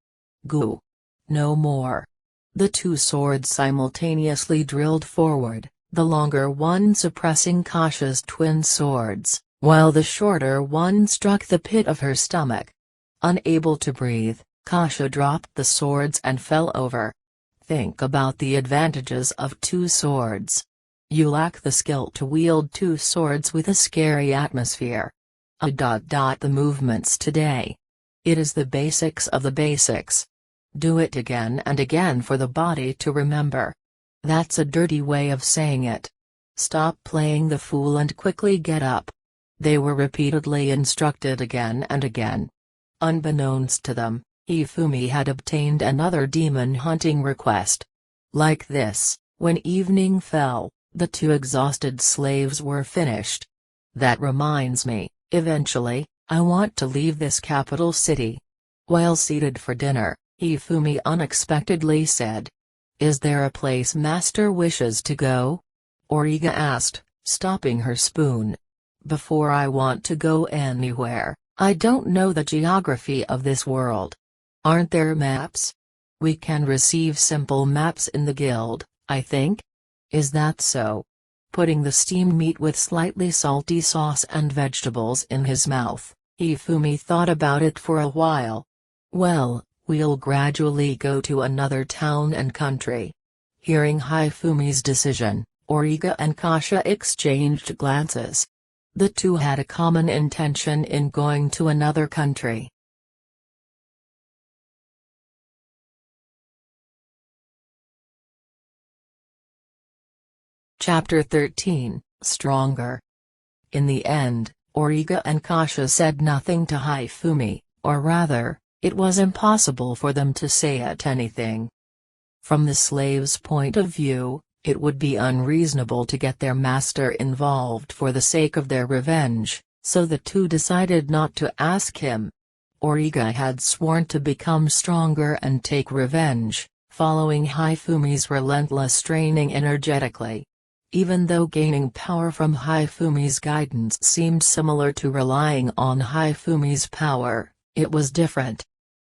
[SPEAKER 1] Goo. No more. The two swords simultaneously drilled forward, the longer one suppressing Kasha's twin swords, while the shorter one struck the pit of her stomach. Unable to breathe, Kasha dropped the swords and fell over. Think about the advantages of two swords. You lack the skill to wield two swords with a scary atmosphere. The movements today. It is the basics of the basics. Do it again and again for the body to remember. That's a dirty way of saying it. Stop playing the fool and quickly get up. They were repeatedly instructed again and again. Unbeknownst to them, Hifumi had obtained another demon hunting request. Like this, when evening fell, the two exhausted slaves were finished. That reminds me, eventually, I want to leave this capital city. While seated for dinner, Hifumi unexpectedly said, "Is there a place Master wishes to go?" Origa asked, stopping her spoon. "Before I want to go anywhere, I don't know the geography of this world. Aren't there maps? We can receive simple maps in the guild, I think? Is that so?" Putting the steamed meat with slightly salty sauce and vegetables in his mouth, Hifumi thought about it for a while. "Well, we'll gradually go to another town and country." Hearing Hifumi's decision, Origa and Kasha exchanged glances. The two had a common intention in going to another country. Chapter 13, Stronger. In the end, Origa and Kasha said nothing to Hifumi, or rather, it was impossible for them to say anything. From the slave's point of view, it would be unreasonable to get their master involved for the sake of their revenge, so the two decided not to ask him. Origa had sworn to become stronger and take revenge, following Hifumi's relentless training energetically. Even though gaining power from Hifumi's guidance seemed similar to relying on Hifumi's power, it was different.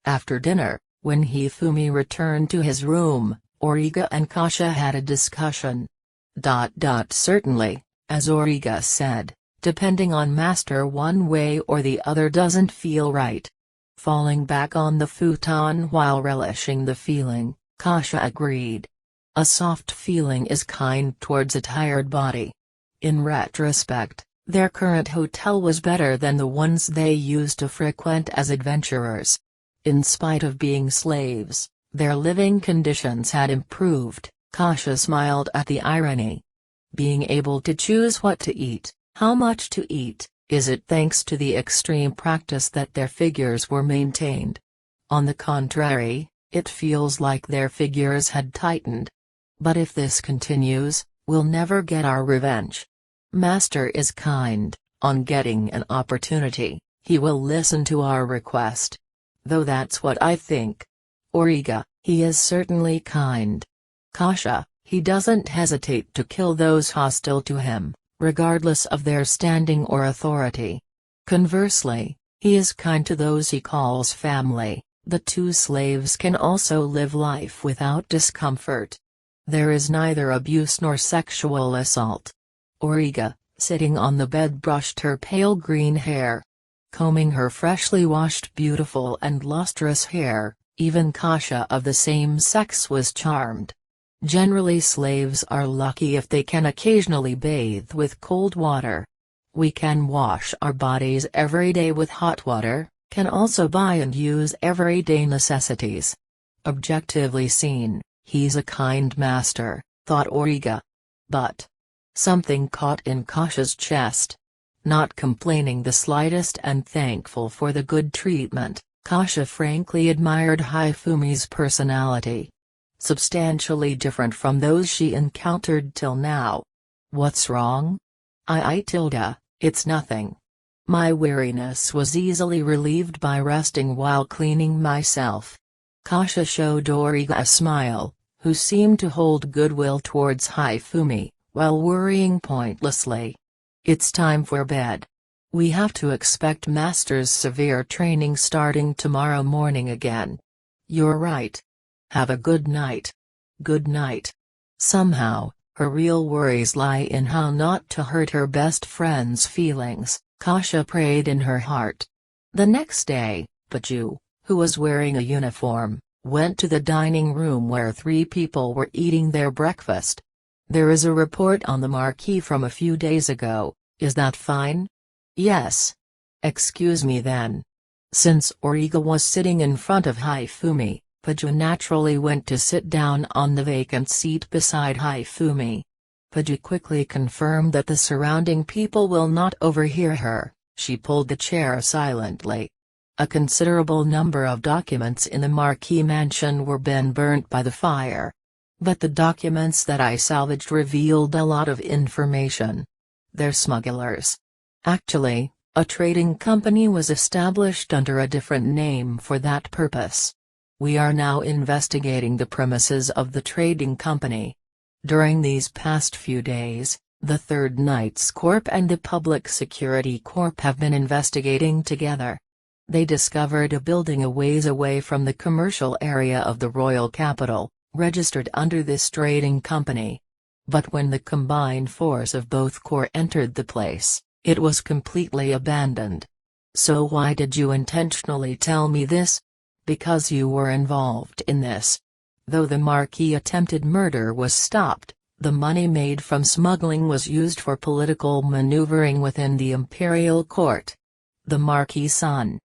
[SPEAKER 1] After dinner, when Hifumi returned to his room, Origa and Kasha had a discussion. Certainly, as Origa said, depending on Master one way or the other doesn't feel right. Falling back on the futon while relishing the feeling, Kasha agreed. A soft feeling is kind towards a tired body. In retrospect, their current hotel was better than the ones they used to frequent as adventurers. In spite of being slaves, their living conditions had improved. Kasha smiled at the irony. Being able to choose what to eat, how much to eat, is it thanks to the extreme practice that their figures were maintained? On the contrary, it feels like their figures had tightened. But if this continues, we'll never get our revenge. Master is kind. On getting an opportunity, he will listen to our request. Though that's what I think. Origa, he is certainly kind. Kasha, he doesn't hesitate to kill those hostile to him, regardless of their standing or authority. Conversely, he is kind to those he calls family. The two slaves can also live life without discomfort. There is neither abuse nor sexual assault. Origa, sitting on the bed, brushed her pale green hair. Combing her freshly washed beautiful and lustrous hair, even Kasha of the same sex was charmed. Generally slaves are lucky if they can occasionally bathe with cold water. We can wash our bodies every day with hot water, can also buy and use everyday necessities. Objectively seen, he's a kind master, thought Origa. But something caught in Kasha's chest. not complaining the slightest and thankful for the good treatment. Kasha frankly admired Hifumi's personality. Substantially different from those she encountered till now. "What's wrong?" Tilda, "It's nothing. My weariness was easily relieved by resting while cleaning myself." Kasha showed Origa a smile, who seemed to hold goodwill towards Hifumi, while worrying pointlessly. "It's time for bed. We have to expect Master's severe training starting tomorrow morning again." "You're right. Have a good night." "Good night." Somehow, her real worries lie in how not to hurt her best friend's feelings, Kasha prayed in her heart. The next day, Paju, who was wearing a uniform, went to the dining room where 3 people were eating their breakfast. "There is a report on the marquee from a few days ago, is that fine?" "Yes." "Excuse me then." Since Origa was sitting in front of Hifumi, Paju naturally went to sit down on the vacant seat beside Hifumi. Paju quickly confirmed that the surrounding people will not overhear her. She pulled the chair silently. A considerable number of documents in the Marquis mansion were been burnt by the fire. But the documents that I salvaged revealed a lot of information. They're smugglers. Actually, a trading company was established under a different name for that purpose. We are now investigating the premises of the trading company. During these past few days, the Third Knights Corp and the Public Security Corp have been investigating together. They discovered a building a ways away from the commercial area of the royal capital, registered under this trading company. But when the combined force of both corps entered the place, it was completely abandoned. "So why did you intentionally tell me this?" "Because you were involved in this. Though the Marquis attempted murder was stopped, the money made from smuggling was used for political maneuvering within the imperial court. The Marquis' son,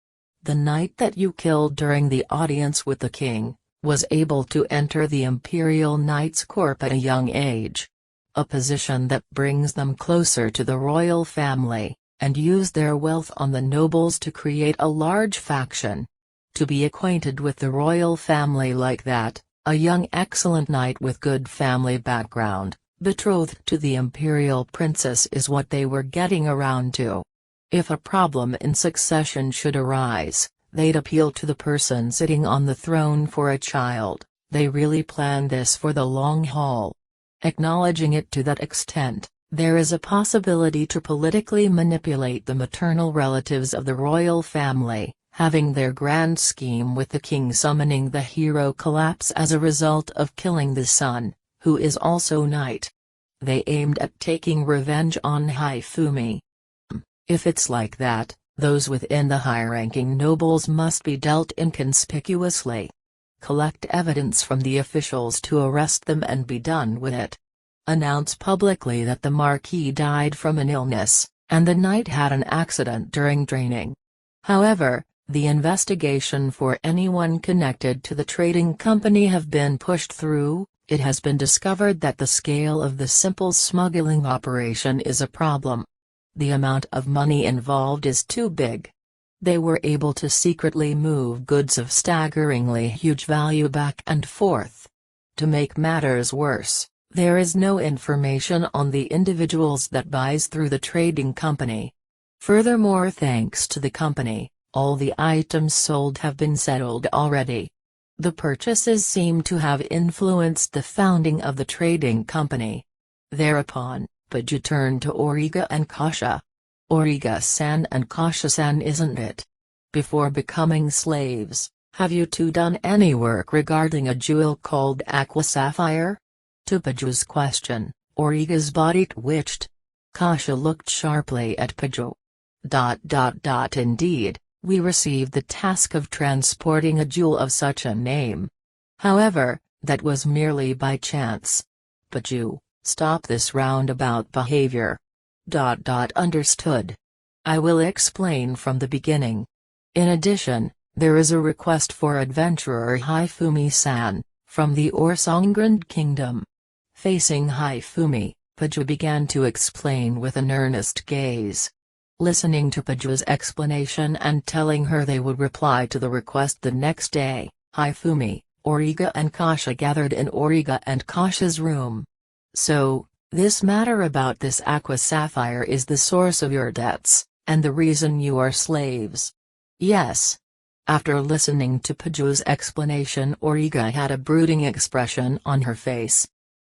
[SPEAKER 1] the knight that you killed during the audience with the king, was able to enter the Imperial Knights Corp at a young age. A position that brings them closer to the royal family, and use their wealth on the nobles to create a large faction. To be acquainted with the royal family like that, a young excellent knight with good family background, betrothed to the imperial princess is what they were getting around to. If a problem in succession should arise, they'd appeal to the person sitting on the throne for a child. They really planned this for the long haul. Acknowledging it to that extent, there is a possibility to politically manipulate the maternal relatives of the royal family, having their grand scheme with the king summoning the hero collapse as a result of killing the son, who is also knight. They aimed at taking revenge on Hifumi. If it's like that, those within the high-ranking nobles must be dealt inconspicuously. Collect evidence from the officials to arrest them and be done with it. Announce publicly that the Marquis died from an illness, and the knight had an accident during training. However, the investigation for anyone connected to the trading company have been pushed through. It has been discovered that the scale of the simple smuggling operation is a problem. The amount of money involved is too big. They were able to secretly move goods of staggeringly huge value back and forth. To make matters worse, there is no information on the individuals that buys through the trading company. Furthermore, thanks to the company, all the items sold have been settled already. The purchases seem to have influenced the founding of the trading company. Thereupon, Paju turned to Origa and Kasha. "Origa-san and Kasha-san, isn't it? Before becoming slaves, have you two done any work regarding a jewel called Aqua Sapphire?" To Paju's question, Origa's body twitched. Kasha looked sharply at Paju. Indeed, we received the task of transporting a jewel of such a name. However, that was merely by chance. Paju, stop this roundabout behavior. Understood. I will explain from the beginning. In addition, there is a request for adventurer Hifumi-san, from the Orsongrand Kingdom. Facing Hifumi, Paju began to explain with an earnest gaze. Listening to Paju's explanation and telling her they would reply to the request the next day, Hifumi, Origa and Kasha gathered in Origa and Kasha's room. "So, this matter about this aqua sapphire is the source of your debts, and the reason you are slaves?" "Yes." After listening to Paju's explanation, Origa had a brooding expression on her face.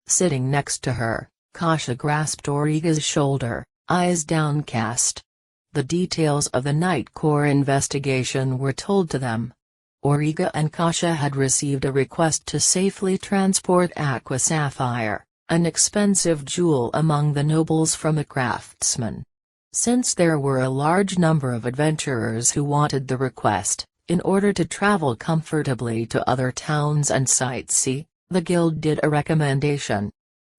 [SPEAKER 1] Sitting next to her, Kasha grasped Origa's shoulder, eyes downcast. The details of the Night Corps investigation were told to them. Origa and Kasha had received a request to safely transport aqua sapphire, an expensive jewel among the nobles, from a craftsman. Since there were a large number of adventurers who wanted the request, in order to travel comfortably to other towns and sightsee, the guild did a recommendation.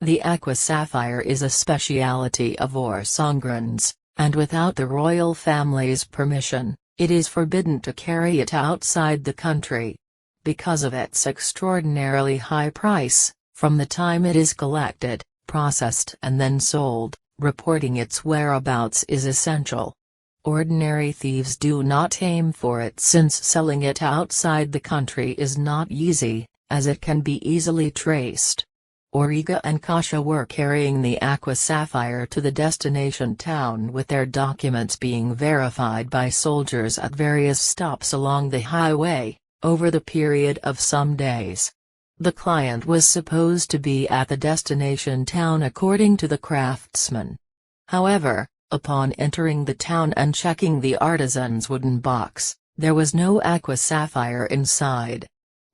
[SPEAKER 1] The aqua sapphire is a speciality of Orsongrans, and without the royal family's permission, it is forbidden to carry it outside the country. Because of its extraordinarily high price, from the time it is collected, processed and then sold, reporting its whereabouts is essential. Ordinary thieves do not aim for it, since selling it outside the country is not easy, as it can be easily traced. Origa and Kasha were carrying the aqua sapphire to the destination town, with their documents being verified by soldiers at various stops along the highway, over the period of some days. The client was supposed to be at the destination town according to the craftsman. However, upon entering the town and checking the artisan's wooden box, there was no aqua sapphire inside.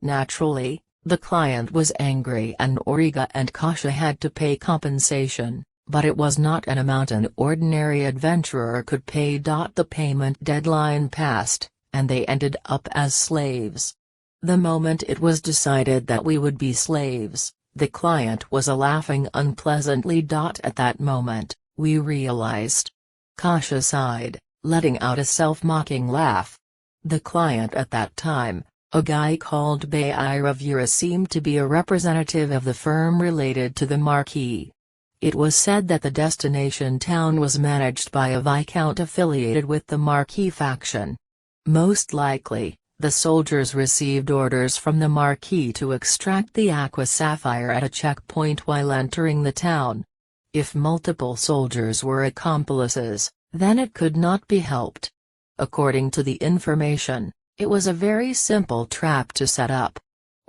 [SPEAKER 1] Naturally, the client was angry and Origa and Kasha had to pay compensation, but it was not an amount an ordinary adventurer could pay. The payment deadline passed, and they ended up as slaves. The moment it was decided that we would be slaves, the client was laughing unpleasantly. At that moment, we realized. Kasha sighed, letting out a self-mocking laugh. The client at that time, a guy called Bairavura, seemed to be a representative of the firm related to the Marquis. It was said that the destination town was managed by a viscount affiliated with the Marquis faction. Most likely, the soldiers received orders from the Marquis to extract the aqua sapphire at a checkpoint while entering the town. If multiple soldiers were accomplices, then it could not be helped. According to the information, it was a very simple trap to set up.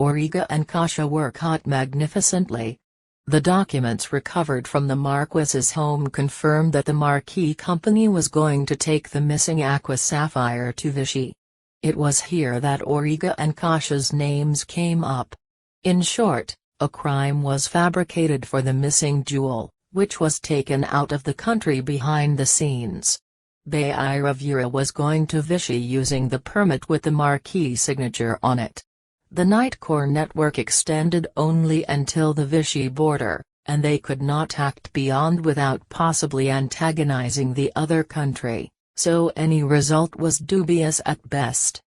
[SPEAKER 1] Origa and Kasha were caught magnificently. The documents recovered from the Marquis's home confirmed that the Marquis Company was going to take the missing aqua sapphire to Vichy. It was here that Origa and Kasha's names came up. In short, a crime was fabricated for the missing jewel, which was taken out of the country behind the scenes. Bairavura was going to Vichy using the permit with the Marquis signature on it. The Night Corps network extended only until the Vichy border, and they could not act beyond without possibly antagonizing the other country, so any result was dubious at best.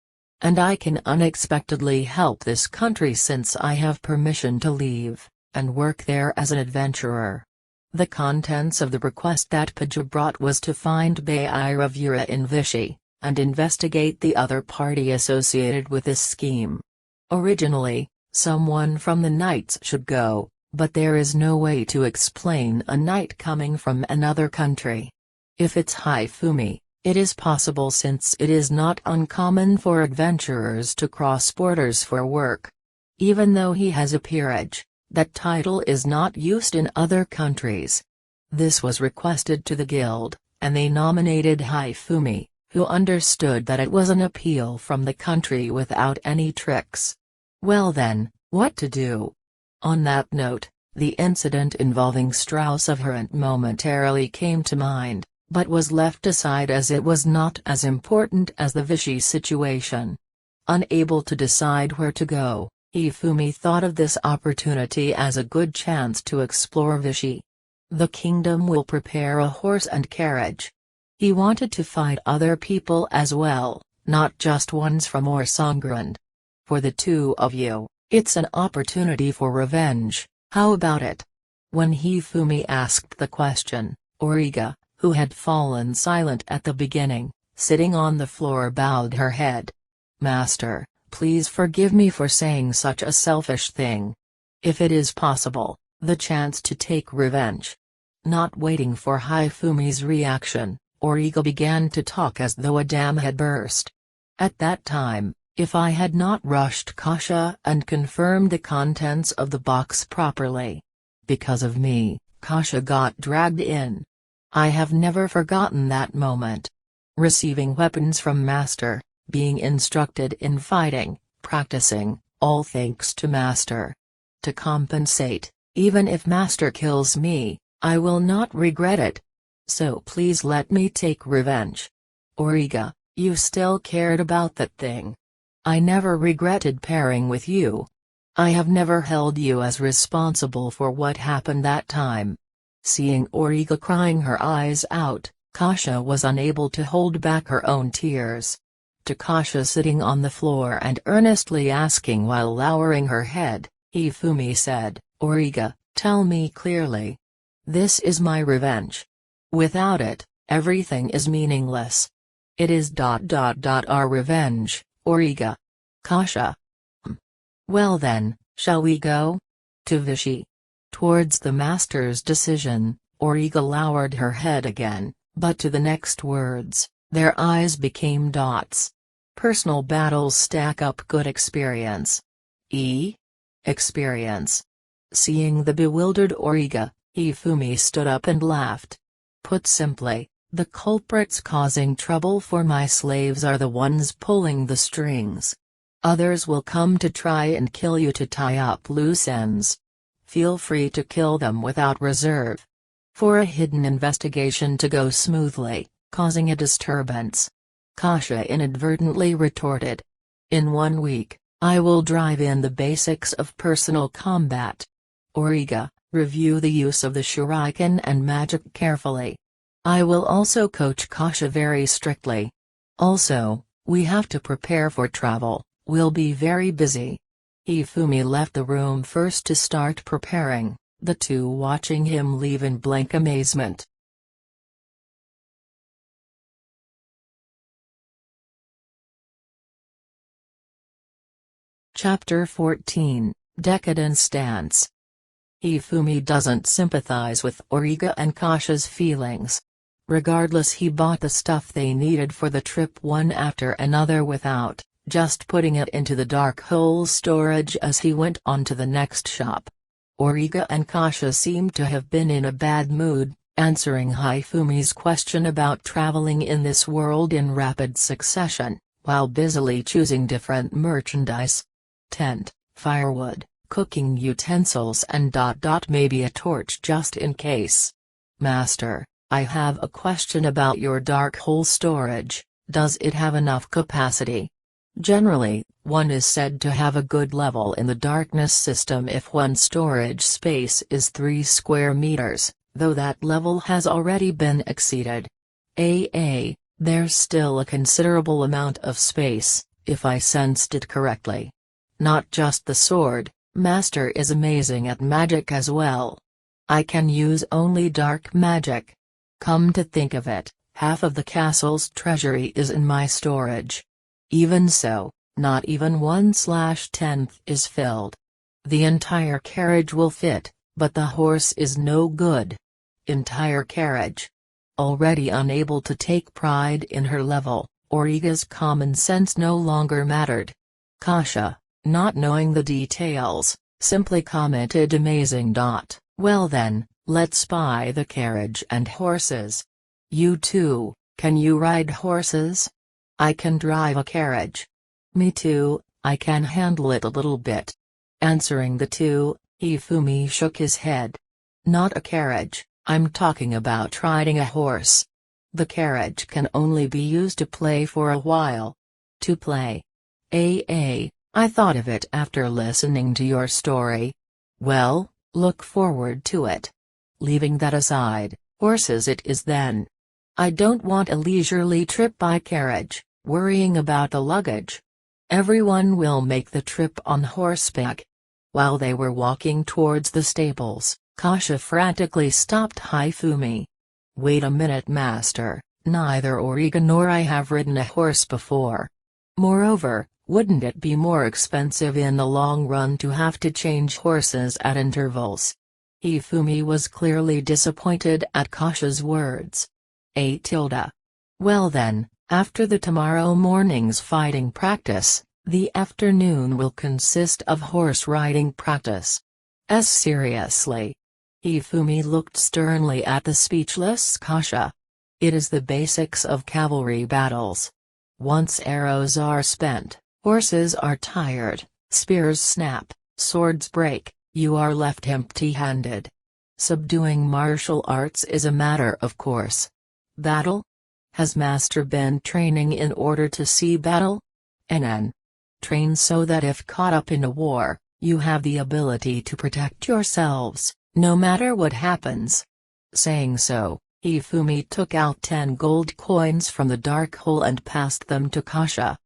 [SPEAKER 1] And I can unexpectedly help this country since I have permission to leave, and work there as an adventurer. The contents of the request that Paju brought was to find Bairavura in Vichy, and investigate the other party associated with this scheme. Originally, someone from the Knights should go, but there is no way to explain a knight coming from another country. If it's Hifumi, it is possible since it is not uncommon for adventurers to cross borders for work. Even though he has a peerage, that title is not used in other countries. This was requested to the guild, and they nominated Hifumi, who understood that it was an appeal from the country without any tricks. Well then, what to do? On that note, the incident involving Strauss of Harant momentarily came to mind, but was left aside as it was not as important as the Vichy situation. Unable to decide where to go, Hifumi thought of this opportunity as a good chance to explore Vichy. The kingdom will prepare a horse and carriage. He wanted to fight other people as well, not just ones from Orsongrand. For the two of you, it's an opportunity for revenge, how about it? When Hifumi asked the question, Origa, who had fallen silent at the beginning, sitting on the floor, bowed her head. "Master, please forgive me for saying such a selfish thing. If it is possible, the chance to take revenge." Not waiting for Hifumi's reaction, Origa began to talk as though a dam had burst. "At that time, if I had not rushed Kasha and confirmed the contents of the box properly. Because of me, Kasha got dragged in. I have never forgotten that moment. Receiving weapons from Master, being instructed in fighting, practicing, all thanks to Master. To compensate, even if Master kills me, I will not regret it. So please let me take revenge." "Origa, you still cared about that thing. I never regretted pairing with you. I have never held you as responsible for what happened that time." Seeing Origa crying her eyes out, Kasha was unable to hold back her own tears. To Kasha sitting on the floor and earnestly asking while lowering her head, Hifumi said, "Origa, tell me clearly. This is my revenge. Without it, everything is meaningless. It is our revenge, Origa." Kasha. "Well then, shall we go?" To Vichy. Towards the master's decision, Origa lowered her head again, but to the next words, their eyes became dots. "Personal battles stack up good experience." Experience. Seeing the bewildered Origa, Hifumi stood up and laughed. "Put simply, the culprits causing trouble for my slaves are the ones pulling the strings. Others will come to try and kill you to tie up loose ends. Feel free to kill them without reserve. For a hidden investigation to go smoothly, causing a disturbance." Kasha inadvertently retorted. "In 1 week, I will drive in the basics of personal combat. Origa, review the use of the shuriken and magic carefully. I will also coach Kasha very strictly. Also, we have to prepare for travel, we'll be very busy." Hifumi left the room first to start preparing, the two watching him leave in blank amazement. Chapter 14, Decadence Dance. Hifumi doesn't sympathize with Origa and Kasha's feelings. Regardless, he bought the stuff they needed for the trip one after another without just putting it into the dark hole storage as he went on to the next shop. Origa and Kasha seemed to have been in a bad mood, answering Hifumi's question about traveling in this world in rapid succession, while busily choosing different merchandise. Tent, firewood, cooking utensils and maybe a torch just in case. "Master, I have a question about your dark hole storage, does it have enough capacity?" Generally, one is said to have a good level in the darkness system if one's storage space is 3 square meters, though that level has already been exceeded. There's still a considerable amount of space, if I sensed it correctly. Not just the sword, Master is amazing at magic as well. I can use only dark magic. Come to think of it, half of the castle's treasury is in my storage. Even so, not even 1/10th is filled. The entire carriage will fit, but the horse is no good. Entire carriage. Already unable to take pride in her level, Origa's common sense no longer mattered. Kasha, not knowing the details, simply commented amazing. "Well then, let's buy the carriage and horses. You too, can you ride horses?" "I can drive a carriage." "Me too, I can handle it a little bit." Answering the two, Hifumi shook his head. "Not a carriage, I'm talking about riding a horse. The carriage can only be used to play for a while." "To play? I thought of it after listening to your story." "Well, look forward to it. Leaving that aside, horses it is then. I don't want a leisurely trip by carriage, worrying about the luggage. Everyone will make the trip on horseback." While they were walking towards the stables, Kasha frantically stopped Hifumi. Wait a minute, master, neither Origa nor I have ridden a horse before. Moreover, wouldn't it be more expensive in the long run to have to change horses at intervals? Hifumi was clearly disappointed at Kasha's words. Well then, after the tomorrow morning's fighting practice, the afternoon will consist of horse riding practice. Seriously? Hifumi looked sternly at the speechless Kasha. It is the basics of cavalry battles. Once arrows are spent, horses are tired, spears snap, swords break, you are left empty-handed. Subduing martial arts is a matter of course. Battle? Has master been training in order to see battle? NN. Train so that if caught up in a war, you have the ability to protect yourselves, no matter what happens. Saying so, Hifumi took out 10 gold coins from the dark hole and passed them to Kasha.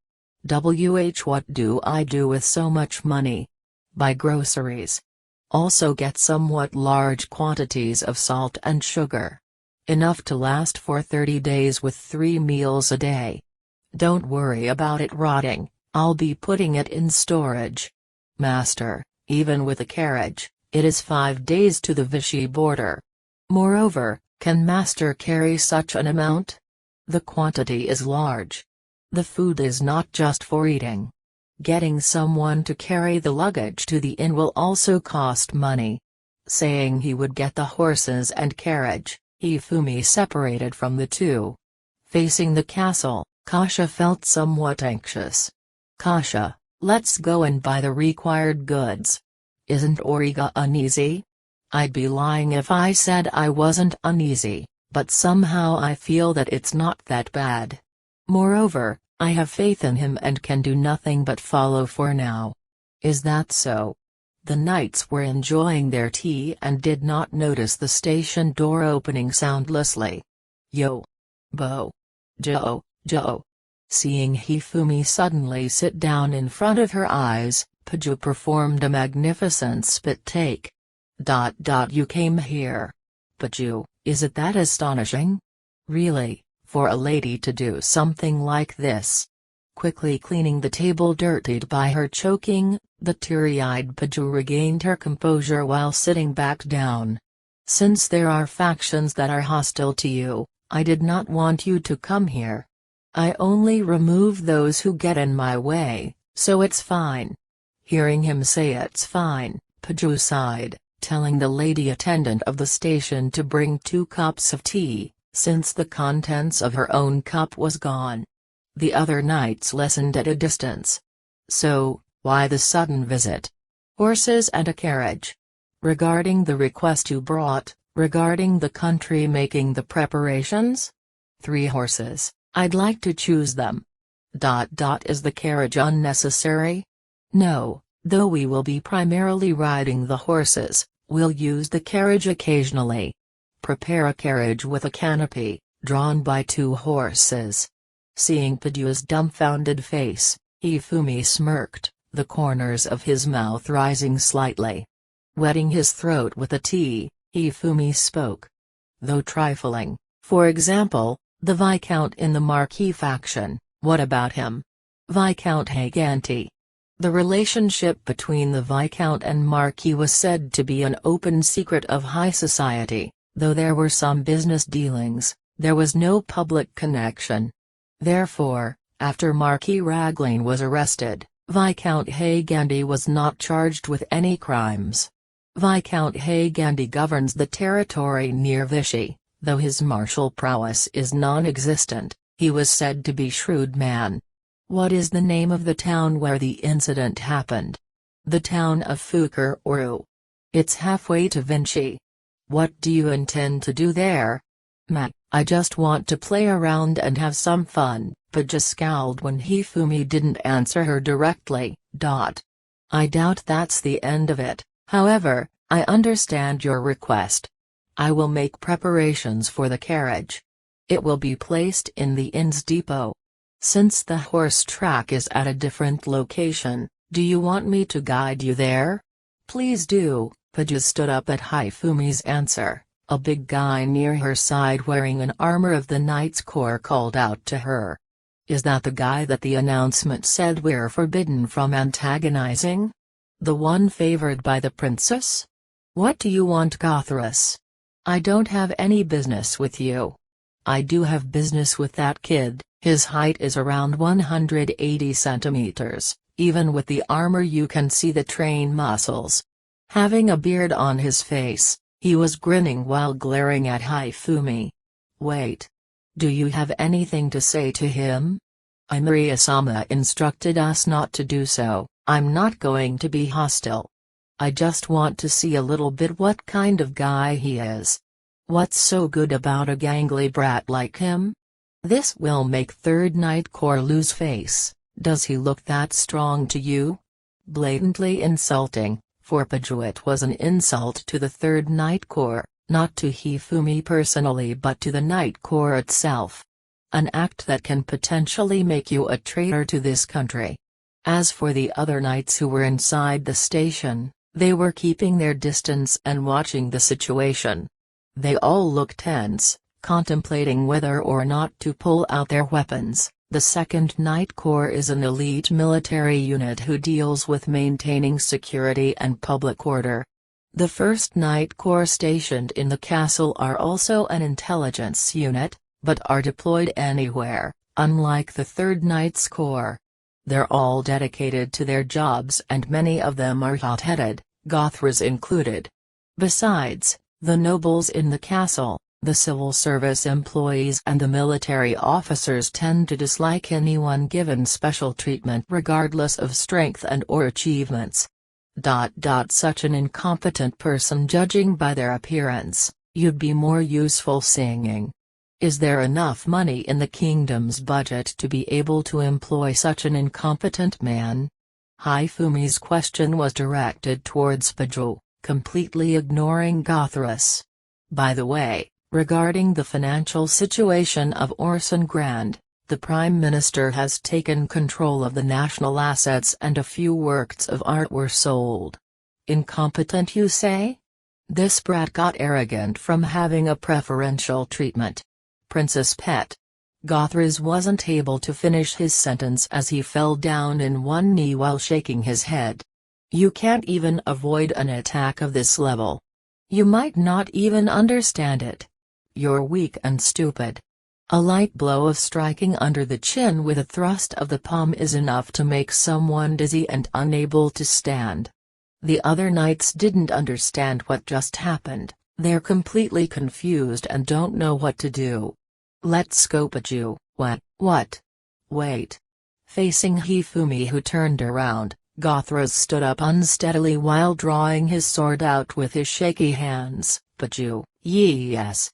[SPEAKER 1] What do I do with so much money? Buy groceries. Also get somewhat large quantities of salt and sugar. Enough to last for 30 days with 3 meals a day. Don't worry about it rotting, I'll be putting it in storage. Master, even with a carriage, it is 5 days to the Vichy border. Moreover, can master carry such an amount? The quantity is large. The food is not just for eating. Getting someone to carry the luggage to the inn will also cost money. Saying he would get the horses and carriage, Hifumi separated from the two. Facing the castle, Kasha felt somewhat anxious. Kasha, let's go and buy the required goods. Isn't Origa uneasy? I'd be lying if I said I wasn't uneasy, but somehow I feel that it's not that bad. Moreover, I have faith in him and can do nothing but follow for now. Is that so? The knights were enjoying their tea and did not notice the station door opening soundlessly. Yo! Bo! Joe! Joe! Seeing Hifumi suddenly sit down in front of her eyes, Paju performed a magnificent spit take. You came here. Paju, is it that astonishing? Really, for a lady to do something like this? Quickly cleaning the table dirtied by her choking, the teary-eyed Paju regained her composure while sitting back down. Since there are factions that are hostile to you, I did not want you to come here. I only remove those who get in my way, so it's fine. Hearing him say it's fine, Paju sighed, telling the lady attendant of the station to bring 2 cups of tea, since the contents of her own cup was gone. The other knights listened at a distance. So, why the sudden visit? Horses and a carriage. Regarding the request you brought, regarding the country making the preparations? 3 horses, I'd like to choose them. Is the carriage unnecessary? No, though we will be primarily riding the horses, we'll use the carriage occasionally. Prepare a carriage with a canopy, drawn by 2 horses. Seeing Paju's dumbfounded face, Hifumi smirked, the corners of his mouth rising slightly. Wetting his throat with the tea, Hifumi spoke. Though trifling, for example, the Viscount in the Marquis faction, what about him? Viscount Haganti. The relationship between the Viscount and Marquis was said to be an open secret of high society, though there were some business dealings, there was no public connection. Therefore, after Marquis Raglan was arrested, Viscount Haganti was not charged with any crimes. Viscount Haganti governs the territory near Vichy, though his martial prowess is non-existent, he was said to be shrewd man. What is the name of the town where the incident happened? The town of Fukuoka. It's halfway to Vichy. What do you intend to do there? I just want to play around and have some fun, Paju scowled when Hifumi didn't answer her directly. I doubt that's the end of it, however, I understand your request. I will make preparations for the carriage. It will be placed in the inn's depot. Since the horse track is at a different location, do you want me to guide you there? Please do. Paju stood up at Hifumi's answer. A big guy near her side wearing an armor of the Knight's Corps called out to her. "Is that the guy that the announcement said we're forbidden from antagonizing? The one favored by the princess? What do you want, Gothras? I don't have any business with you. I do have business with that kid. His height is around 180 centimeters, even with the armor you can see the train muscles." Having a beard on his face, he was grinning while glaring at Hifumi. "Wait. Do you have anything to say to him? Imari-sama instructed us not to do so. I'm not going to be hostile. I just want to see a little bit what kind of guy he is. What's so good about a gangly brat like him? This will make 3rd Night Corps lose face. Does he look that strong to you?" Blatantly insulting, for Paju it was an insult to the 3rd Night Corps, not to Hifumi personally but to the Night Corps itself. An act that can potentially make you a traitor to this country. As for the other knights who were inside the station, they were keeping their distance and watching the situation. They all looked tense, contemplating whether or not to pull out their weapons. The 2nd Night Corps is an elite military unit who deals with maintaining security and public order. The 1st Night Corps stationed in the castle are also an intelligence unit, but are deployed anywhere, unlike the 3rd Knights Corps. They're all dedicated to their jobs and many of them are hot-headed, Gothras included. Besides, the nobles in the castle, the civil service employees and the military officers tend to dislike anyone given special treatment regardless of strength and/or achievements. Such an incompetent person, judging by their appearance, you'd be more useful singing. Is there enough money in the kingdom's budget to be able to employ such an incompetent man? Hifumi's question was directed towards Paju, completely ignoring Gothras. By the way, regarding the financial situation of Orson Grand, the Prime Minister has taken control of the national assets and a few works of art were sold. Incompetent, you say? This brat got arrogant from having a preferential treatment. Princess Pet. Gothras wasn't able to finish his sentence as he fell down in one knee while shaking his head. You can't even avoid an attack of this level. You might not even understand it. You're weak and stupid. A light blow of striking under the chin with a thrust of the palm is enough to make someone dizzy and unable to stand. The other knights didn't understand what just happened, they're completely confused and don't know what to do. Let's go, Paju. What? Wait. Facing Hifumi, who turned around, Gothras stood up unsteadily while drawing his sword out with his shaky hands. Paju, yes.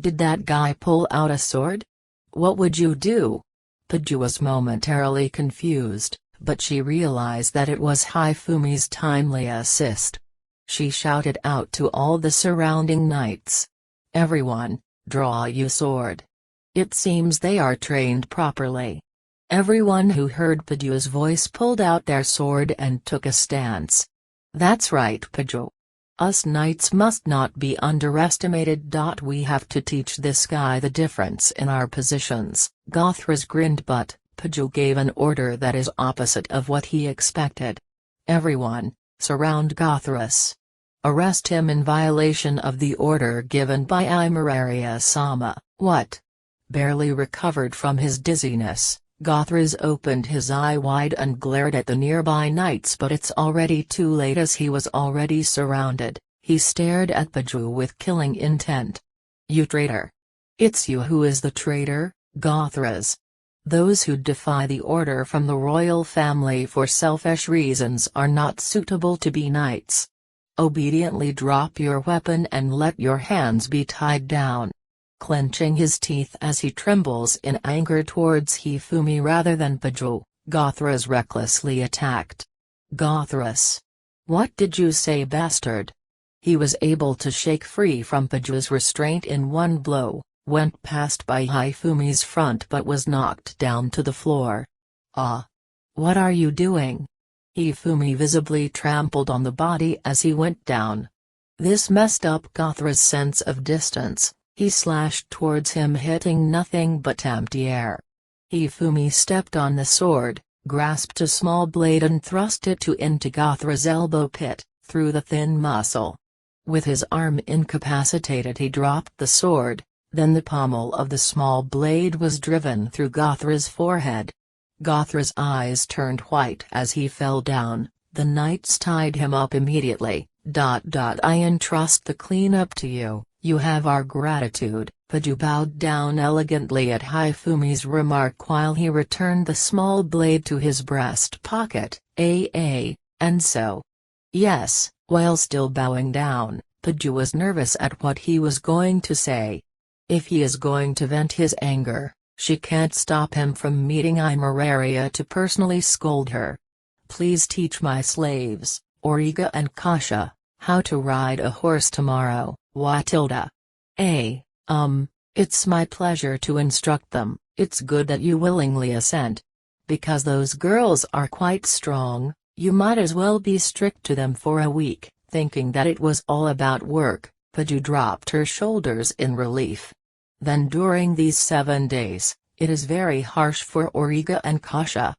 [SPEAKER 1] Did that guy pull out a sword? What would you do? Paju was momentarily confused, but she realized that it was Hifumi's timely assist. She shouted out to all the surrounding knights. Everyone, draw your sword. It seems they are trained properly. Everyone who heard Paju's voice pulled out their sword and took a stance. That's right, Paju. Us knights must not be underestimated. We have to teach this guy the difference in our positions. Gothras grinned, but Paju gave an order that is opposite of what he expected. Everyone, surround Gothras. Arrest him in violation of the order given by Imararia-sama. What? Barely recovered from his dizziness, Gothras opened his eye wide and glared at the nearby knights, but it's already too late as he was already surrounded. He stared at Paju with killing intent. You traitor! It's you who is the traitor, Gothras. Those who defy the order from the royal family for selfish reasons are not suitable to be knights. Obediently drop your weapon and let your hands be tied down. Clenching his teeth as he trembles in anger towards Hifumi rather than Paju, Gothras recklessly attacked. Gothras! What did you say, bastard? He was able to shake free from Paju's restraint in one blow, went past by Hifumi's front but was knocked down to the floor. Ah! What are you doing? Hifumi visibly trampled on the body as he went down. This messed up Gothra's sense of distance. He slashed towards him, hitting nothing but empty air. Hifumi stepped on the sword, grasped a small blade and thrust it into Gothra's elbow pit, through the thin muscle. With his arm incapacitated, he dropped the sword, then the pommel of the small blade was driven through Gothra's forehead. Gothra's eyes turned white as he fell down. The knights tied him up immediately. I entrust the cleanup to you. You have our gratitude. Paju bowed down elegantly at Hifumi's remark while he returned the small blade to his breast pocket. And so? Yes. While still bowing down, Paju was nervous at what he was going to say. If he is going to vent his anger, she can't stop him from meeting Imeraria to personally scold her. Please teach my slaves, Origa and Kasha, how to ride a horse tomorrow. Watilda. It's my pleasure to instruct them. It's good that you willingly assent. Because those girls are quite strong, you might as well be strict to them for a week. Thinking that it was all about work, Paju dropped her shoulders in relief. Then during these 7 days, it is very harsh for Origa and Kasha.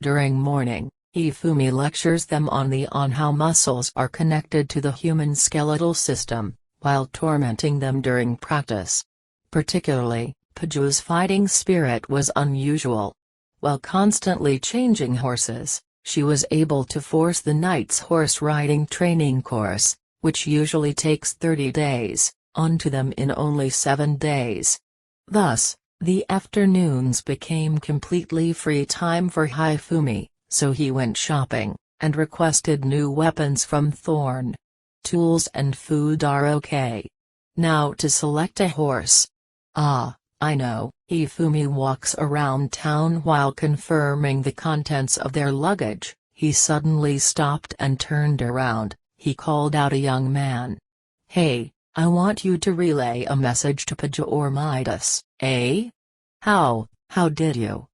[SPEAKER 1] During morning, Hifumi lectures them on how muscles are connected to the human skeletal system, while tormenting them during practice. Particularly, Paju's fighting spirit was unusual. While constantly changing horses, she was able to force the knight's horse riding training course, which usually takes 30 days, onto them in only 7 days. Thus, the afternoons became completely free time for Hifumi, so he went shopping, and requested new weapons from Thorn. Tools and food are okay. Now to select a horse. Ah, I know. Hifumi walks around town while confirming the contents of their luggage. He suddenly stopped and turned around. He called out a young man. Hey, I want you to relay a message to Paju or Midas. How did you?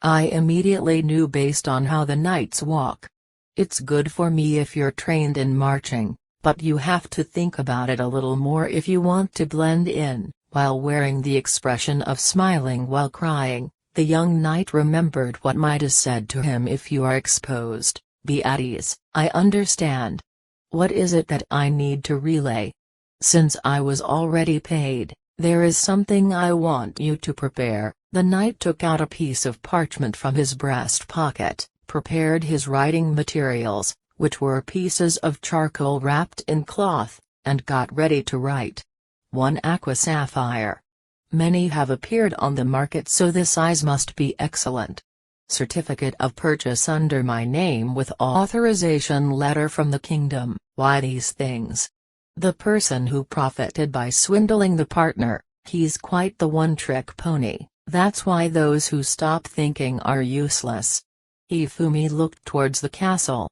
[SPEAKER 1] I immediately knew based on how the knights walk. It's good for me if you're trained in marching, but you have to think about it a little more if you want to blend in. While wearing the expression of smiling while crying, the young knight remembered what Midas said to him: if you are exposed, be at ease. I understand. What is it that I need to relay? Since I was already paid, there is something I want you to prepare. The knight took out a piece of parchment from his breast pocket, prepared his writing materials, which were pieces of charcoal wrapped in cloth, and got ready to write. 1 aqua sapphire. Many have appeared on the market, so this size must be excellent. Certificate of purchase under my name with authorization letter from the kingdom. Why these things? The person who profited by swindling the partner, he's quite the one-trick pony. That's why those who stop thinking are useless. Hifumi looked towards the castle.